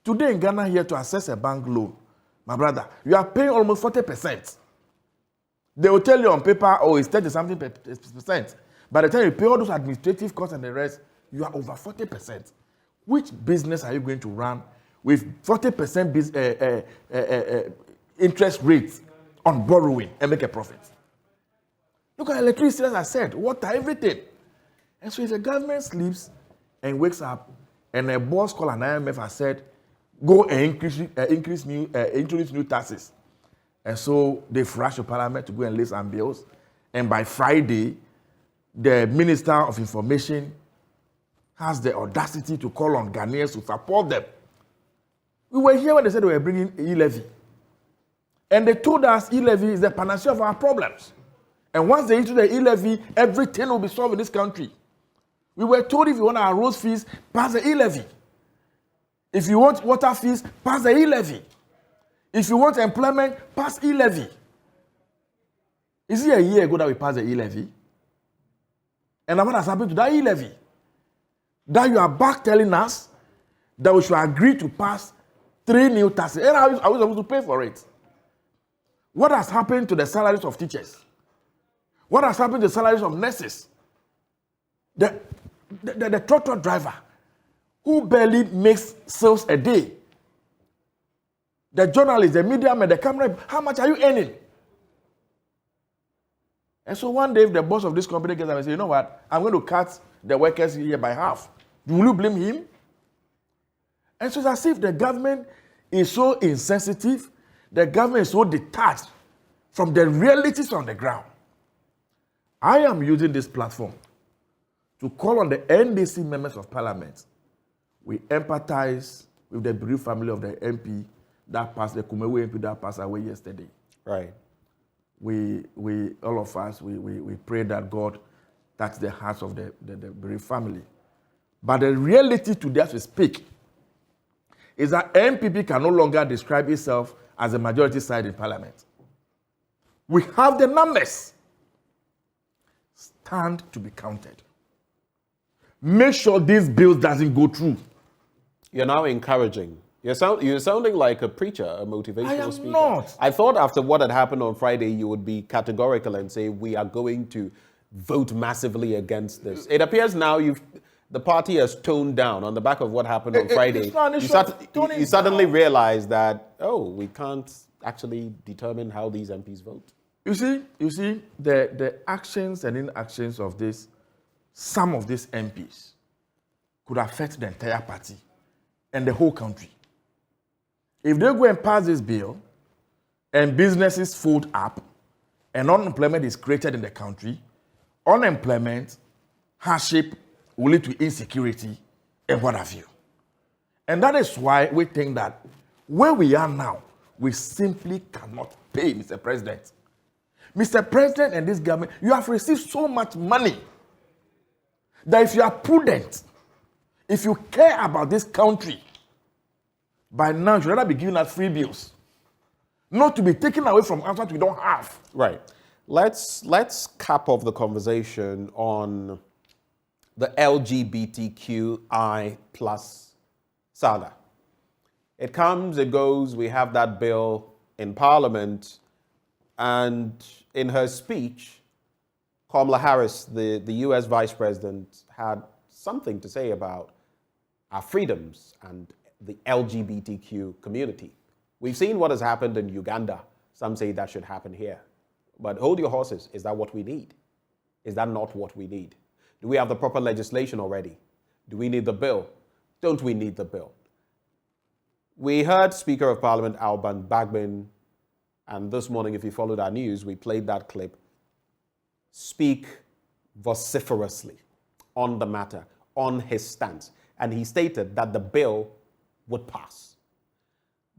Speaker 19: Today in Ghana here to access a bank loan, my brother, you are paying almost 40%. They will tell you on paper, it's 30-something percent. By the time you pay all those administrative costs and the rest, you are over 40%. Which business are you going to run with 40% interest rates on borrowing and make a profit? Look at electricity, as I said, water, everything. And so if the government sleeps and wakes up and a boss called an IMF has said, go and introduce new taxes. And so they rush to Parliament to go and lay some bills. And by Friday, the Minister of Information has the audacity to call on Ghanaians to support them. We were here when they said they were bringing e-levy. And they told us e-levy is the panacea of our problems. And once they introduce the e-levy, everything will be solved in this country. We were told if you want our road fees, pass the e-levy. If you want water fees, pass the e-levy. If you want employment, pass e-levy. Is it a year ago that we passed the e-levy? And what has happened to that e-levy? That you are back telling us that we should agree to pass 3 new taxes. And are we supposed to pay for it? What has happened to the salaries of teachers? What has happened to the salaries of nurses? The tractor driver who barely makes sales a day. The journalist, the media man, the camera, how much are you earning? And so one day, if the boss of this company gets up and says, you know what, I'm going to cut the workers here by half. Will you blame him? And so it's as if the government is so insensitive, the government is so detached from the realities on the ground. I am using this platform to call on the NDC members of Parliament. We empathize with the bereaved family of the MP that passed, the Kumewe MP that passed away yesterday.
Speaker 1: Right.
Speaker 19: We all of us, we pray that God touch the hearts of the bereaved family. But the reality today as we speak is that NPP can no longer describe itself as a majority side in Parliament. We have the numbers. Stand to be counted. Make sure this bill doesn't go through.
Speaker 1: You're now encouraging. You're sounding like a preacher, a motivational speaker.
Speaker 19: Not.
Speaker 1: I thought after what had happened on Friday, you would be categorical and say, we are going to vote massively against this. It appears now the party has toned down on the back of what happened on Friday. You suddenly realize that, we can't actually determine how these MPs vote.
Speaker 19: You see, the actions and inactions of some of these MPs could affect the entire party and the whole country. If they go and pass this bill and businesses fold up and unemployment is created in the country, unemployment, hardship will lead to insecurity and what have you. And that is why we think that where we are now, we simply cannot pay, Mr. President. Mr. President and this government, you have received so much money that if you are prudent, if you care about this country, by now you should rather be giving us free bills, not to be taken away from us what we don't have.
Speaker 1: Right. Let's cap off the conversation on the LGBTQI plus saga. It comes, it goes, we have that bill in Parliament, and in her speech, Kamala Harris, the US Vice President, had something to say about our freedoms and the LGBTQ community. We've seen what has happened in Uganda. Some say that should happen here. But hold your horses. Is that what we need? Is that not what we need? Do we have the proper legislation already? Do we need the bill? Don't we need the bill? We heard Speaker of Parliament Alban Bagbin, and this morning, if you followed our news, we played that clip, speak vociferously on the matter, on his stance. And he stated that the bill would pass.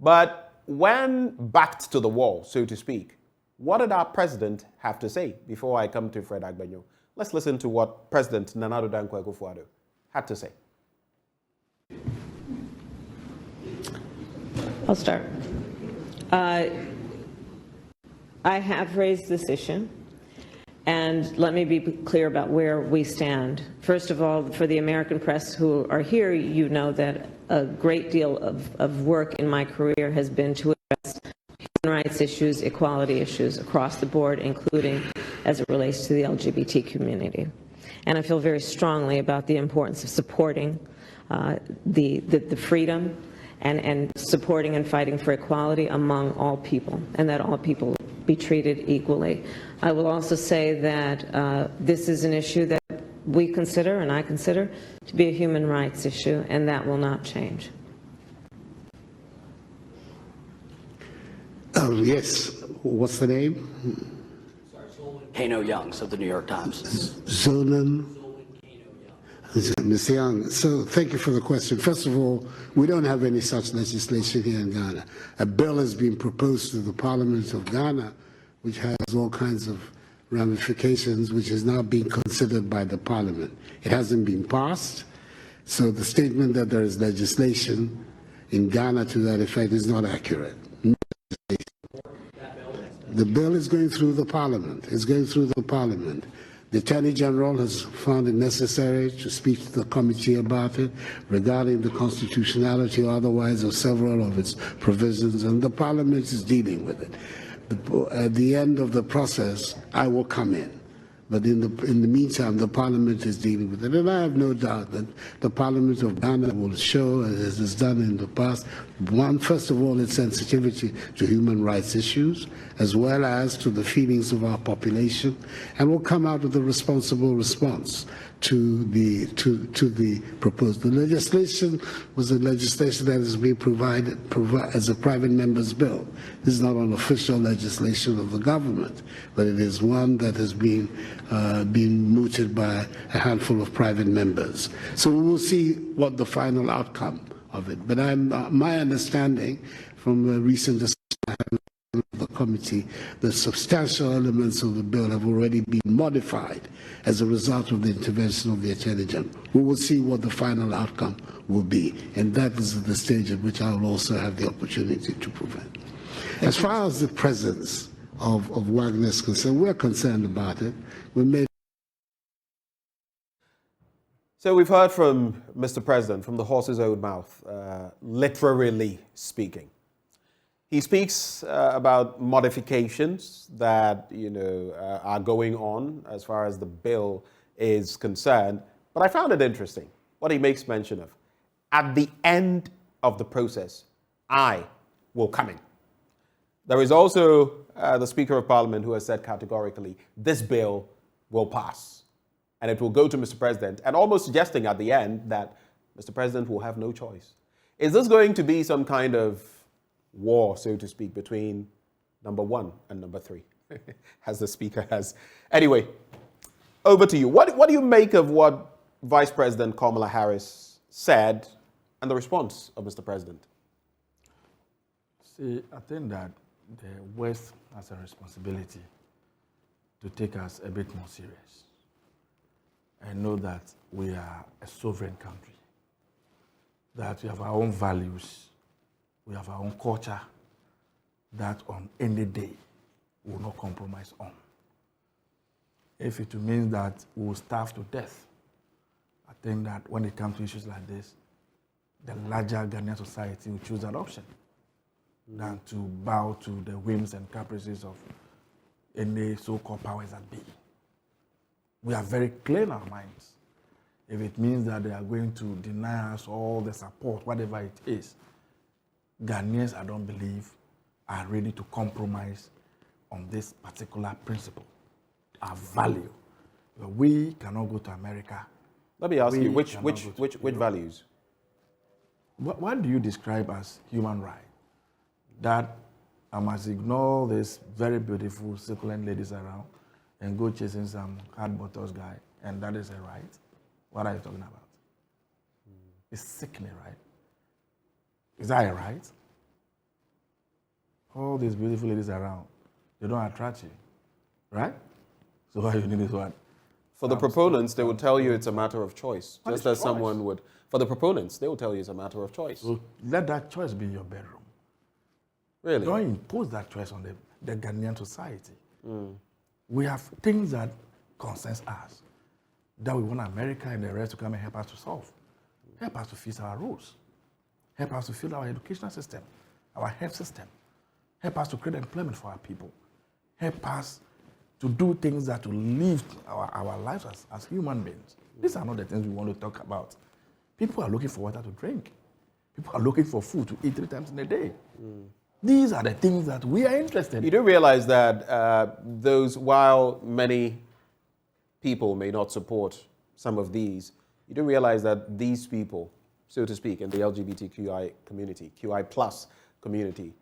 Speaker 1: But when backed to the wall, so to speak, what did our president have to say? Before I come to Fred Agbenyo, let's listen to what President Nana Addo Dankwa Akufo-Addo had to say.
Speaker 5: I'll start. I have raised this issue, and let me be clear about where we stand. First of all, for the American press who are here, you know that a great deal of work in my career has been to address human rights issues, equality issues across the board, including as it relates to the LGBT community. And I feel very strongly about the importance of supporting the freedom and supporting and fighting for equality among all people, and that all people be treated equally. I will also say that this is an issue that we consider, and I consider, to be a human rights issue, and that will not change.
Speaker 21: Yes. What's the name?
Speaker 22: Kano Youngs of the New York Times.
Speaker 21: Zolan. Ms. Young, so thank you for the question. First of all, we don't have any such legislation here in Ghana. A bill has been proposed to the Parliament of Ghana, which has all kinds of ramifications, which is now being considered by the Parliament. It hasn't been passed, so the statement that there is legislation in Ghana to that effect is not accurate. The bill is going through the Parliament. It's going through the Parliament. The Attorney General has found it necessary to speak to the committee about it regarding the constitutionality or otherwise of several of its provisions, and the Parliament is dealing with it. At the end of the process, I will come in. But in the meantime, the Parliament is dealing with it. And I have no doubt that the Parliament of Ghana will show, as it's done in the past, first of all, its sensitivity to human rights issues, as well as to the feelings of our population, and will come out with a responsible response to the proposed. The legislation was a legislation that is being provided as a private member's bill. This is not an official legislation of the government, but it is one that has been mooted by a handful of private members. So we will see what the final outcome of it. But my understanding from a recent discussion I had with the committee, the substantial elements of the bill have already been modified as a result of the intervention of the Attorney General. We will see what the final outcome will be, and that is the stage at which I will also have the opportunity to prevent. As far as the presence of Wagner is concerned, we're concerned about it. We made
Speaker 1: So we've heard from Mr. President, from the horse's own mouth, literally speaking. He speaks about modifications that, are going on as far as the bill is concerned. But I found it interesting what he makes mention of. At the end of the process, I will come in. There is also the Speaker of Parliament who has said categorically, this bill will pass. And it will go to Mr. President, and almost suggesting at the end that Mr. President will have no choice. Is this going to be some kind of war, so to speak, between number 1 and number 3, as the Speaker has? Anyway, over to you. What do you make of what Vice President Kamala Harris said and the response of Mr. President?
Speaker 19: See, I think that the West has a responsibility to take us a bit more serious. I know that we are a sovereign country, that we have our own values, we have our own culture, that on any day we will not compromise on. If it means that we will starve to death, I think that when it comes to issues like this, the larger Ghanaian society will choose that option than to bow to the whims and caprices of any so-called powers that be. We are very clear in our minds. If it means that they are going to deny us all the support, whatever it is, Ghanaians, I don't believe, are ready to compromise on this particular principle, our value. We cannot go to America.
Speaker 1: Let me ask you, which values?
Speaker 19: What do you describe as human right? That I must ignore this very beautiful, succulent ladies around and go chasing some hard bottles guy, and that is a right? What are you talking about? It's sickening, right? Is that a right? All these beautiful ladies around, they don't attract you, right? So what you need is what?
Speaker 1: For the proponents, they would tell you it's a matter of choice, just as someone would. For the proponents, they will tell you it's a matter of choice.
Speaker 19: So let that choice be in your bedroom.
Speaker 1: Really?
Speaker 19: Don't impose that choice on the Ghanaian society. We have things that concerns us, that we want America and the rest to come and help us to solve. Help us to fix our rules. Help us to fill our educational system, our health system. Help us to create employment for our people. Help us to do things that will live our lives as human beings. These are not the things we want to talk about. People are looking for water to drink. People are looking for food to eat 3 times in a day. These are the things that we are interested in.
Speaker 1: You do realize that while many people may not support some of these, you do realize that these people, so to speak, in the LGBTQI community, QI plus community,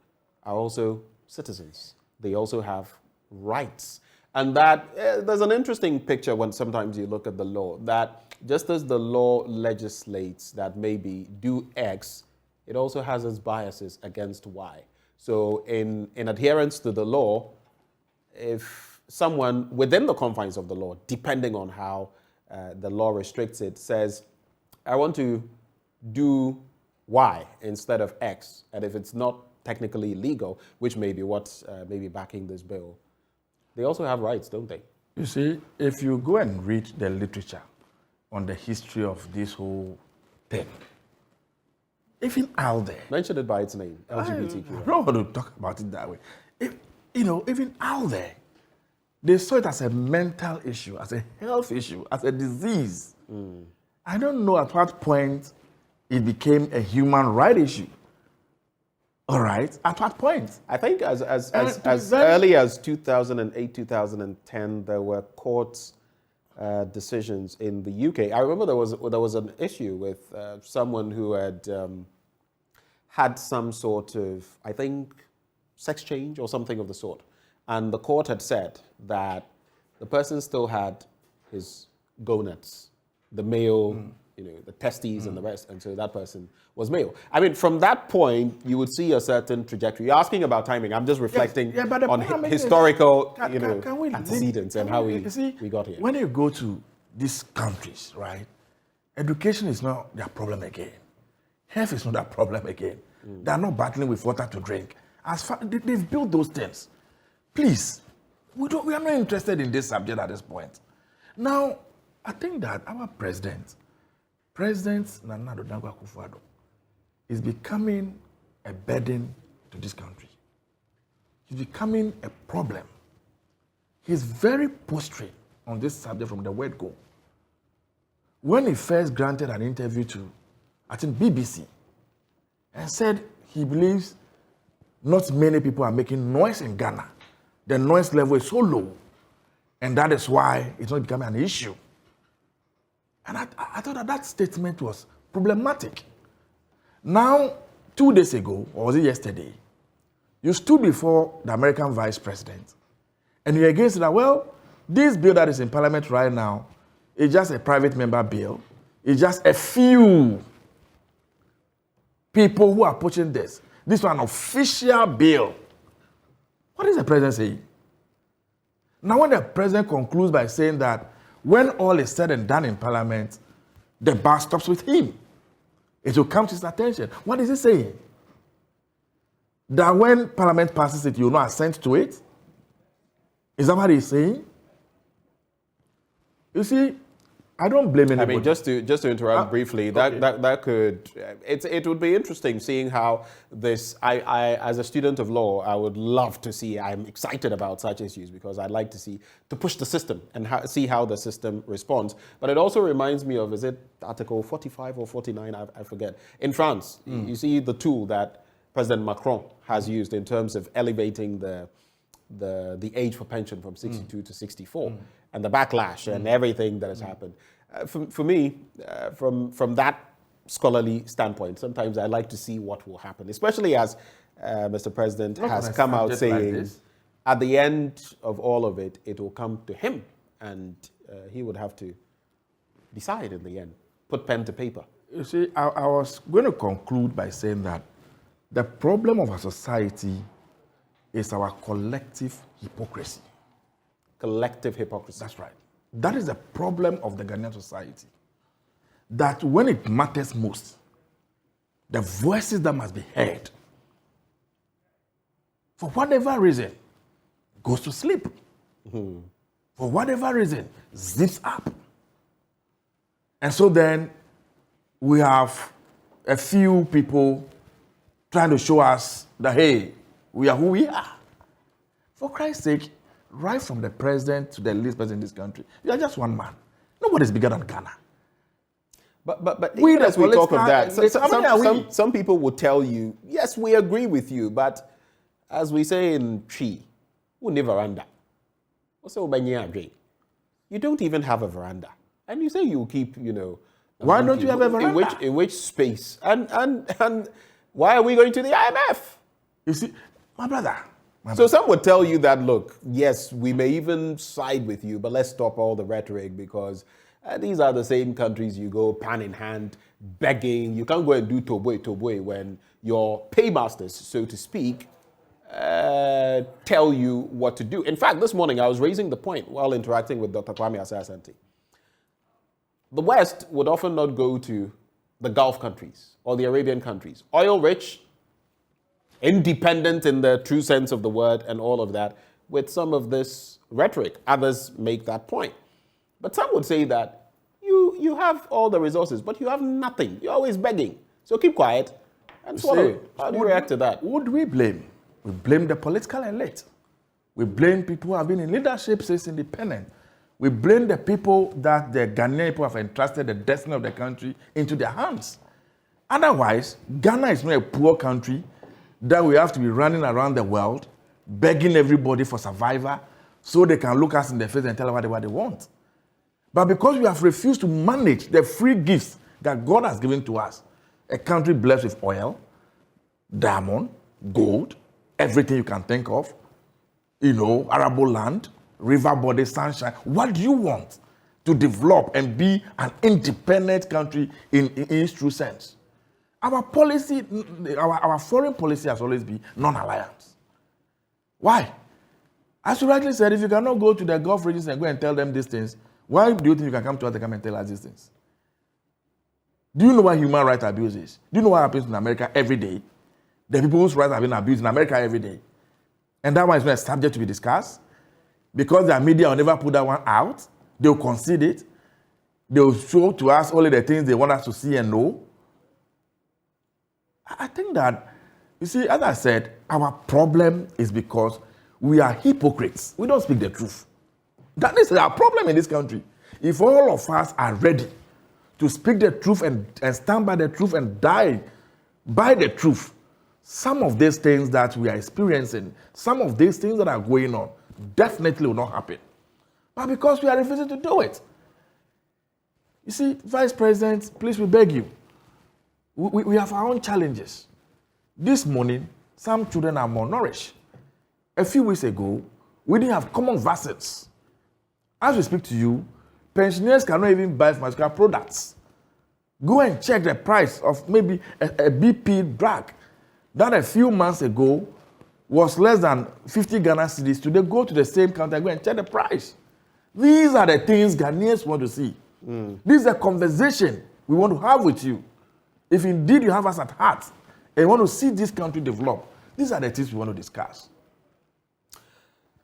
Speaker 1: are also citizens. They also have rights. And that there's an interesting picture when sometimes you look at the law, that just as the law legislates that maybe do X, it also has its biases against Y. So in adherence to the law, if someone within the confines of the law, depending on how the law restricts it, says, I want to do Y instead of X, and if it's not technically legal, which may be what's maybe backing this bill, they also have rights, don't they?
Speaker 19: You see, if you go and read the literature on the history of this whole thing, even out there...
Speaker 1: Mention it by its name, LGBTQ.
Speaker 19: I don't want to talk about it that way. Even out there, they saw it as a mental issue, as a health issue, as a disease. I don't know at what point it became a human right issue. All right, at what point?
Speaker 1: I think as early as 2008, 2010, there were court decisions in the UK. I remember there was an issue with someone who had had some sort of, I think, sex change or something of the sort. And the court had said that the person still had his gonads, the male, the testes and the rest, and so that person was male. I mean, from that point, you would see a certain trajectory. You're asking about timing. I'm just reflecting on historical, antecedents and how we got here.
Speaker 19: When you go to these countries, right, education is not their problem again. Health is not their problem again. They're not battling with water to drink. As far they've built those things. Please, we are not interested in this subject at this point. Now, I think that our president President Nana Addo Dankwa Akufo-Addo is becoming a burden to this country. He's becoming a problem. He's very posturing on this subject from the word go. When he first granted an interview to, I think, BBC, and said he believes not many people are making noise in Ghana. The noise level is so low, and that is why it's not becoming an issue. And I thought that statement was problematic. Now, 2 days ago, or was it yesterday, you stood before the American vice president, and you again said that, well, this bill that is in Parliament right now is just a private member bill. It's just a few people who are pushing this. This is an official bill. What is the president saying? Now, when the president concludes by saying that when all is said and done in Parliament, the bar stops with him, it will come to his attention. What is he saying? That when Parliament passes it, you will not assent to it? Is that what he's saying? You see, I don't blame anybody.
Speaker 1: I mean, just to interrupt briefly, that could it would be interesting seeing how this. I as a student of law, I would love to see. I'm excited about such issues because I'd like to push the system and see how the system responds. But it also reminds me of, is it Article 45 or 49? I forget. In France, you see the tool that President Macron has used in terms of elevating the age for pension from 62 to 64, and the backlash and everything that has happened. For me, from that scholarly standpoint, sometimes I like to see what will happen, especially as Mr. President has come out saying, at the end of all of it, it will come to him, and he would have to decide in the end, put pen to paper.
Speaker 19: You see, I was going to conclude by saying that the problem of our society is our collective hypocrisy.
Speaker 1: Collective hypocrisy.
Speaker 19: That's right. That is the problem of the Ghanaian society. That when it matters most, the voices that must be heard, for whatever reason, goes to sleep. For whatever reason, zips up. And so then we have a few people trying to show us that, hey, we are who we are. For Christ's sake, right from the president to the least person in this country, you are just one man. Nobody's bigger than Ghana.
Speaker 1: But even as we talk of that, some people will tell you, yes, we agree with you, but as we say in Chi, we never veranda. You don't even have a veranda. And you say you'll keep,
Speaker 19: why don't you have a veranda?
Speaker 1: In which space? And why are we going to the IMF?
Speaker 19: You see, my brother.
Speaker 1: So some would tell you that, look, yes, we may even side with you, but let's stop all the rhetoric because these are the same countries you go pan in hand, begging. You can't go and do toboe when your paymasters, so to speak, tell you what to do. In fact, this morning I was raising the point while interacting with Dr. Kwame Asare-Asante. The West would often not go to the Gulf countries or the Arabian countries. Oil-rich, independent in the true sense of the word and all of that, with some of this rhetoric. Others make that point. But some would say that you have all the resources, but you have nothing. You're always begging. So keep quiet and swallow it. How do you react to that?
Speaker 19: Who do we blame? We blame the political elite. We blame people who have been in leadership since independence. We blame the people that the Ghanaian people have entrusted the destiny of the country into their hands. Otherwise, Ghana is not a poor country that we have to be running around the world, begging everybody for survival so they can look us in the face and tell us whatever they want. But because we have refused to manage the free gifts that God has given to us, a country blessed with oil, diamond, gold, everything you can think of, arable land, river body, sunshine. What do you want to develop and be an independent country in its true sense? Our policy, our foreign policy has always been non-alliance. Why? As you rightly said, if you cannot go to the Gulf regions and go and tell them these things, why do you think you can come to us and come and tell us these things? Do you know what human rights abuse is? Do you know what happens in America every day? The people whose rights have been abused in America every day. And that one is not a subject to be discussed. Because the media will never put that one out. They'll concede it. They will show to us only the things they want us to see and know. I think that, you see, as I said, our problem is because we are hypocrites. We don't speak the truth. That is our problem in this country. If all of us are ready to speak the truth and stand by the truth and die by the truth, some of these things that we are experiencing, some of these things that are going on, definitely will not happen. But because we are refusing to do it. You see, Vice President, please, we beg you. We have our own challenges. This morning, some children are malnourished. A few weeks ago, we didn't have common vaccines. As we speak to you, pensioners cannot even buy pharmaceutical products. Go and check the price of maybe a BP drug that a few months ago was less than 50 Ghana cedis. Today, go to the same counter, go and check the price. These are the things Ghanaians want to see. This is a conversation we want to have with you. If indeed you have us at heart and you want to see this country develop, these are the things we want to discuss.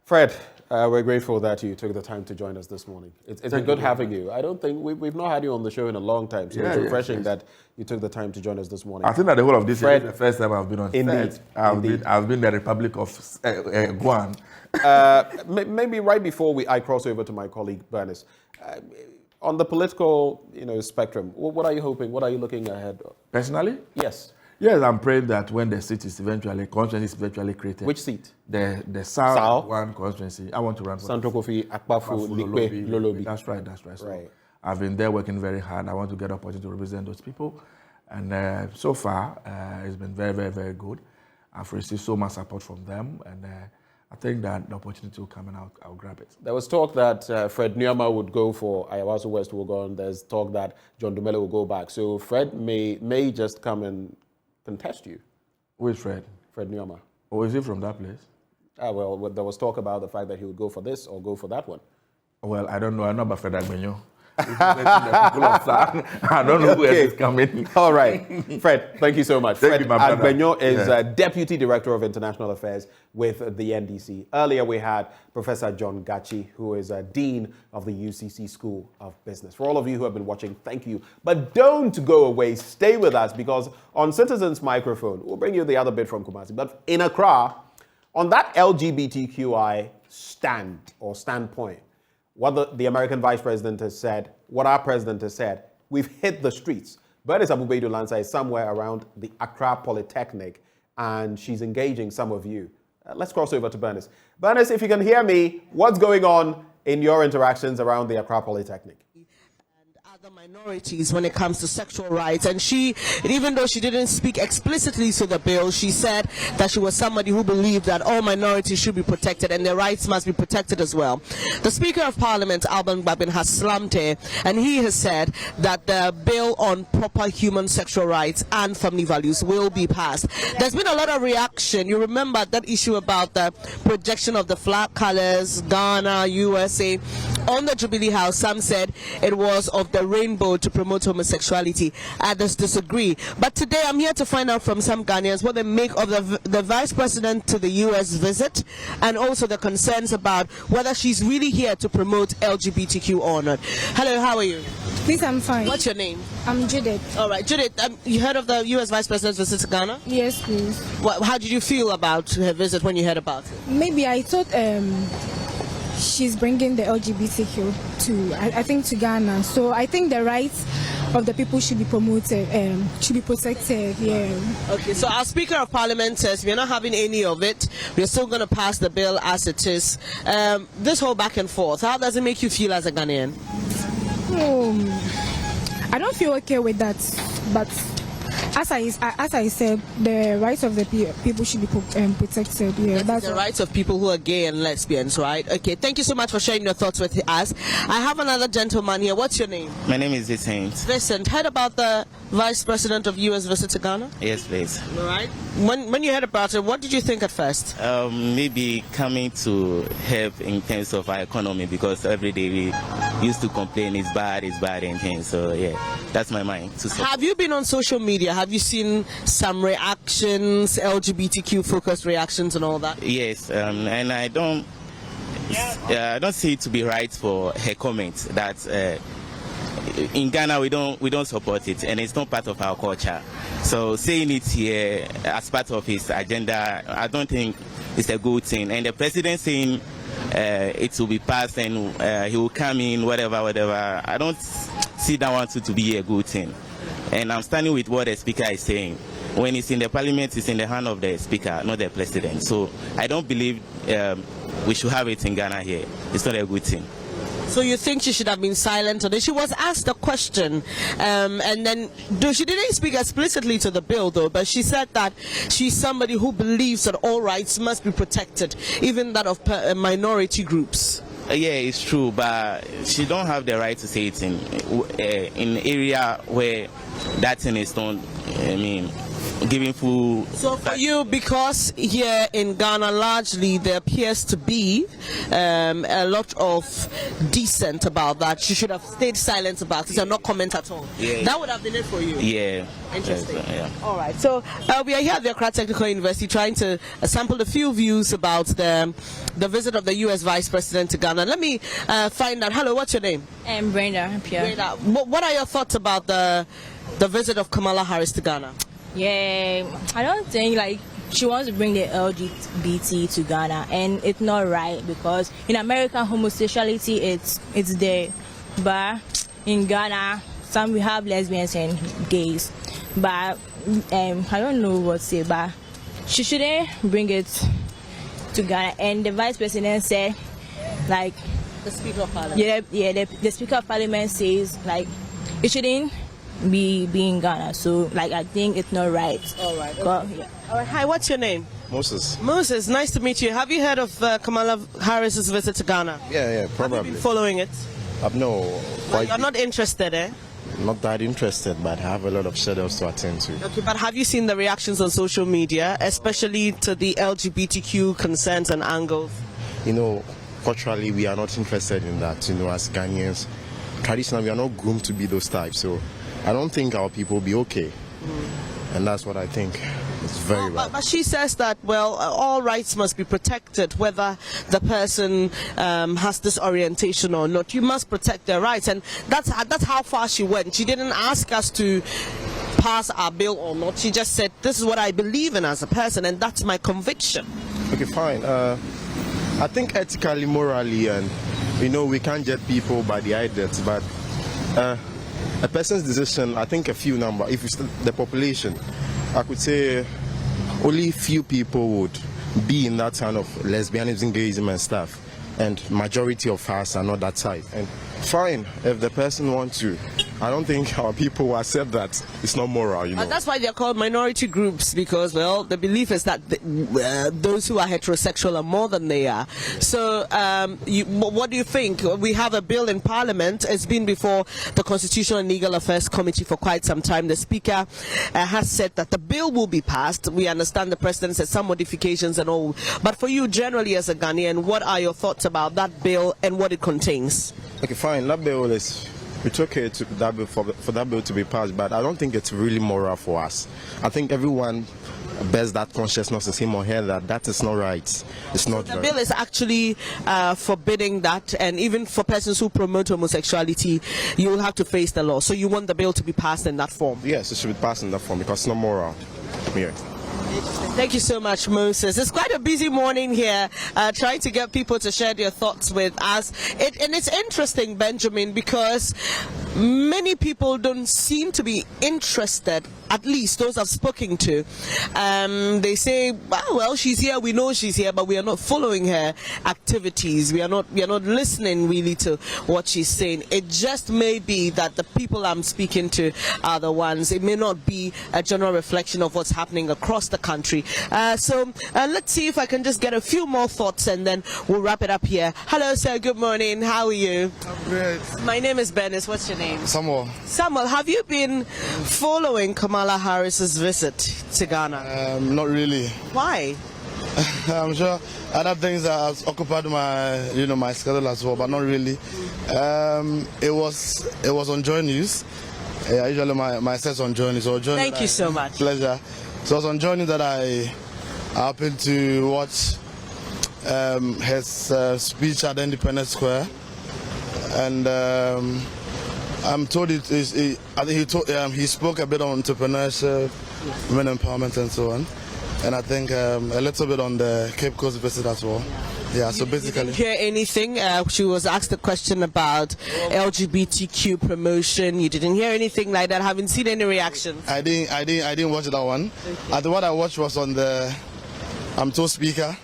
Speaker 1: Fred, we're grateful that you took the time to join us this morning. It's been good having you. I don't think we've not had you on the show in a long time, so it's refreshing that you took the time to join us this morning.
Speaker 19: I think that the whole of this year is the first time I've been on
Speaker 1: Indeed.
Speaker 19: I've been in the Republic of Guam.
Speaker 1: Maybe right before I cross over to my colleague Bernice, on the political spectrum, what are you hoping? What are you looking ahead of?
Speaker 19: Personally?
Speaker 1: Yes.
Speaker 19: Yes, I'm praying that when the seat is constituency is eventually created.
Speaker 1: Which seat?
Speaker 19: The South one constituency. I want to run for
Speaker 1: Santo Kofi, Akakpo, Likwe, Lolobi.
Speaker 19: That's right. So I've been there working very hard. I want to get an opportunity to represent those people. And so far, it's been very, very, very good. I've received so much support from them. And I think that the opportunity will come and I'll grab it.
Speaker 1: There was talk that Fred Nyama would go for Ayawaso West will go on. There's talk that John Dumele will go back. So Fred may just come and contest you.
Speaker 19: Who is Fred?
Speaker 1: Fred Nyama.
Speaker 19: Or is he from that place?
Speaker 1: Well, there was talk about the fact that he would go for this or go for that one.
Speaker 19: Well, I don't know. I know about Fred Agbenyo. I don't know who else is coming.
Speaker 1: All right. Fred, thank you so much.
Speaker 19: Thank you, my brother.
Speaker 1: Agbenyo is Deputy Director of International Affairs with the NDC. Earlier, we had Professor John Gachi, who is Dean of the UCC School of Business. For all of you who have been watching, thank you. But don't go away. Stay with us, because on Citizens Microphone, we'll bring you the other bit from Kumasi. But in Accra, on that LGBTQI standpoint, what the American Vice President has said, what our President has said, we've hit the streets. Bernice Abubedu Lansah is somewhere around the Accra Polytechnic, and she's engaging some of you. Let's cross over to Bernice. Bernice, if you can hear me, what's going on in your interactions around the Accra Polytechnic?
Speaker 2: Minorities when it comes to sexual rights, and even though she didn't speak explicitly to the bill, she said that she was somebody who believed that all minorities should be protected and their rights must be protected as well. The Speaker of Parliament, Alban Babin, has slammed her, and he has said that the bill on proper human sexual rights and family values will be passed. There's been a lot of reaction. You remember that issue about the projection of the flag colors, Ghana, USA. On the Jubilee House, some said it was of the rainbow to promote homosexuality. Others disagree. But today I'm here to find out from some Ghanaians what they make of the Vice President to the US visit, and also the concerns about whether she's really here to promote LGBTQ or not. Hello, how are you?
Speaker 4: Please, I'm fine.
Speaker 2: What's your name?
Speaker 4: I'm Judith.
Speaker 2: All right, Judith, you heard of the US Vice President's visit to Ghana?
Speaker 4: Yes, please.
Speaker 2: How did you feel about her visit when you heard about it?
Speaker 4: Maybe I thought she's bringing the LGBTQ to Ghana. So I think the rights of the people should be promoted, should be protected. Yeah.
Speaker 2: Okay, so our Speaker of Parliament says we're not having any of it. We're still going to pass the bill as it is. This whole back and forth, how does it make you feel as a Ghanaian?
Speaker 4: I don't feel okay with that, but as I said, the rights of the people should be protected. Yeah, that's
Speaker 2: the rights of people who are gay and lesbians, right? Okay, thank you so much for sharing your thoughts with us. I have another gentleman here. What's your name?
Speaker 23: My name is Vincent.
Speaker 2: Vincent, heard about the Vice President of US visit to Ghana?
Speaker 23: Yes, please.
Speaker 2: All right. When you heard about it, what did you think at first?
Speaker 23: Maybe coming to help in terms of our economy, because every day we used to complain it's bad and things. So yeah, that's my mind.
Speaker 2: Have you been on social media? Have you seen some reactions, LGBTQ focused reactions and all that?
Speaker 23: Yes, and I don't see it to be right for her comments that in Ghana we don't support it, and it's not part of our culture. So saying it here as part of his agenda, I don't think it's a good thing. And the president saying it will be passed and he will come in, whatever. I don't see that one to be a good thing. And I'm standing with what the speaker is saying. When it's in the parliament, it's in the hand of the speaker, not the president. So I don't believe we should have it in Ghana here. It's not a good thing.
Speaker 2: So you think she should have been silent on it? She was asked a question, and then she didn't speak explicitly to the bill, though, but she said that she's somebody who believes that all rights must be protected, even that of minority groups.
Speaker 23: Yeah, it's true, but she don't have the right to say it in area where that thing is not, giving full.
Speaker 2: So for you, because here in Ghana largely there appears to be a lot of dissent about that, she should have stayed silent about it and not comment at all.
Speaker 23: Yeah.
Speaker 2: That would have been it for you.
Speaker 23: Yeah.
Speaker 2: Interesting.
Speaker 23: Yeah.
Speaker 2: All right. So we are here at the Accra Technical University trying to sample a few views about the visit of the U.S. Vice President to Ghana. Let me find out. Hello, what's your name?
Speaker 3: I'm Brenda.
Speaker 2: Brenda. What are your thoughts about the visit of Kamala Harris to Ghana?
Speaker 3: Yeah, I don't think she wants to bring the LGBT to Ghana, and it's not right because in America homosexuality it's there, but in Ghana we have lesbians and gays, but I don't know what to say, but she shouldn't bring it to Ghana. And the vice president said
Speaker 2: the speaker of parliament.
Speaker 3: The speaker of parliament says it shouldn't be in Ghana, so I think it's not right.
Speaker 2: All right. Okay. All right. Hi, what's your name?
Speaker 6: Moses.
Speaker 2: Moses, nice to meet you. Have you heard of Kamala Harris's visit to Ghana?
Speaker 6: Yeah, probably.
Speaker 2: Have you been following it?
Speaker 6: No.
Speaker 2: You're not interested, eh?
Speaker 6: Not that interested, but I have a lot of schedules to attend to.
Speaker 2: Okay, but have you seen the reactions on social media, especially to the LGBTQ concerns and angles?
Speaker 6: Culturally, we are not interested in that. As Ghanaians, traditionally, we are not groomed to be those types. So I don't think our people will be okay. And that's what I think. It's very bad.
Speaker 2: But she says that, all rights must be protected, whether the person has this orientation or not. You must protect their rights. And that's how far she went. She didn't ask us to pass our bill or not. She just said, this is what I believe in as a person, and that's my conviction.
Speaker 6: Okay, fine. I think ethically, morally, and, we can't judge people by the ideas, but a person's decision, I think if it's the population, I could say only few people would be in that kind of lesbianism, gayism and stuff, and majority of us are not that type. And fine, if the person wants to. I don't think our people will accept that. It's not moral,
Speaker 2: That's why they're called minority groups, because, the belief is that those who are heterosexual are more than they are. So, what do you think? We have a bill in Parliament. It's been before the Constitutional and Legal Affairs Committee for quite some time. The Speaker has said that the bill will be passed. We understand the President said some modifications and all. But for you, generally as a Ghanaian, what are your thoughts about that bill and what it contains?
Speaker 6: Okay, fine. That bill it's okay for that bill to be passed, but I don't think it's really moral for us. I think everyone bears that consciousness in him or her that is not right. It's not
Speaker 2: right. The bill is actually forbidding that, and even for persons who promote homosexuality, you will have to face the law. So you want the bill to be passed in that form?
Speaker 6: Yes, it should be passed in that form because it's not moral. Yeah.
Speaker 2: Thank you so much, Moses. It's quite a busy morning here, trying to get people to share their thoughts with us. And it's interesting, Benjamin, because many people don't seem to be interested, at least those I've spoken to. They say, well, she's here, we know she's here, but we are not following her activities. We are not listening really to what she's saying. It just may be that the people I'm speaking to are the ones. It may not be a general reflection of what's happening across the country. So let's see if I can just get a few more thoughts and then we'll wrap it up here. Hello, sir. Good morning. How are you?
Speaker 8: I'm great.
Speaker 2: My name is Bernice. What's your name?
Speaker 8: Samuel.
Speaker 2: Samuel, have you been following Kamala Harris's visit to Ghana?
Speaker 8: Not really.
Speaker 2: Why?
Speaker 8: I'm sure other things that have occupied my, my schedule as well, but not really. It was on JoyNews. Yeah, usually my set's on JoyNews. So
Speaker 2: Thank you so much.
Speaker 8: Pleasure. So it was on JoyNews that I happened to watch his speech at Independence Square, and I'm told I think he spoke a bit on entrepreneurship, women empowerment, and so on, and I think a little bit on the Cape Coast visit as well. Yeah, so basically.
Speaker 2: You didn't hear anything? She was asked a question about LGBTQ promotion. You didn't hear anything like that? Haven't seen any reactions?
Speaker 8: I didn't watch that one. Okay. What I watched was on the Speaker.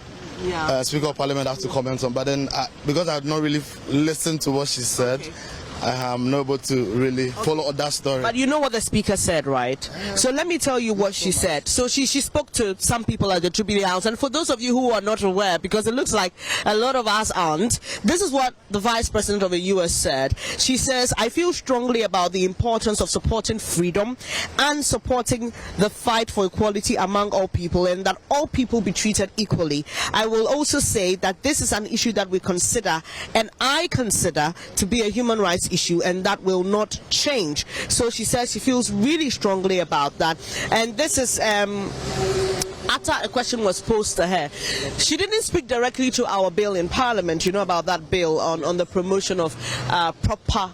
Speaker 8: Yeah. Speaker of Parliament has to comment on, but then because I had not really listened to what she said. Okay. I am not able to really follow that story.
Speaker 2: But you know what the speaker said, right? So let me tell you what she said. So she spoke to some people at the Jubilee House, and for those of you who are not aware, because it looks like a lot of us aren't, this is what the Vice President of the US said. She says, I feel strongly about the importance of supporting freedom and supporting the fight for equality among all people, and that all people be treated equally. I will also say that this is an issue that we consider, and I consider, to be a human rights issue, and that will not change. So she says she feels really strongly about that, and this is after a question was posed to her. She didn't speak directly to our bill in Parliament, you know, about that bill on the promotion of proper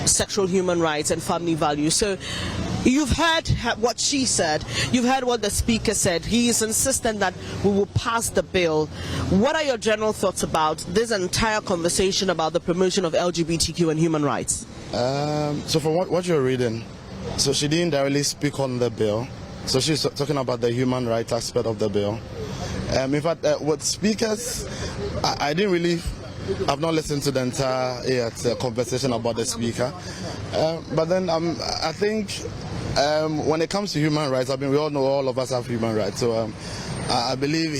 Speaker 2: sexual human rights and family values. So you've heard what she said, you've heard what the speaker said. He is insistent that we will pass the bill. What are your general thoughts about this entire conversation about the promotion of LGBTQ and human rights?
Speaker 8: So from what you're reading, so she didn't directly speak on the bill. So she's talking about the human rights aspect of the bill. In fact, with speakers, I didn't really, I've not listened to the entire conversation about the speaker. But then I think when it comes to human rights, I mean, we all know all of us have human rights. So I believe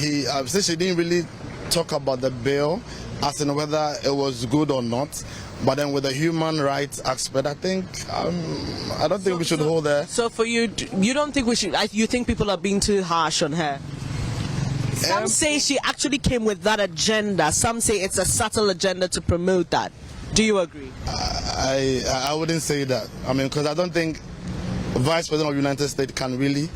Speaker 8: since she didn't really talk about the bill as in whether it was good or not, but then with the human rights aspect, I think I don't think we should hold her.
Speaker 2: So for you, you don't think we should? You think people are being too harsh on her? Some say she actually came with that agenda. Some say it's a subtle agenda to promote that. Do you agree?
Speaker 8: I wouldn't say that. I mean, because I don't think Vice President of the United States can really,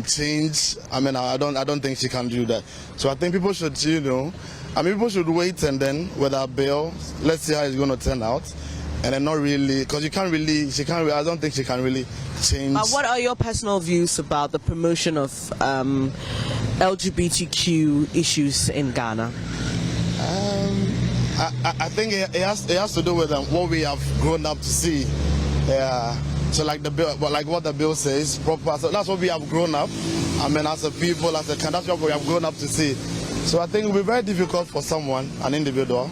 Speaker 8: change. I don't think she can do that. So I think people should, people should wait, and then with our bill, let's see how it's going to turn out, and then not really, because I don't think she can really change.
Speaker 2: But what are your personal views about the promotion of LGBTQ issues in Ghana?
Speaker 8: I think it has to do with what we have grown up to see. So like the bill, like what the bill says, proper. So that's what we have grown up. As a people, as a country, that's what we have grown up to see. So I think it will be very difficult for someone, an individual,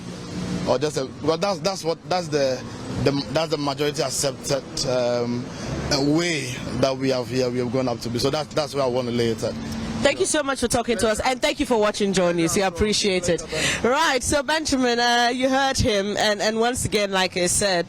Speaker 8: or just that's the majority accepted way that we have grown up to be. So that's where I want to lay it at.
Speaker 2: Thank you so much for talking to us, and thank you for watching JoyNews. We appreciate it. Right, so Benjamin, you heard him, and once again, like I said,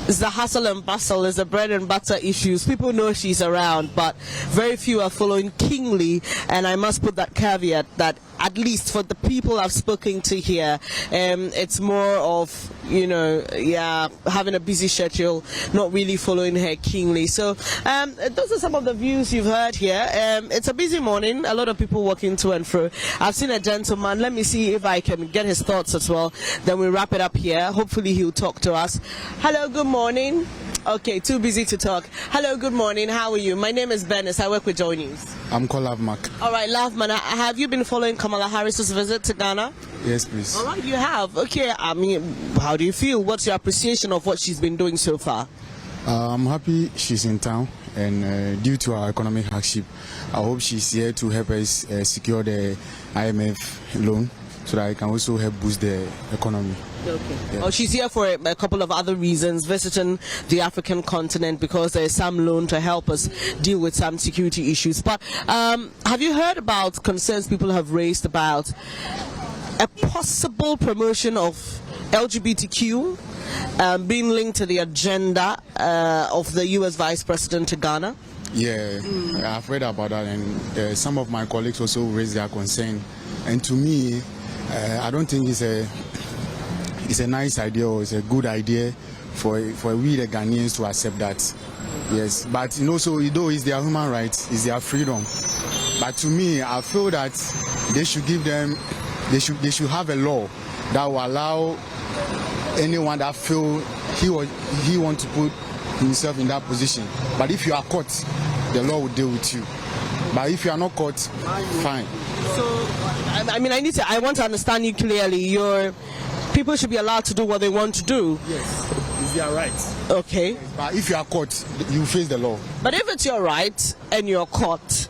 Speaker 2: it's the hustle and bustle, it's the bread and butter issues. People know she's around, but very few are following keenly, and I must put that caveat that at least for the people I've spoken to here, it's more of, having a busy schedule, not really following her keenly. So those are some of the views you've heard here. It's a busy morning, a lot of people walking to and fro. I've seen a gentleman, let me see if I can get his thoughts as well. Then we wrap it up here. Hopefully he'll talk to us. Hello, good morning. Okay, too busy to talk. Hello, good morning. How are you? My name is Bernice. I work with JoyNews.
Speaker 7: I'm called Lavmak.
Speaker 2: All right, Lavman, have you been following Kamala Harris's visit to Ghana?
Speaker 7: Yes, please.
Speaker 2: All right, you have. Okay, how do you feel? What's your appreciation of what she's been doing so far?
Speaker 7: I'm happy she's in town, and due to our economic hardship, I hope she's here to help us secure the IMF loan so that it can also help boost the economy.
Speaker 2: Okay.
Speaker 7: Yeah.
Speaker 2: Oh, she's here for a couple of other reasons, visiting the African continent because there is some loan to help us deal with some security issues. But have you heard about concerns people have raised about a possible promotion of LGBTQ being linked to the agenda of the U.S. Vice President to Ghana?
Speaker 7: Yeah, I've read about that, and some of my colleagues also raised their concern. And to me, I don't think it's a nice idea or it's a good idea for we the Ghanaians to accept that. Yes, but so though it's their human rights, it's their freedom. But to me, I feel that they should give them, they should have a law that will allow anyone that feel he want to put himself in that position. But if you are caught, the law will deal with you. But if you are not caught, fine.
Speaker 2: So, I mean, I want to understand you clearly. People should be allowed to do what they want to do.
Speaker 7: Yes, it's their right.
Speaker 2: Okay.
Speaker 7: But if you are caught, you face the law.
Speaker 2: But if it's your right and you're caught,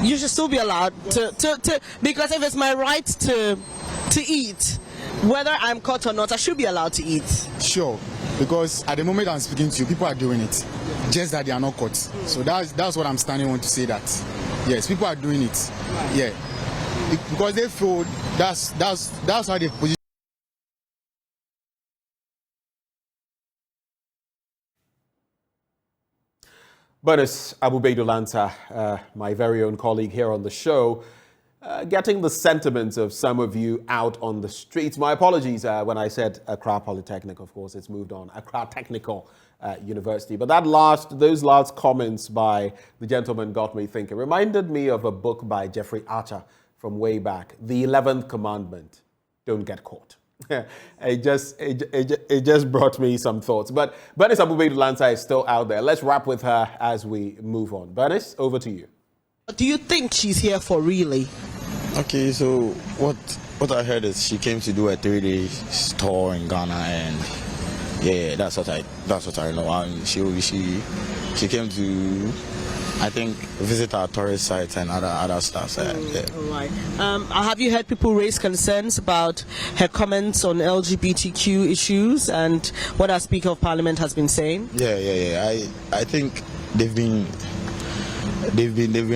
Speaker 2: you should still be allowed to because if it's my right to eat, whether I'm caught or not, I should be allowed to eat.
Speaker 7: Sure, because at the moment I'm speaking to you, people are doing it, just that they are not caught. So that's what I'm standing on to say that. Yes, people are doing it. Yeah, because they feel that's how they position.
Speaker 1: Bernice Abubeidu Lansah, my very own colleague here on the show, getting the sentiments of some of you out on the streets. My apologies when I said Accra Polytechnic, of course, it's moved on. Accra Technical University. But those last comments by the gentleman got me thinking. Reminded me of a book by Jeffrey Archer from way back, The 11th Commandment, Don't Get Caught. It just brought me some thoughts. But Bernice Abubeidu Lansah is still out there. Let's wrap with her as we move on. Bernice, over to you.
Speaker 2: Do you think she's here for really?
Speaker 9: Okay, so what I heard is she came to do a 3-day tour in Ghana, and yeah, that's what I know. And she came to, I think, visit our tourist sites and other stuff. So, yeah.
Speaker 2: All right. Have you heard people raise concerns about her comments on LGBTQ issues and what our Speaker of Parliament has been saying?
Speaker 9: Yeah. I think they've been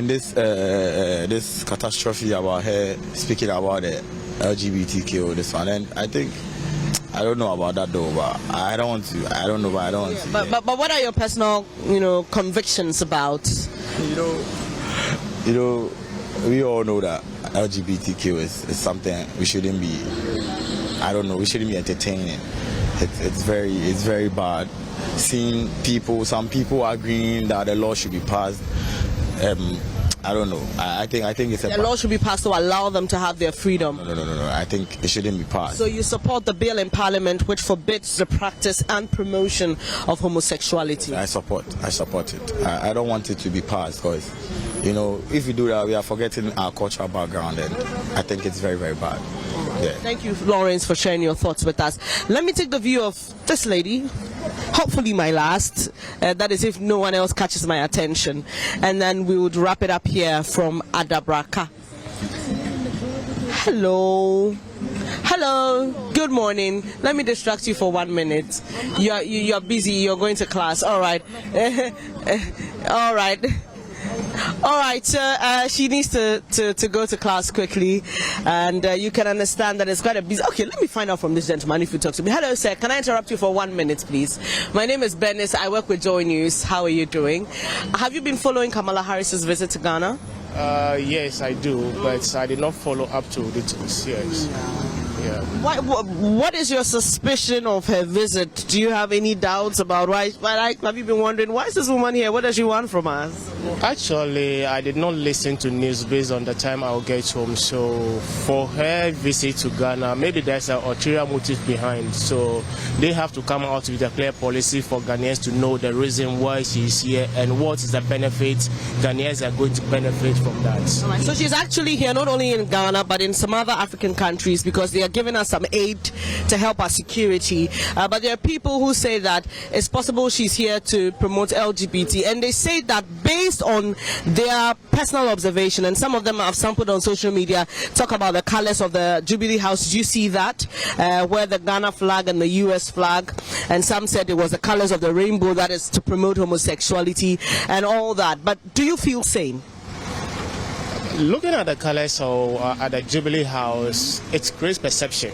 Speaker 9: this catastrophe about her speaking about the LGBTQ, this one, and I think I don't know about that though, but I don't want to.
Speaker 2: But what are your personal, convictions about?
Speaker 9: We all know that LGBTQ is something we shouldn't be. We shouldn't be entertaining. It's very bad. Seeing some people agreeing that the law should be passed. I don't know. I think it's
Speaker 2: the law should be passed to allow them to have their freedom.
Speaker 9: No. I think it shouldn't be passed.
Speaker 2: So you support the bill in Parliament which forbids the practice and promotion of homosexuality?
Speaker 9: I support it. I don't want it to be passed because, if we do that, we are forgetting our cultural background, and I think it's very, very bad. Yeah.
Speaker 2: Thank you, Lawrence, for sharing your thoughts with us. Let me take the view of this lady. Hopefully my last, that is if no one else catches my attention, and then we would wrap it up here from Adabraka. Hello, good morning. Let me distract you for 1 minute. You're busy, you're going to class. All right. All right, so she needs to go to class quickly, and you can understand that it's quite a busy. Okay, let me find out from this gentleman if you talk to me. Hello, sir. Can I interrupt you for 1 minute, please? My name is Bernice. I work with JoyNews. How are you doing? Have you been following Kamala Harris's visit to Ghana?
Speaker 10: Yes, I do, but I did not follow up to details. Yes. Yeah.
Speaker 2: What is your suspicion of her visit? Do you have any doubts about why? Have you been wondering, why is this woman here? What does she want from us?
Speaker 10: Actually, I did not listen to news based on the time I'll get home. So for her visit to Ghana, maybe there's an ulterior motive behind. So they have to come out with a clear policy for Ghanaians to know the reason why she's here and what is the benefit Ghanaians are going to benefit from that.
Speaker 2: Right, so she's actually here not only in Ghana but in some other African countries because they are giving us some aid to help our security. But there are people who say that it's possible she's here to promote LGBT, and they say that based on their personal observation, and some of them have sampled on social media, talk about the colors of the Jubilee House. Did you see that? Where the Ghana flag and the US flag, and some said it was the colors of the rainbow, that is to promote homosexuality and all that. But do you feel sane?
Speaker 10: Looking at the colors at the Jubilee House, it creates perception.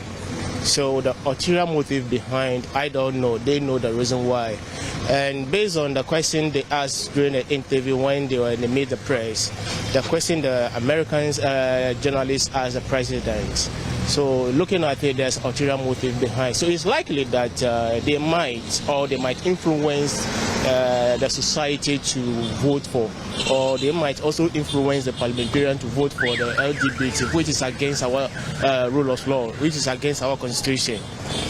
Speaker 10: So the ulterior motive behind, I don't know. They know the reason why. And based on the question they asked during the interview when they made the press, the question the American journalists asked the president. So looking at it, there's ulterior motive behind. So it's likely that they might influence the society to vote for, or they might also influence the parliamentarian to vote for the LGBT, which is against our rule of law, which is against our constitution.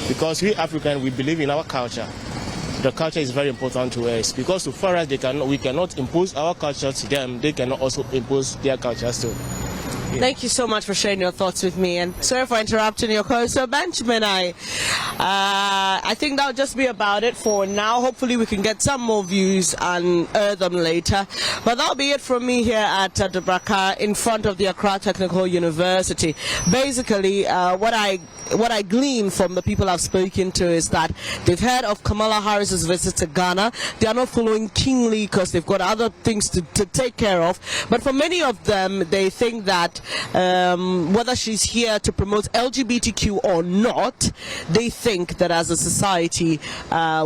Speaker 10: Because we Africans, we believe in our culture. The culture is very important to us, because so far as we cannot impose our culture to them, they cannot also impose their cultures too. Yeah.
Speaker 2: Thank you so much for sharing your thoughts with me, and sorry for interrupting your call. So Benjamin, I think that'll just be about it for now. Hopefully we can get some more views and air them later. But that'll be it from me here at Dabraka in front of the Accra Technical University. Basically, what I glean from the people I've spoken to is that they've heard of Kamala Harris's visit to Ghana. They are not following keenly because they've got other things to take care of. But for many of them, they think that whether she's here to promote LGBTQ or not, they think that as a society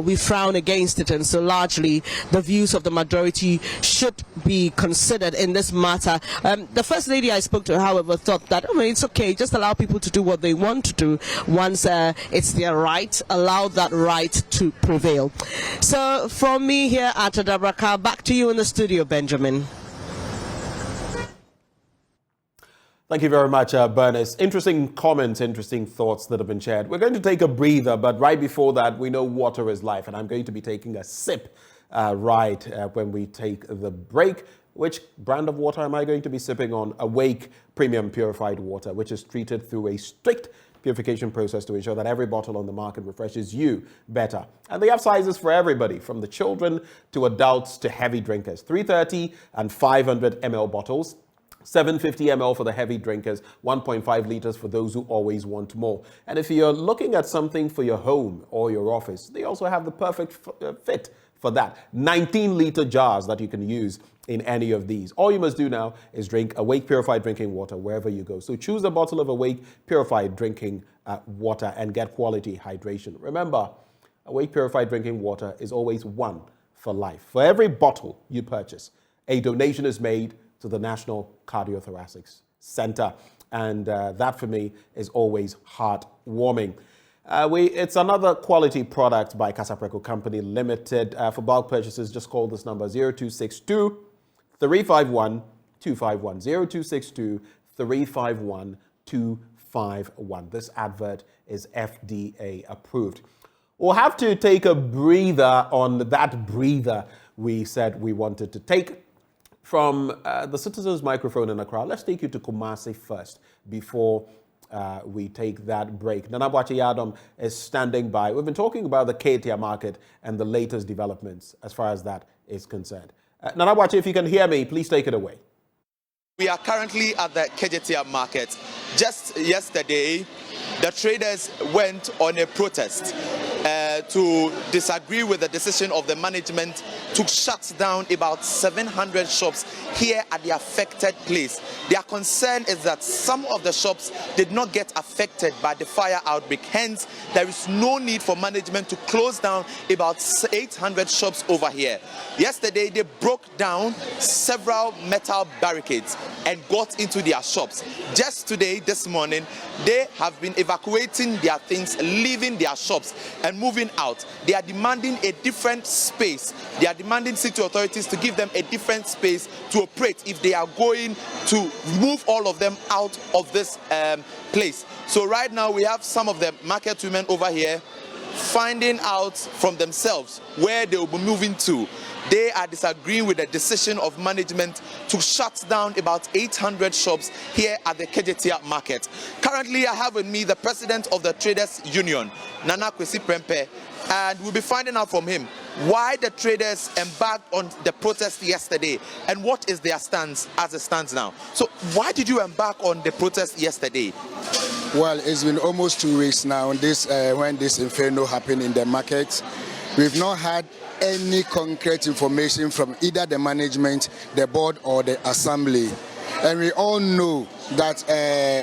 Speaker 2: we frown against it, and so largely the views of the majority should be considered in this matter. The First Lady I spoke to, however, thought that it's okay, just allow people to do what they want to do. Once it's their right, allow that right to prevail. So from me here at Dabraka, back to you in the studio, Benjamin.
Speaker 1: Thank you very much, Bernice. Interesting comments, interesting thoughts that have been shared. We're going to take a breather, but right before that, we know water is life, and I'm going to be taking a sip when we take the break. Which brand of water am I going to be sipping on? Awake Premium Purified Water, which is treated through a strict purification process to ensure that every bottle on the market refreshes you better. And they have sizes for everybody, from the children to adults to heavy drinkers. 330 and 500 ml bottles. 750 ml for the heavy drinkers, 1.5 liters for those who always want more. And if you're looking at something for your home or your office, they also have the perfect fit for that. 19-liter jars that you can use in any of these. All you must do now is drink Awake Purified Drinking Water wherever you go. So choose a bottle of Awake Purified Drinking Water and get quality hydration. Remember, Awake Purified Drinking Water is always one for life. For every bottle you purchase, a donation is made to the National Cardiothoracic Center. And that for me is always heartwarming. It's another quality product by Casapreco Company Limited. For bulk purchases, just call this number 0262 351 251. 0262 351 251. This advert is FDA approved. We'll have to take a breather on that breather we said we wanted to take. From the Citizens Microphone in Accra, let's take you to Kumasi first before we take that break. Nana Boakye Yadom is standing by. We've been talking about the Ketia market and the latest developments as far as that is concerned. Nana Boakye, if you can hear me, please take it away.
Speaker 11: We are currently at the Ketia market. Just yesterday, the traders went on a protest to disagree with the decision of the management to shut down about 700 shops here at the affected place. Their concern is that some of the shops did not get affected by the fire outbreak. Hence, there is no need for management to close down about 800 shops over here. Yesterday, they broke down several metal barricades and got into their shops. Just today, this morning, they have been evacuating their things, leaving their shops and moving out. They are demanding a different space. They are demanding city authorities to give them a different space to operate if they are going to move all of them out of this place. So right now we have some of the market women over here finding out from themselves where they will be moving to. They are disagreeing with the decision of management to shut down about 800 shops here at the Kejetia market. Currently, I have with me the president of the Traders Union, Nana Kwesi Prempeh, and we'll be finding out from him why the traders embarked on the protest yesterday and what is their stance as it stands now. So why did you embark on the protest yesterday?
Speaker 7: Well, it's been almost 2 weeks now when this inferno happened in the market. We've not had any concrete information from either the management, the board, or the assembly. And we all know that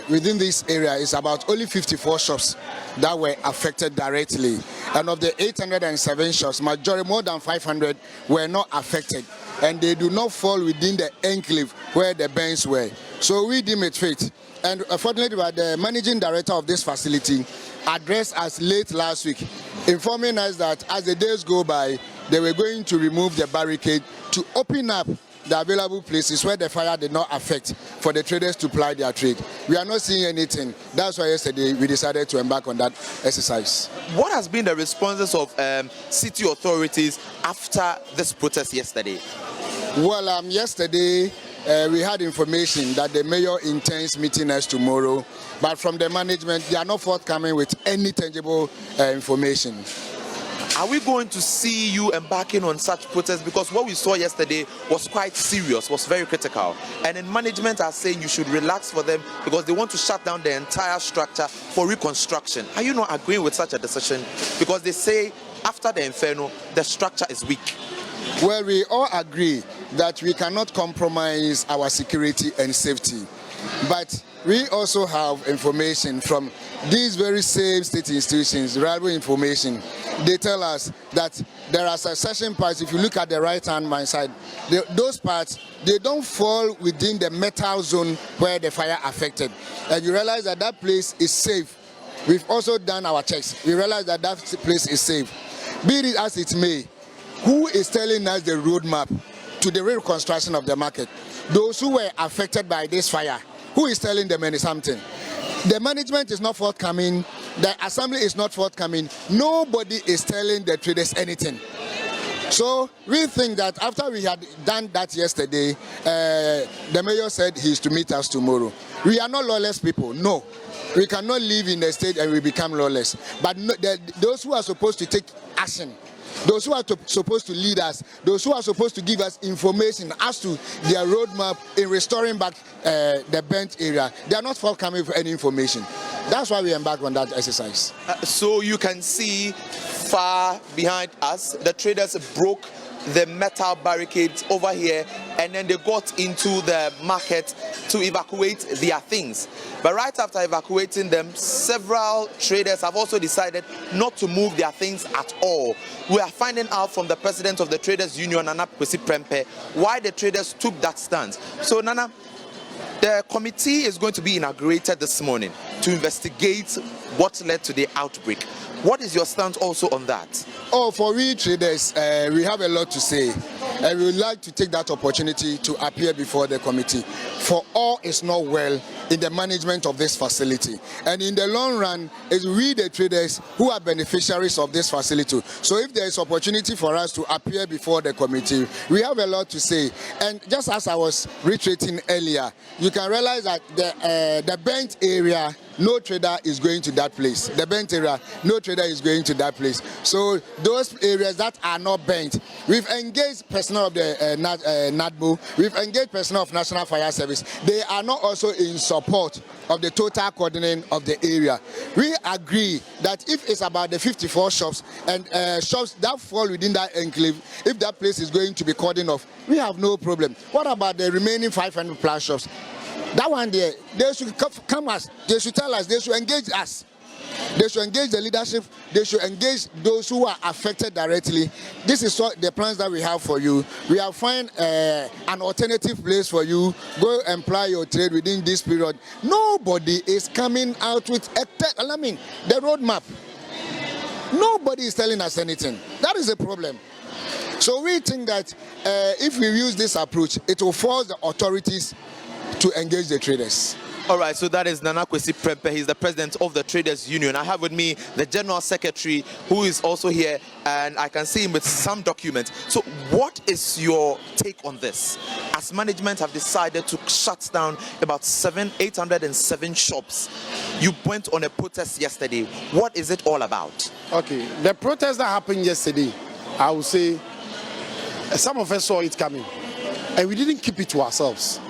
Speaker 7: within this area is about only 54 shops that were affected directly. And of the 807 shops, majority, more than 500, were not affected. And they do not fall within the enclave where the banks were.
Speaker 12: So we deem it fit. And unfortunately, the managing director of this facility addressed us late last week, informing us that as the days go by, they were going to remove the barricade to open up the available places where the fire did not affect for the traders to ply their trade. We are not seeing anything. That's why yesterday we decided to embark on that exercise.
Speaker 11: What has been the responses of city authorities after this protest yesterday?
Speaker 12: Well, yesterday we had information that the mayor intends meeting us tomorrow, but from the management, they are not forthcoming with any tangible information.
Speaker 11: Are we going to see you embarking on such protests? Because what we saw yesterday was quite serious, was very critical. And then management are saying you should relax for them because they want to shut down the entire structure for reconstruction. Are you not agreeing with such a decision? Because they say after the inferno, the structure is weak.
Speaker 12: Well, we all agree that we cannot compromise our security and safety. But we also have information from these very same state institutions, reliable information. They tell us that there are succession parts. If you look at the right-hand side, those parts, they don't fall within the metal zone where the fire affected. And you realize that that place is safe. We've also done our checks. We realize that that place is safe. Be it as it may, who is telling us the roadmap to the reconstruction of the market? Those who were affected by this fire, who is telling them something? The management is not forthcoming. The assembly is not forthcoming. Nobody is telling the traders anything. So we think that after we had done that yesterday, the mayor said he is to meet us tomorrow. We are not lawless people, no. We cannot live in a state and we become lawless. But no, those who are supposed to take action, those who are supposed to lead us, those who are supposed to give us information as to their roadmap in restoring back the burnt area, they are not forthcoming with any information. That's why we embarked on that exercise.
Speaker 11: So you can see far behind us, the traders broke the metal barricades over here and then they got into the market to evacuate their things. But right after evacuating them, several traders have also decided not to move their things at all. We are finding out from the president of the Traders Union, Nana Prempe, why the traders took that stance. So Nana, the committee is going to be inaugurated this morning to investigate what led to the outbreak. What is your stance also on that?
Speaker 12: Oh, for we traders, we have a lot to say. And we would like to take that opportunity to appear before the committee. For all is not well in the management of this facility. And in the long run, it's we the traders who are beneficiaries of this facility. So if there is opportunity for us to appear before the committee, we have a lot to say. And just as I was reiterating earlier, you can realize that the burnt area, no trader is going to that place. The burnt area, no trader is going to that place. So those areas that are not burnt, we've engaged personnel of the NADBO, we've engaged personnel of National Fire Service. They are not also in support of the total coordinating of the area. We agree that if it's about the 54 shops and shops that fall within that enclave, if that place is going to be cordoned off, we have no problem. What about the remaining 500 plus shops? That one there, they should come us, they should tell us, they should engage us. They should engage the leadership, they should engage those who are affected directly. This is what the plans that we have for you. We have found an alternative place for you. Go employ your trade within this period. Nobody is coming out with the roadmap. Nobody is telling us anything. That is a problem. So we think that if we use this approach, it will force the authorities to engage the traders.
Speaker 11: All right, so that is Nana Prempe. He's the president of the Traders Union. I have with me the general secretary, who is also here, and I can see him with some documents. So what is your take on this? As management have decided to shut down about 807 shops, you went on a protest yesterday. What is it all about?
Speaker 21: Okay, the protest that happened yesterday, I would say some of us saw it coming, and we didn't keep it to ourselves.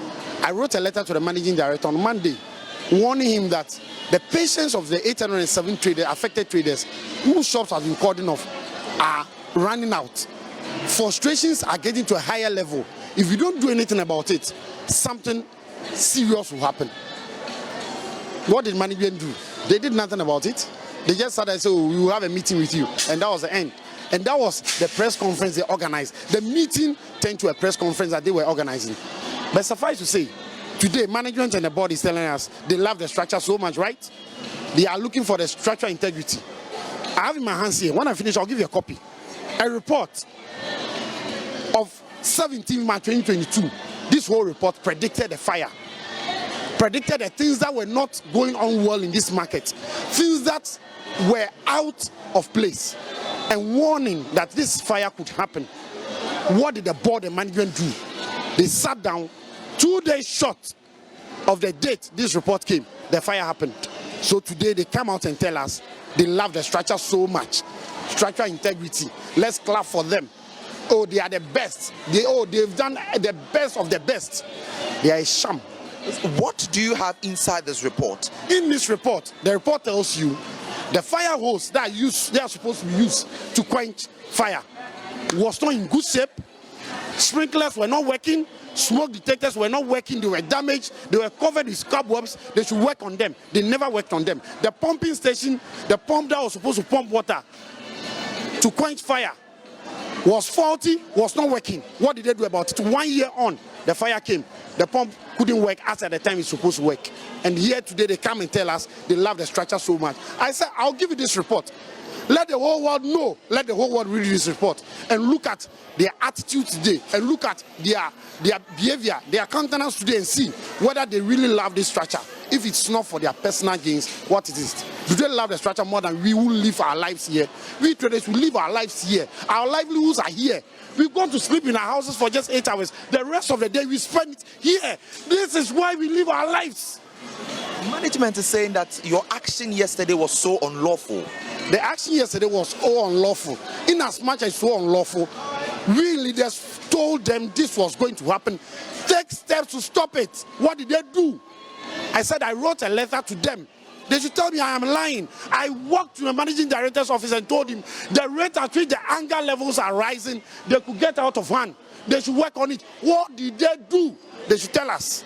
Speaker 21: I wrote a letter to the managing director on Monday, warning him that the patience of the 807 affected traders whose shops have been cordoned off are running out. Frustrations are getting to a higher level. If you don't do anything about it, something serious will happen. What did management do? They did nothing about it. They just said, "Oh, we will have a meeting with you," and that was the end. And that was the press conference they organized. The meeting turned to a press conference that they were organizing. But suffice to say, Today, management and the board is telling us they love the structure so much, right? They are looking for the structural integrity. I have in my hands here. When I finish, I'll give you a copy. A report of 17 March 2022. This whole report predicted a fire. Predicted the things that were not going on well in this market. Things that were out of place. And warning that this fire could happen. What did the board and management do? They sat down. 2 days short of the date this report came, the fire happened. So today they come out and tell us they love the structure so much. Structural integrity. Let's clap for them. Oh, they are the best. They've done the best of the best. They are a sham.
Speaker 11: What do you have inside this report?
Speaker 21: In this report, the report tells you the fire hose that they are supposed to be used to quench fire was not in good shape. Sprinklers were not working. Smoke detectors were not working. They were damaged. They were covered with cobwebs. They should work on them. They never worked on them. The pumping station, the pump that was supposed to pump water to quench fire was faulty, was not working. What did they do about it? 1 year on, the fire came. The pump couldn't work as at the time it's supposed to work. And here today they come and tell us they love the structure so much. I said, I'll give you this report. Let the whole world know. Let the whole world read this report and look at their attitude today and look at their behavior, their countenance today and see whether they really love this structure. If it's not for their personal gains, what it is? Do they love the structure more than we will live our lives here? We traders will live our lives here. Our livelihoods are here. We go to sleep in our houses for just 8 hours. The rest of the day we spend it here. This is why we live our lives.
Speaker 11: Management is saying that your action yesterday was so unlawful.
Speaker 21: The action yesterday was so unlawful. In as much as so unlawful, we leaders told them this was going to happen. Take steps to stop it. What did they do? I said I wrote a letter to them. They should tell me I am lying. I walked to the managing director's office and told him the rate at which the anger levels are rising, they could get out of hand. They should work on it. What did they do? They should tell us.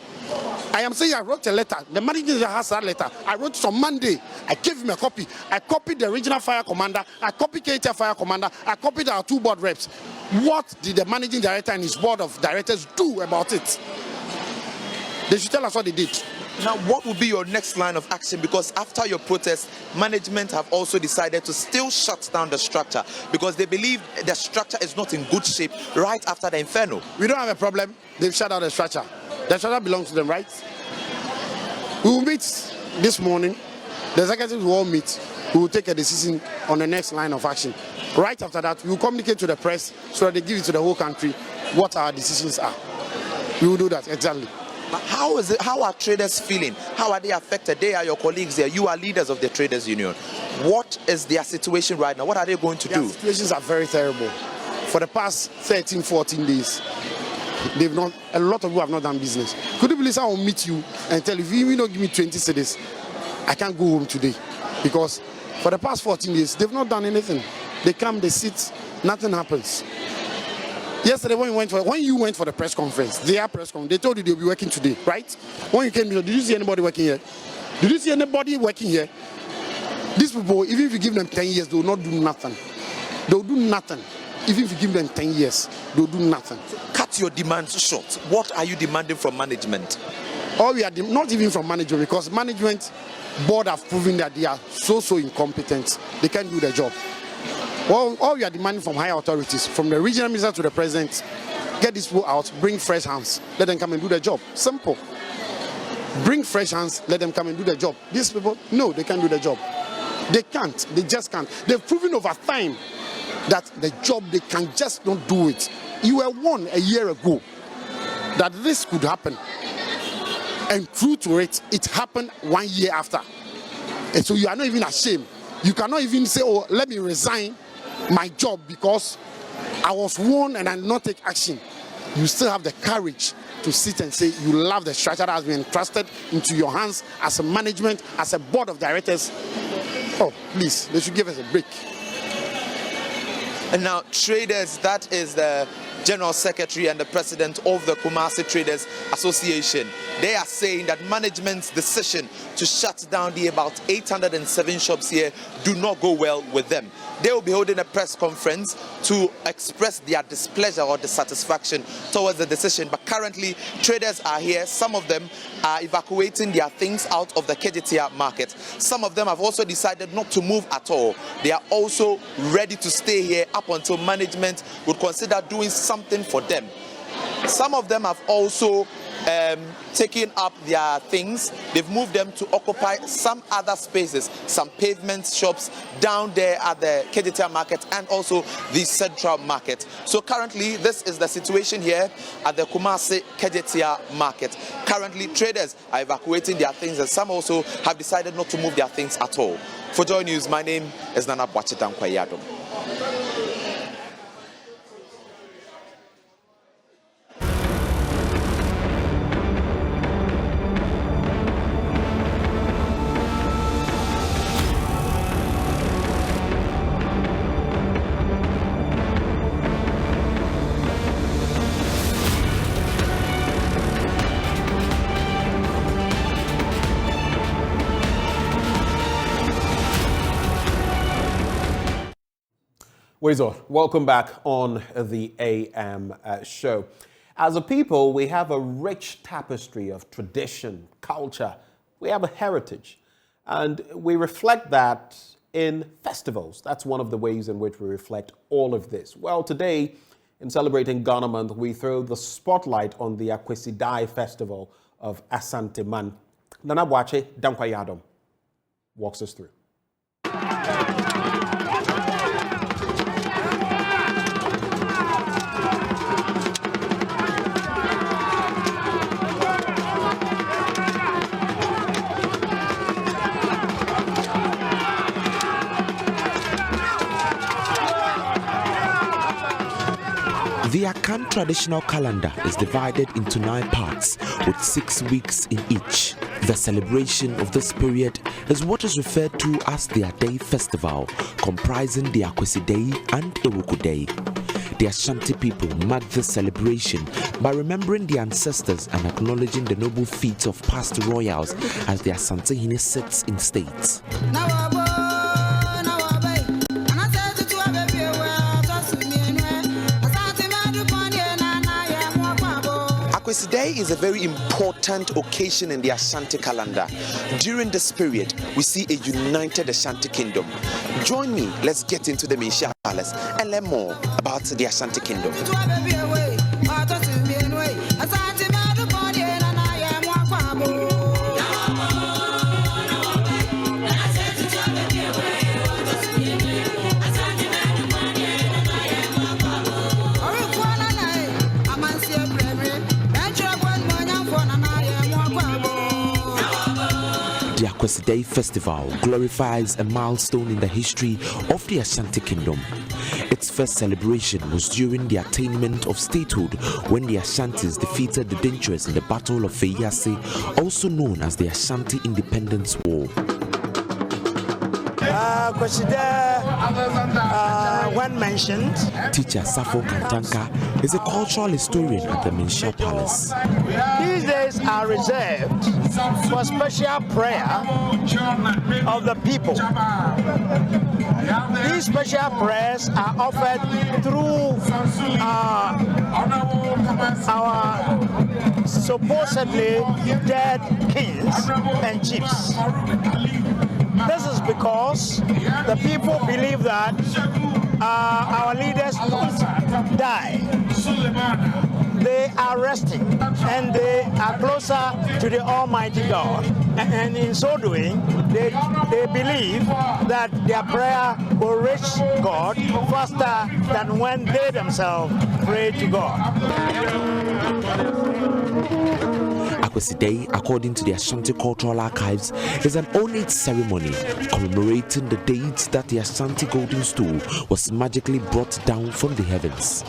Speaker 21: I am saying I wrote a letter. The managing director has that letter. I wrote it on Monday. I gave him a copy. I copied the regional fire commander. I copied KTF fire commander. I copied our 2 board reps. What did the managing director and his board of directors do about it? They should tell us what they did.
Speaker 11: Now, what will be your next line of action? Because after your protest, management have also decided to still shut down the structure because they believe the structure is not in good shape right after the inferno.
Speaker 21: We don't have a problem. They've shut down the structure. The structure belongs to them, right? We will meet this morning. The executives will all meet. We will take a decision on the next line of action. Right after that, we will communicate to the press so that they give it to the whole country what our decisions are. We will do that, exactly.
Speaker 11: But how is it? How are traders feeling? How are they affected? They are your colleagues there. You are leaders of the traders union. What is their situation right now? What are they going to do?
Speaker 21: Their situations are very terrible. For the past 13, 14 days, a lot of people have not done business. Could you believe I will meet you and tell you, if you don't give me 20 cedis, I can't go home today. Because for the past 14 days, they've not done anything. They come, they sit, nothing happens. Yesterday, when you went for the press conference, they told you they'll be working today, right? When you came here, did you see anybody working here? Did you see anybody working here? These people, even if you give them 10 years, they will not do nothing. They will do nothing. Even if you give them 10 years, they will do nothing.
Speaker 11: Cut your demands short. What are you demanding from management?
Speaker 21: We are not even from management, because management board have proven that they are so incompetent. They can't do their job. All we are demanding from higher authorities, from the regional minister to the president, get these people out, bring fresh hands, let them come and do their job. Simple. Bring fresh hands, let them come and do their job. These people, no, they can't do their job. They can't. They just can't. They've proven over time that the job, they can just not do it. You were warned a year ago that this could happen. And true to it, it happened 1 year after. And so you are not even ashamed. You cannot even say, oh, let me resign my job because I was warned and I did not take action. You still have the courage to sit and say you love the structure that has been entrusted into your hands as a management, as a board of directors. Oh, please, they should give us a break.
Speaker 11: And now, traders, that is the General Secretary and the President of the Kumasi Traders Association. They are saying that management's decision to shut down the about 807 shops here do not go well with them. they will be holding a press conference to express their displeasure or dissatisfaction towards the decision. But currently, traders are here. Some of them are evacuating their things out of the KJTR market. Some of them have also decided not to move at all. They are also ready to stay here up until management would consider doing something for them. Some of them have also taken up their things. They've moved them to occupy some other spaces, some pavement shops down there at the KJTR market and also the central market. So currently, this is the situation here at the Kumasi KJTR market. Currently, traders are evacuating their things, and some also have decided not to move their things at all. For Joy News, my name is Nana Bwachitankwayadom.
Speaker 1: Wezo, welcome back on the AM show. As a people, we have a rich tapestry of tradition, culture. We have a heritage, and we reflect that in festivals. That's one of the ways in which we reflect all of this. Well, today, in celebrating Ghana Month, we throw the spotlight on the Akwesidai Festival of Asante Man. Nana Bwache Dankwayadom walks us through.
Speaker 13: The Akan traditional calendar is divided into 9 parts with 6 weeks in each. The celebration of this period is what is referred to as the Adai Festival, comprising the Akwesi Day and Ewoku Day. The Ashanti people mark this celebration by remembering their ancestors and acknowledging the noble feats of past royals as the Asante Hine sits in state.
Speaker 15: Akwesi Day is a very important occasion in the Ashanti calendar. During this period, we see a united Ashanti kingdom. Join me, let's get into the Minsha Palace and learn more about the Ashanti kingdom.
Speaker 13: The Akwesi Day Festival glorifies a milestone in the history of the Ashanti Kingdom. Its first celebration was during the attainment of statehood when the Ashantis defeated the Dinchas in the Battle of Feyase, also known as the Ashanti Independence War.
Speaker 16: When mentioned,
Speaker 13: Teacher Safo Kantanka is a cultural historian at the Minsha Palace.
Speaker 16: These days are reserved for special prayer of the people. These special prayers are offered through our supposedly dead kings and chiefs. This is because the people believe that our leaders don't die. They are resting and they are closer to the Almighty God. And in so doing, they believe that their prayer will reach God faster than when they themselves pray to God.
Speaker 13: Akwesi Day, according to the Ashanti Cultural Archives, is an ornate ceremony commemorating the dates that the Ashanti golden stool was magically brought down from the heavens.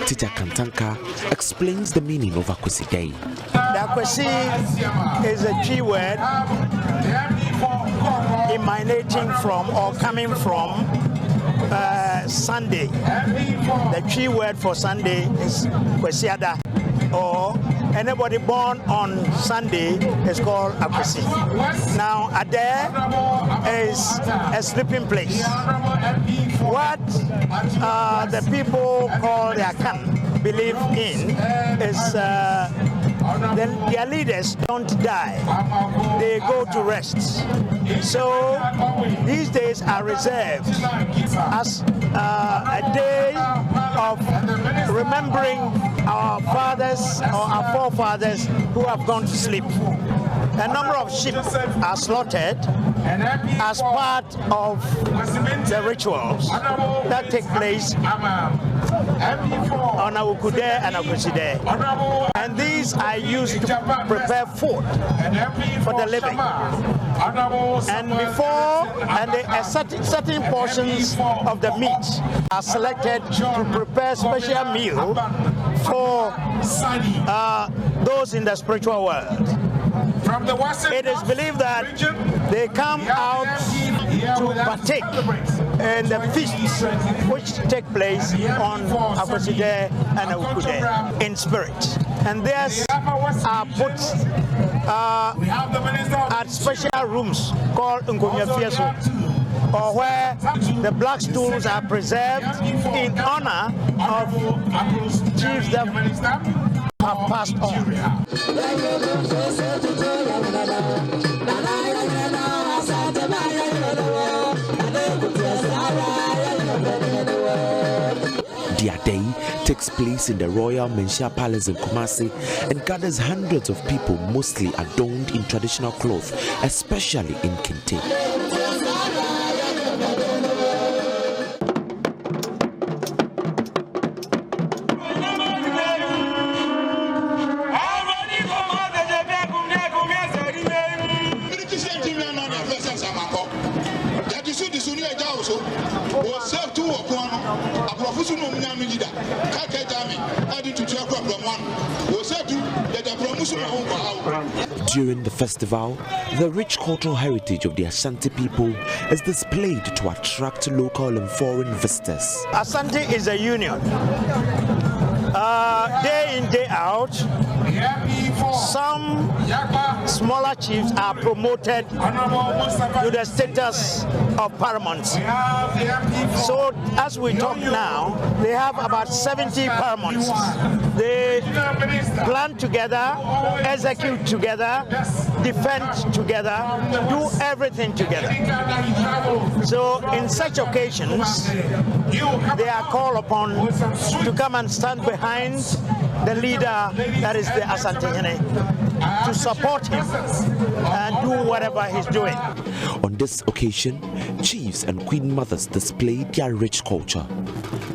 Speaker 13: Teacher Kantanka explains the meaning of Akwesi Day.
Speaker 16: The Akwesi is a G word emanating from or coming from Sunday. The G word for Sunday is Kwesiada or anybody born on Sunday is called Akwesi. Now, Ade is a sleeping place. What the people call the Akan believe in is their leaders don't die, they go to rest. So these days are reserved as a day of remembering our fathers or our forefathers who have gone to sleep. A number of sheep are slaughtered as part of the rituals that take place on Awukude and Akweside. And these are used to prepare food for the living. And certain portions of the meat are selected to prepare special meal for those in the spiritual world. It is believed that they come out to partake in the feasts which take place on Akweside and Awukude in spirit. And theirs are put at special rooms called Nkomyafieso, or where the black stools are preserved in honor of chiefs that have passed on.
Speaker 13: Their day takes place in the Royal Menchia Palace in Kumasi and gathers hundreds of people, mostly adorned in traditional clothes, especially in Kente. During the festival, the rich cultural heritage of the Ashanti people is displayed to attract local and foreign visitors.
Speaker 16: Ashanti is a union. Day in, day out, some smaller chiefs are promoted to the status of paramountcy. So as we talk now, they have about 70 paramounts. They plan together, execute together, defend together, do everything together. So in such occasions, they are called upon to come and stand behind the leader, that is the Asantehene, to support him and do whatever he's doing.
Speaker 13: On this occasion, chiefs and queen mothers displayed their rich culture.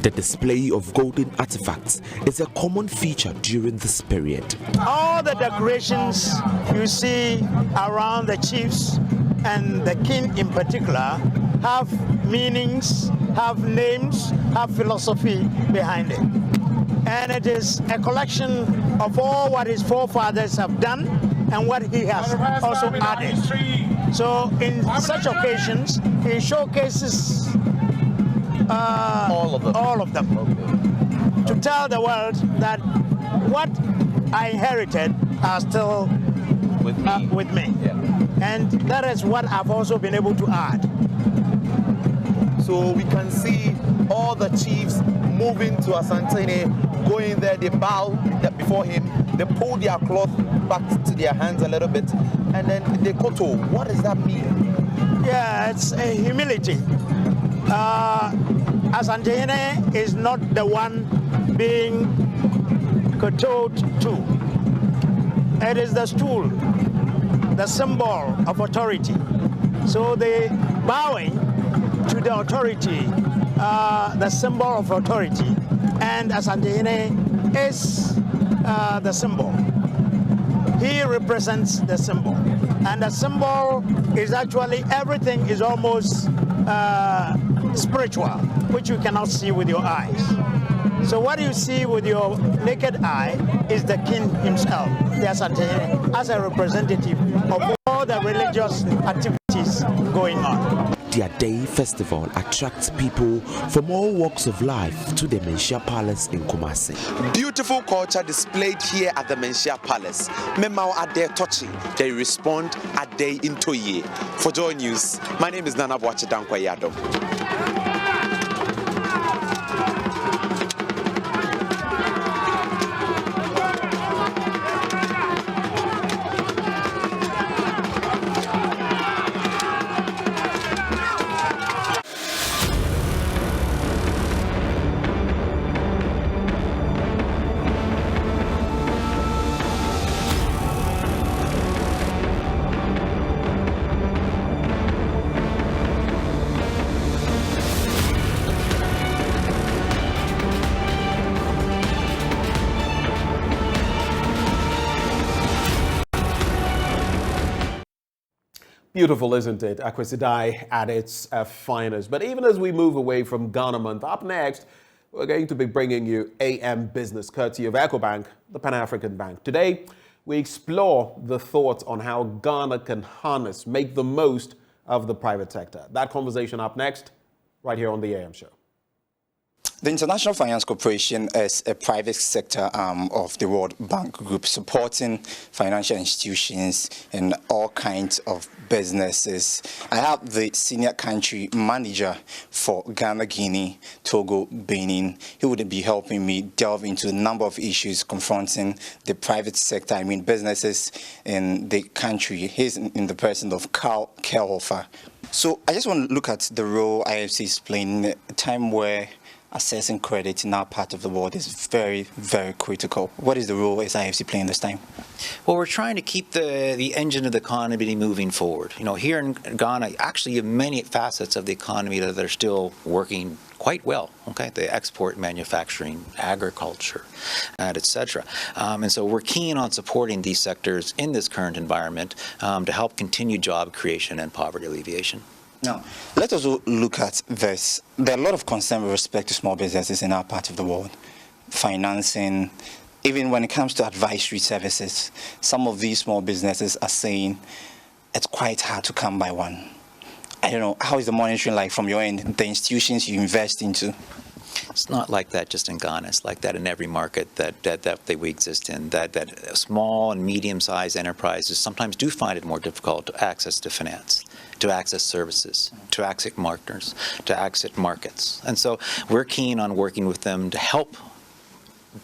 Speaker 13: The display of golden artifacts is a common feature during this period.
Speaker 16: All the decorations you see around the chiefs and the king in particular have meanings, have names, have philosophy behind it. And it is a collection of all what his forefathers have done and what he has also added. So in such occasions, he showcases all of them okay. To tell the world that what I inherited are still with me. Yeah. And that is what I've also been able to add.
Speaker 11: So we can see all the chiefs moving to Asantehene, going there, they bow before him, they pull their cloth back to their hands a little bit, and then they koto. What does that mean?
Speaker 16: Yeah, it's a humility. Asantehene is not the one being kotoed to. It is the stool, the symbol of authority. So they bowing to the authority, the symbol of authority, and Asantehene is the symbol. He represents the symbol, and the symbol is actually everything is almost spiritual, which you cannot see with your eyes. So what you see with your naked eye is the king himself, the Asantehene, as a representative of all the religious activities going on.
Speaker 13: their day festival attracts people from all walks of life to the Menchia Palace in Kumasi.
Speaker 15: Beautiful culture displayed here at the Menchia Palace. Memao Ade Tochi, they respond Ade Intoye. For Joy News, my name is Nana Boachidankwa Yadom.
Speaker 1: Beautiful, isn't it? Akwesidai at its finest. But even as we move away from Ghana Month, up next, we're going to be bringing you AM Business, courtesy of EcoBank, the Pan-African Bank. Today, we explore the thoughts on how Ghana can harness, make the most of the private sector. That conversation up next, right here on the AM Show.
Speaker 14: The International Finance Corporation is a private sector arm of the World Bank Group, supporting financial institutions and all kinds of businesses. I have the senior country manager for Ghana, Guinea, Togo, Benin. He would be helping me delve into a number of issues confronting the private sector, businesses in the country. He's in the person of Carl Kelhofer. So I just want to look at the role IFC is playing in a time where assessing credit in our part of the world is very, very critical. What is the role IFC playing this time?
Speaker 17: Well, we're trying to keep the engine of the economy moving forward. Here in Ghana, actually, you have many facets of the economy that are still working quite well. Okay, the export, manufacturing, agriculture, and etc. And so we're keen on supporting these sectors in this current environment to help continue job creation and poverty alleviation.
Speaker 14: Now, let us look at this. There are a lot of concern with respect to small businesses in our part of the world. Financing, even when it comes to advisory services, some of these small businesses are saying it's quite hard to come by one. I don't know, how is the monitoring like from your end, the institutions you invest into?
Speaker 17: It's not like that just in Ghana. It's like that in every market that we exist in. That small and medium-sized enterprises sometimes do find it more difficult to access to finance, to access services, to access partners, to access markets. And so we're keen on working with them to help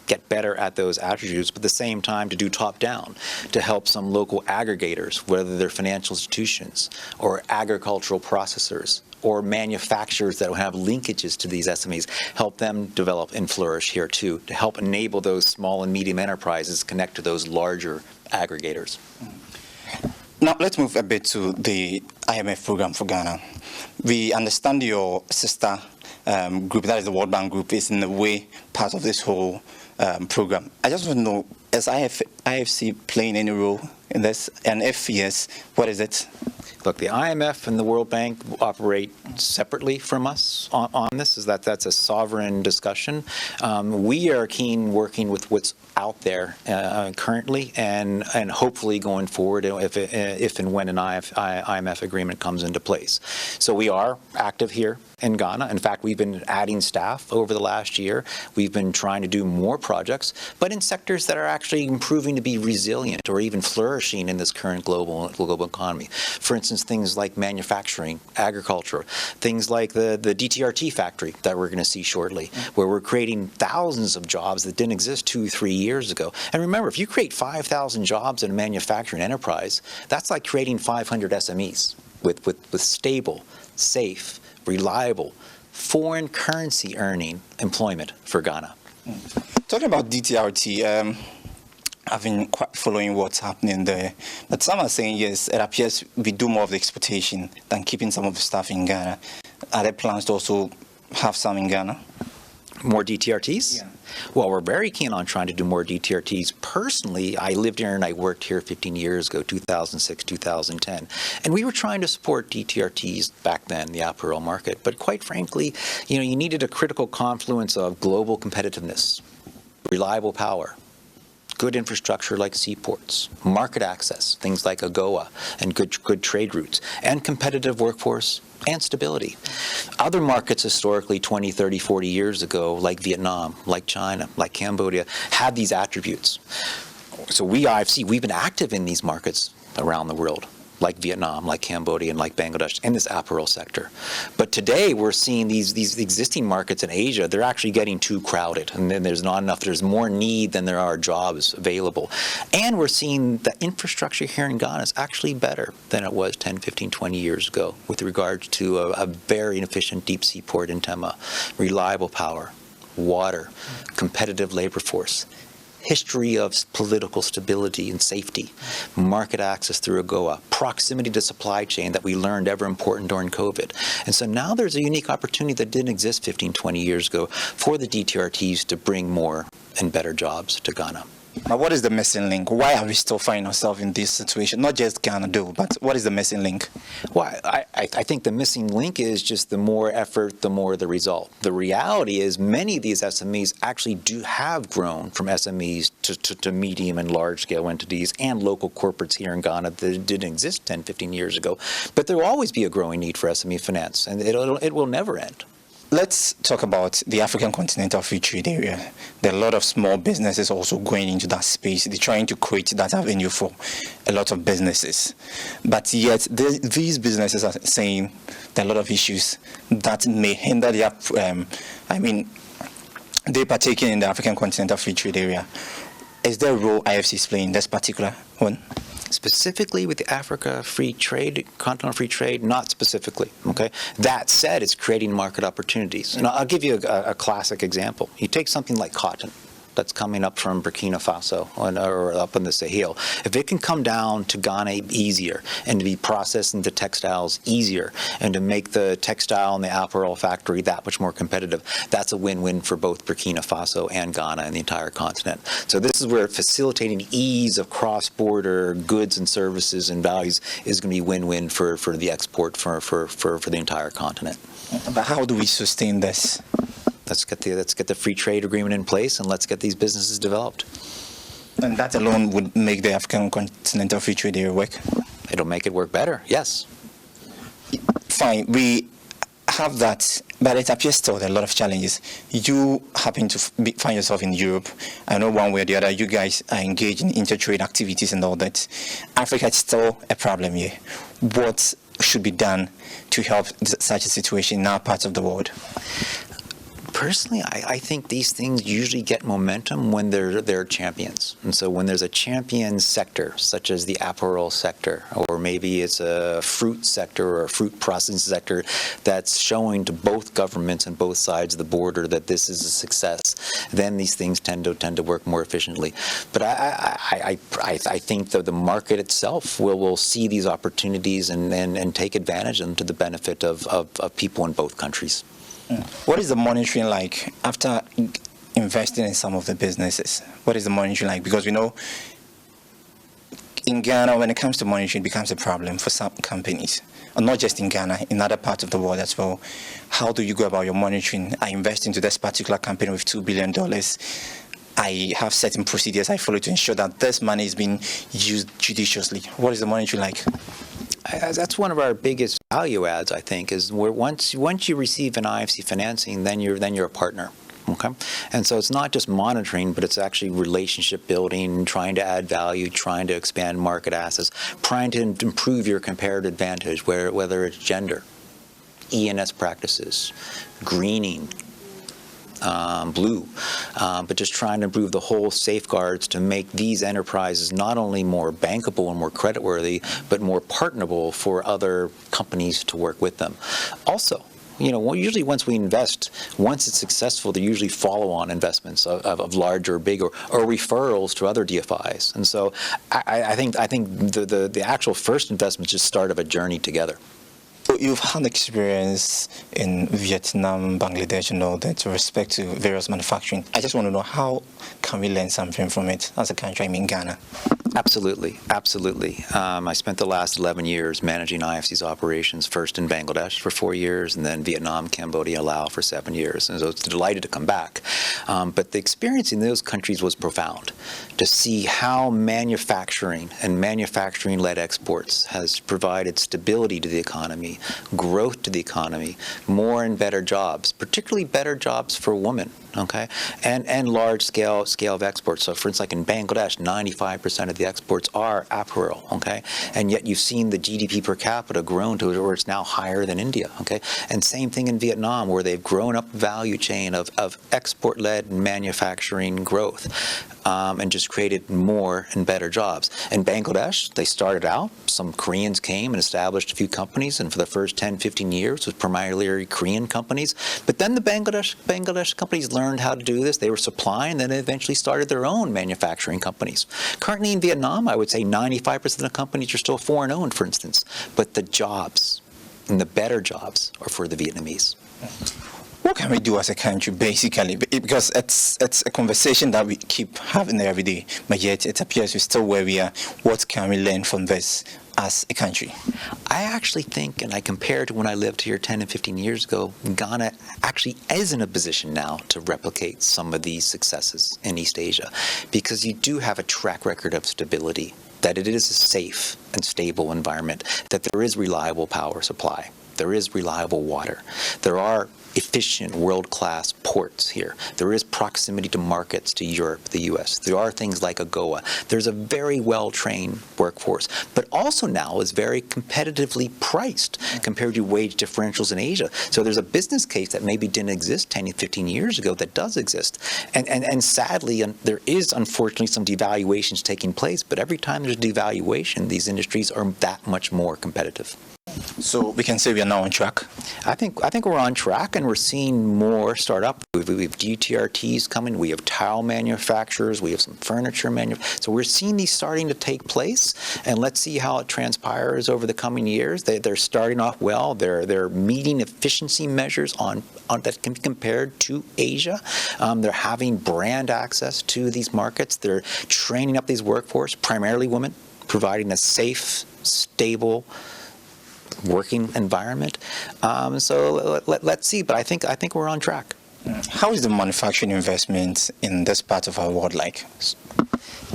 Speaker 17: get better at those attributes, but at the same time to do top-down, to help some local aggregators, whether they're financial institutions or agricultural processors or manufacturers that have linkages to these SMEs, help them develop and flourish here too, to help enable those small and medium enterprises connect to those larger aggregators.
Speaker 14: Now, let's move a bit to the IMF program for Ghana. We understand your sister group, that is the World Bank Group, is in a way part of this whole program. I just want to know, is IFC playing any role in this? And if yes, what is it?
Speaker 17: Look, the IMF and the World Bank operate separately from us on this. That's a sovereign discussion. We are keen working with what's out there currently, and hopefully going forward if and when an IMF agreement comes into place. So we are active here in Ghana. In fact, we've been adding staff over the last year. We've been trying to do more projects, but in sectors that are actually improving to be resilient or even flourishing in this current global economy. For instance, things like manufacturing, agriculture, things like the DTRT factory that we're going to see shortly, where we're creating thousands of jobs that didn't exist 2-3 years ago. And remember, if you create 5,000 jobs in a manufacturing enterprise, that's like creating 500 SMEs with stable, safe, reliable, foreign currency earning employment for Ghana.
Speaker 14: Talking about DTRT, I've been quite following what's happening there, but some are saying yes, it appears we do more of the exportation than keeping some of the stuff in Ghana. Are there plans to also have some in Ghana?
Speaker 17: More DTRTs? Yeah. Well, we're very keen on trying to do more DTRTs. Personally, I lived here and I worked here 15 years ago, 2006, 2010. And we were trying to support DTRTs back then, the apparel market. But quite frankly, you needed a critical confluence of global competitiveness, reliable power, good infrastructure like seaports, market access, things like AGOA, and good trade routes, and competitive workforce and stability. Other markets historically 20, 30, 40 years ago, like Vietnam, like China, like Cambodia, had these attributes. So we've been active in these markets around the world, like Vietnam, like Cambodia, and like Bangladesh, in this apparel sector. But today we're seeing these existing markets in Asia, they're actually getting too crowded, and then there's more need than there are jobs available. And we're seeing the infrastructure here in Ghana is actually better than it was 10, 15, 20 years ago with regards to a very efficient deep sea port in Tema, reliable power, water, competitive labor force, history of political stability and safety, market access through AGOA, proximity to supply chain that we learned ever important during COVID. And so now there's a unique opportunity that didn't exist 15, 20 years ago for the DTRTs to bring more and better jobs to Ghana.
Speaker 14: But what is the missing link? Why are we still finding ourselves in this situation? Not just Ghana, though, but what is the missing link?
Speaker 17: Well, I think the missing link is just the more effort, the more the result. The reality is many of these SMEs actually have grown from SMEs to medium and large-scale entities and local corporates here in Ghana that didn't exist 10, 15 years ago. But there will always be a growing need for SME finance, and it will never end.
Speaker 14: Let's talk about the African Continental Free Trade Area. There are a lot of small businesses also going into that space. They're trying to create that avenue for a lot of businesses. But yet, these businesses are saying there are a lot of issues that may hinder their, they partaking in the African Continental Free Trade Area. Is there a role IFC is playing in this particular one?
Speaker 17: Specifically with the Africa free trade, continental free trade, not specifically, okay? That said, it's creating market opportunities. And I'll give you a classic example. You take something like cotton that's coming up from Burkina Faso or up in the Sahel. If it can come down to Ghana easier and to be processed into textiles easier and to make the textile and the apparel factory that much more competitive, that's a win-win for both Burkina Faso and Ghana and the entire continent. So this is where facilitating ease of cross-border goods and services and values is going to be win-win for the export for the entire continent.
Speaker 14: But how do we sustain this?
Speaker 17: Let's get the free trade agreement in place and let's get these businesses developed.
Speaker 14: And that alone would make the African Continental Free Trade Area work?
Speaker 17: It'll make it work better, yes.
Speaker 14: Fine, we have that, but it appears still there are a lot of challenges. You happen to find yourself in Europe. I know one way or the other you guys are engaged in intertrade activities and all that. Africa is still a problem here. What should be done to help such a situation in our parts of the world?
Speaker 17: Personally, I think these things usually get momentum when they're champions. And so when there's a champion sector, such as the apparel sector, or maybe it's a fruit sector or a fruit processing sector that's showing to both governments and both sides of the border that this is a success, then these things tend to work more efficiently. But I think that the market itself will see these opportunities and take advantage of them to the benefit of people in both countries.
Speaker 14: What is the monitoring like after investing in some of the businesses? What is the monitoring like? Because we know in Ghana, when it comes to monitoring, it becomes a problem for some companies, and not just in Ghana, in other parts of the world as well. How do you go about your monitoring? I invest into this particular company with $2 billion. I have certain procedures I follow to ensure that this money is being used judiciously. What is the monitoring like?
Speaker 17: That's one of our biggest value adds, I think, is where once you receive an IFC financing, then you're a partner. Okay, and so it's not just monitoring, but it's actually relationship building, trying to add value, trying to expand market access, trying to improve your comparative advantage, whether it's gender, E&S practices, greening, blue, but just trying to improve the whole safeguards to make these enterprises not only more bankable and more creditworthy, but more partnerable for other companies to work with them. Also, usually once we invest, once it's successful, they usually follow on investments of larger, bigger, or referrals to other DFIs. And so I think the actual first investment is just start of a journey together.
Speaker 14: You've had experience in Vietnam, Bangladesh, and all that with respect to various manufacturing. I just want to know, how can we learn something from it as a country, Ghana?
Speaker 17: Absolutely, absolutely. I spent the last 11 years managing IFC's operations, first in Bangladesh for 4 years, and then Vietnam, Cambodia, Laos for 7 years. And so it's delighted to come back. But the experience in those countries was profound. To see how manufacturing and manufacturing-led exports has provided stability to the economy, growth to the economy, more and better jobs, particularly better jobs for women, okay, and large scale of exports. So, for instance, like in Bangladesh, 95% of the exports are apparel, okay, and yet you've seen the GDP per capita grown to where it's now higher than India, okay, and same thing in Vietnam, where they've grown up the value chain of export-led manufacturing growth. And just created more and better jobs. In Bangladesh, they started out, some Koreans came and established a few companies, and for the first 10, 15 years, it was primarily Korean companies. But then the Bangladesh companies learned how to do this. They were supplying, and then they eventually started their own manufacturing companies. Currently in Vietnam, I would say 95% of the companies are still foreign-owned, for instance. But the jobs, and the better jobs, are for the Vietnamese.
Speaker 14: What can we do as a country, basically? Because it's a conversation that we keep having every day, but yet it appears we're still where we are. What can we learn from this as a country?
Speaker 17: I actually think, and I compare to when I lived here 10 and 15 years ago, Ghana actually is in a position now to replicate some of these successes in East Asia, because you do have a track record of stability, that it is a safe and stable environment, that there is reliable power supply, there is reliable water, there are efficient world-class ports here. There is proximity to markets, to Europe, the US. There are things like AGOA. There's a very well-trained workforce, but also now is very competitively priced compared to wage differentials in Asia. So there's a business case that maybe didn't exist 10, 15 years ago that does exist. And sadly, there is unfortunately some devaluations taking place, but every time there's devaluation, these industries are that much more competitive.
Speaker 14: So we can say we are now on track?
Speaker 17: I think we're on track, and we're seeing more start up. We have GTRTs coming, we have tile manufacturers, we have some furniture manufacturers. So we're seeing these starting to take place, and let's see how it transpires over the coming years. They're starting off well. They're meeting efficiency measures on that can be compared to Asia. They're having brand access to these markets. They're training up these workforce, primarily women, providing a safe, stable working environment. So let's see, but I think we're on track.
Speaker 14: How is the manufacturing investment in this part of our world like?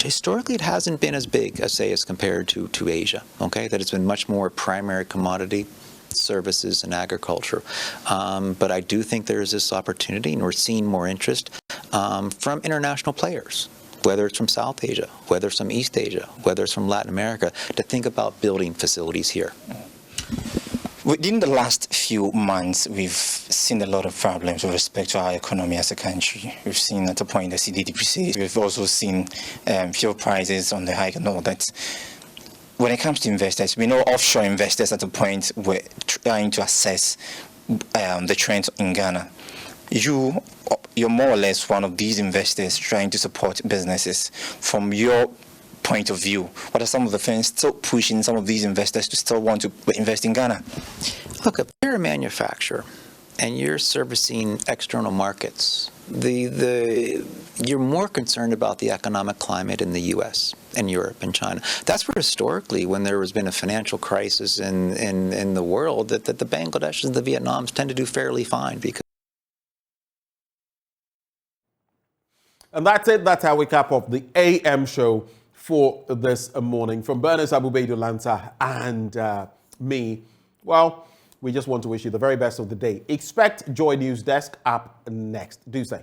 Speaker 17: Historically, it hasn't been as big, as compared to Asia, okay? That it's been much more primary commodity, services, and agriculture. But I do think there is this opportunity, and we're seeing more interest from international players, whether it's from South Asia, whether it's from East Asia, whether it's from Latin America, to think about building facilities here.
Speaker 14: Within the last few months, we've seen a lot of problems with respect to our economy as a country. We've seen at a point the cedi depreciate. We've also seen fuel prices on the hike and all that. When it comes to investors, we know offshore investors at a point were trying to assess the trends in Ghana. You're more or less one of these investors trying to support businesses. From your point of view, what are some of the things still pushing some of these investors to still want to invest in Ghana?
Speaker 17: Look, if you're a manufacturer and you're servicing external markets, you're more concerned about the economic climate in the U.S. and Europe and China. That's where historically, when there has been a financial crisis in the world, that the Bangladeshis and the Vietnams tend to do fairly fine because.
Speaker 1: And that's it. That's how we cap off the AM show for this morning. From Bernice, Lansah, and me, well, we just want to wish you the very best of the day. Expect Joy News Desk up next. Do say.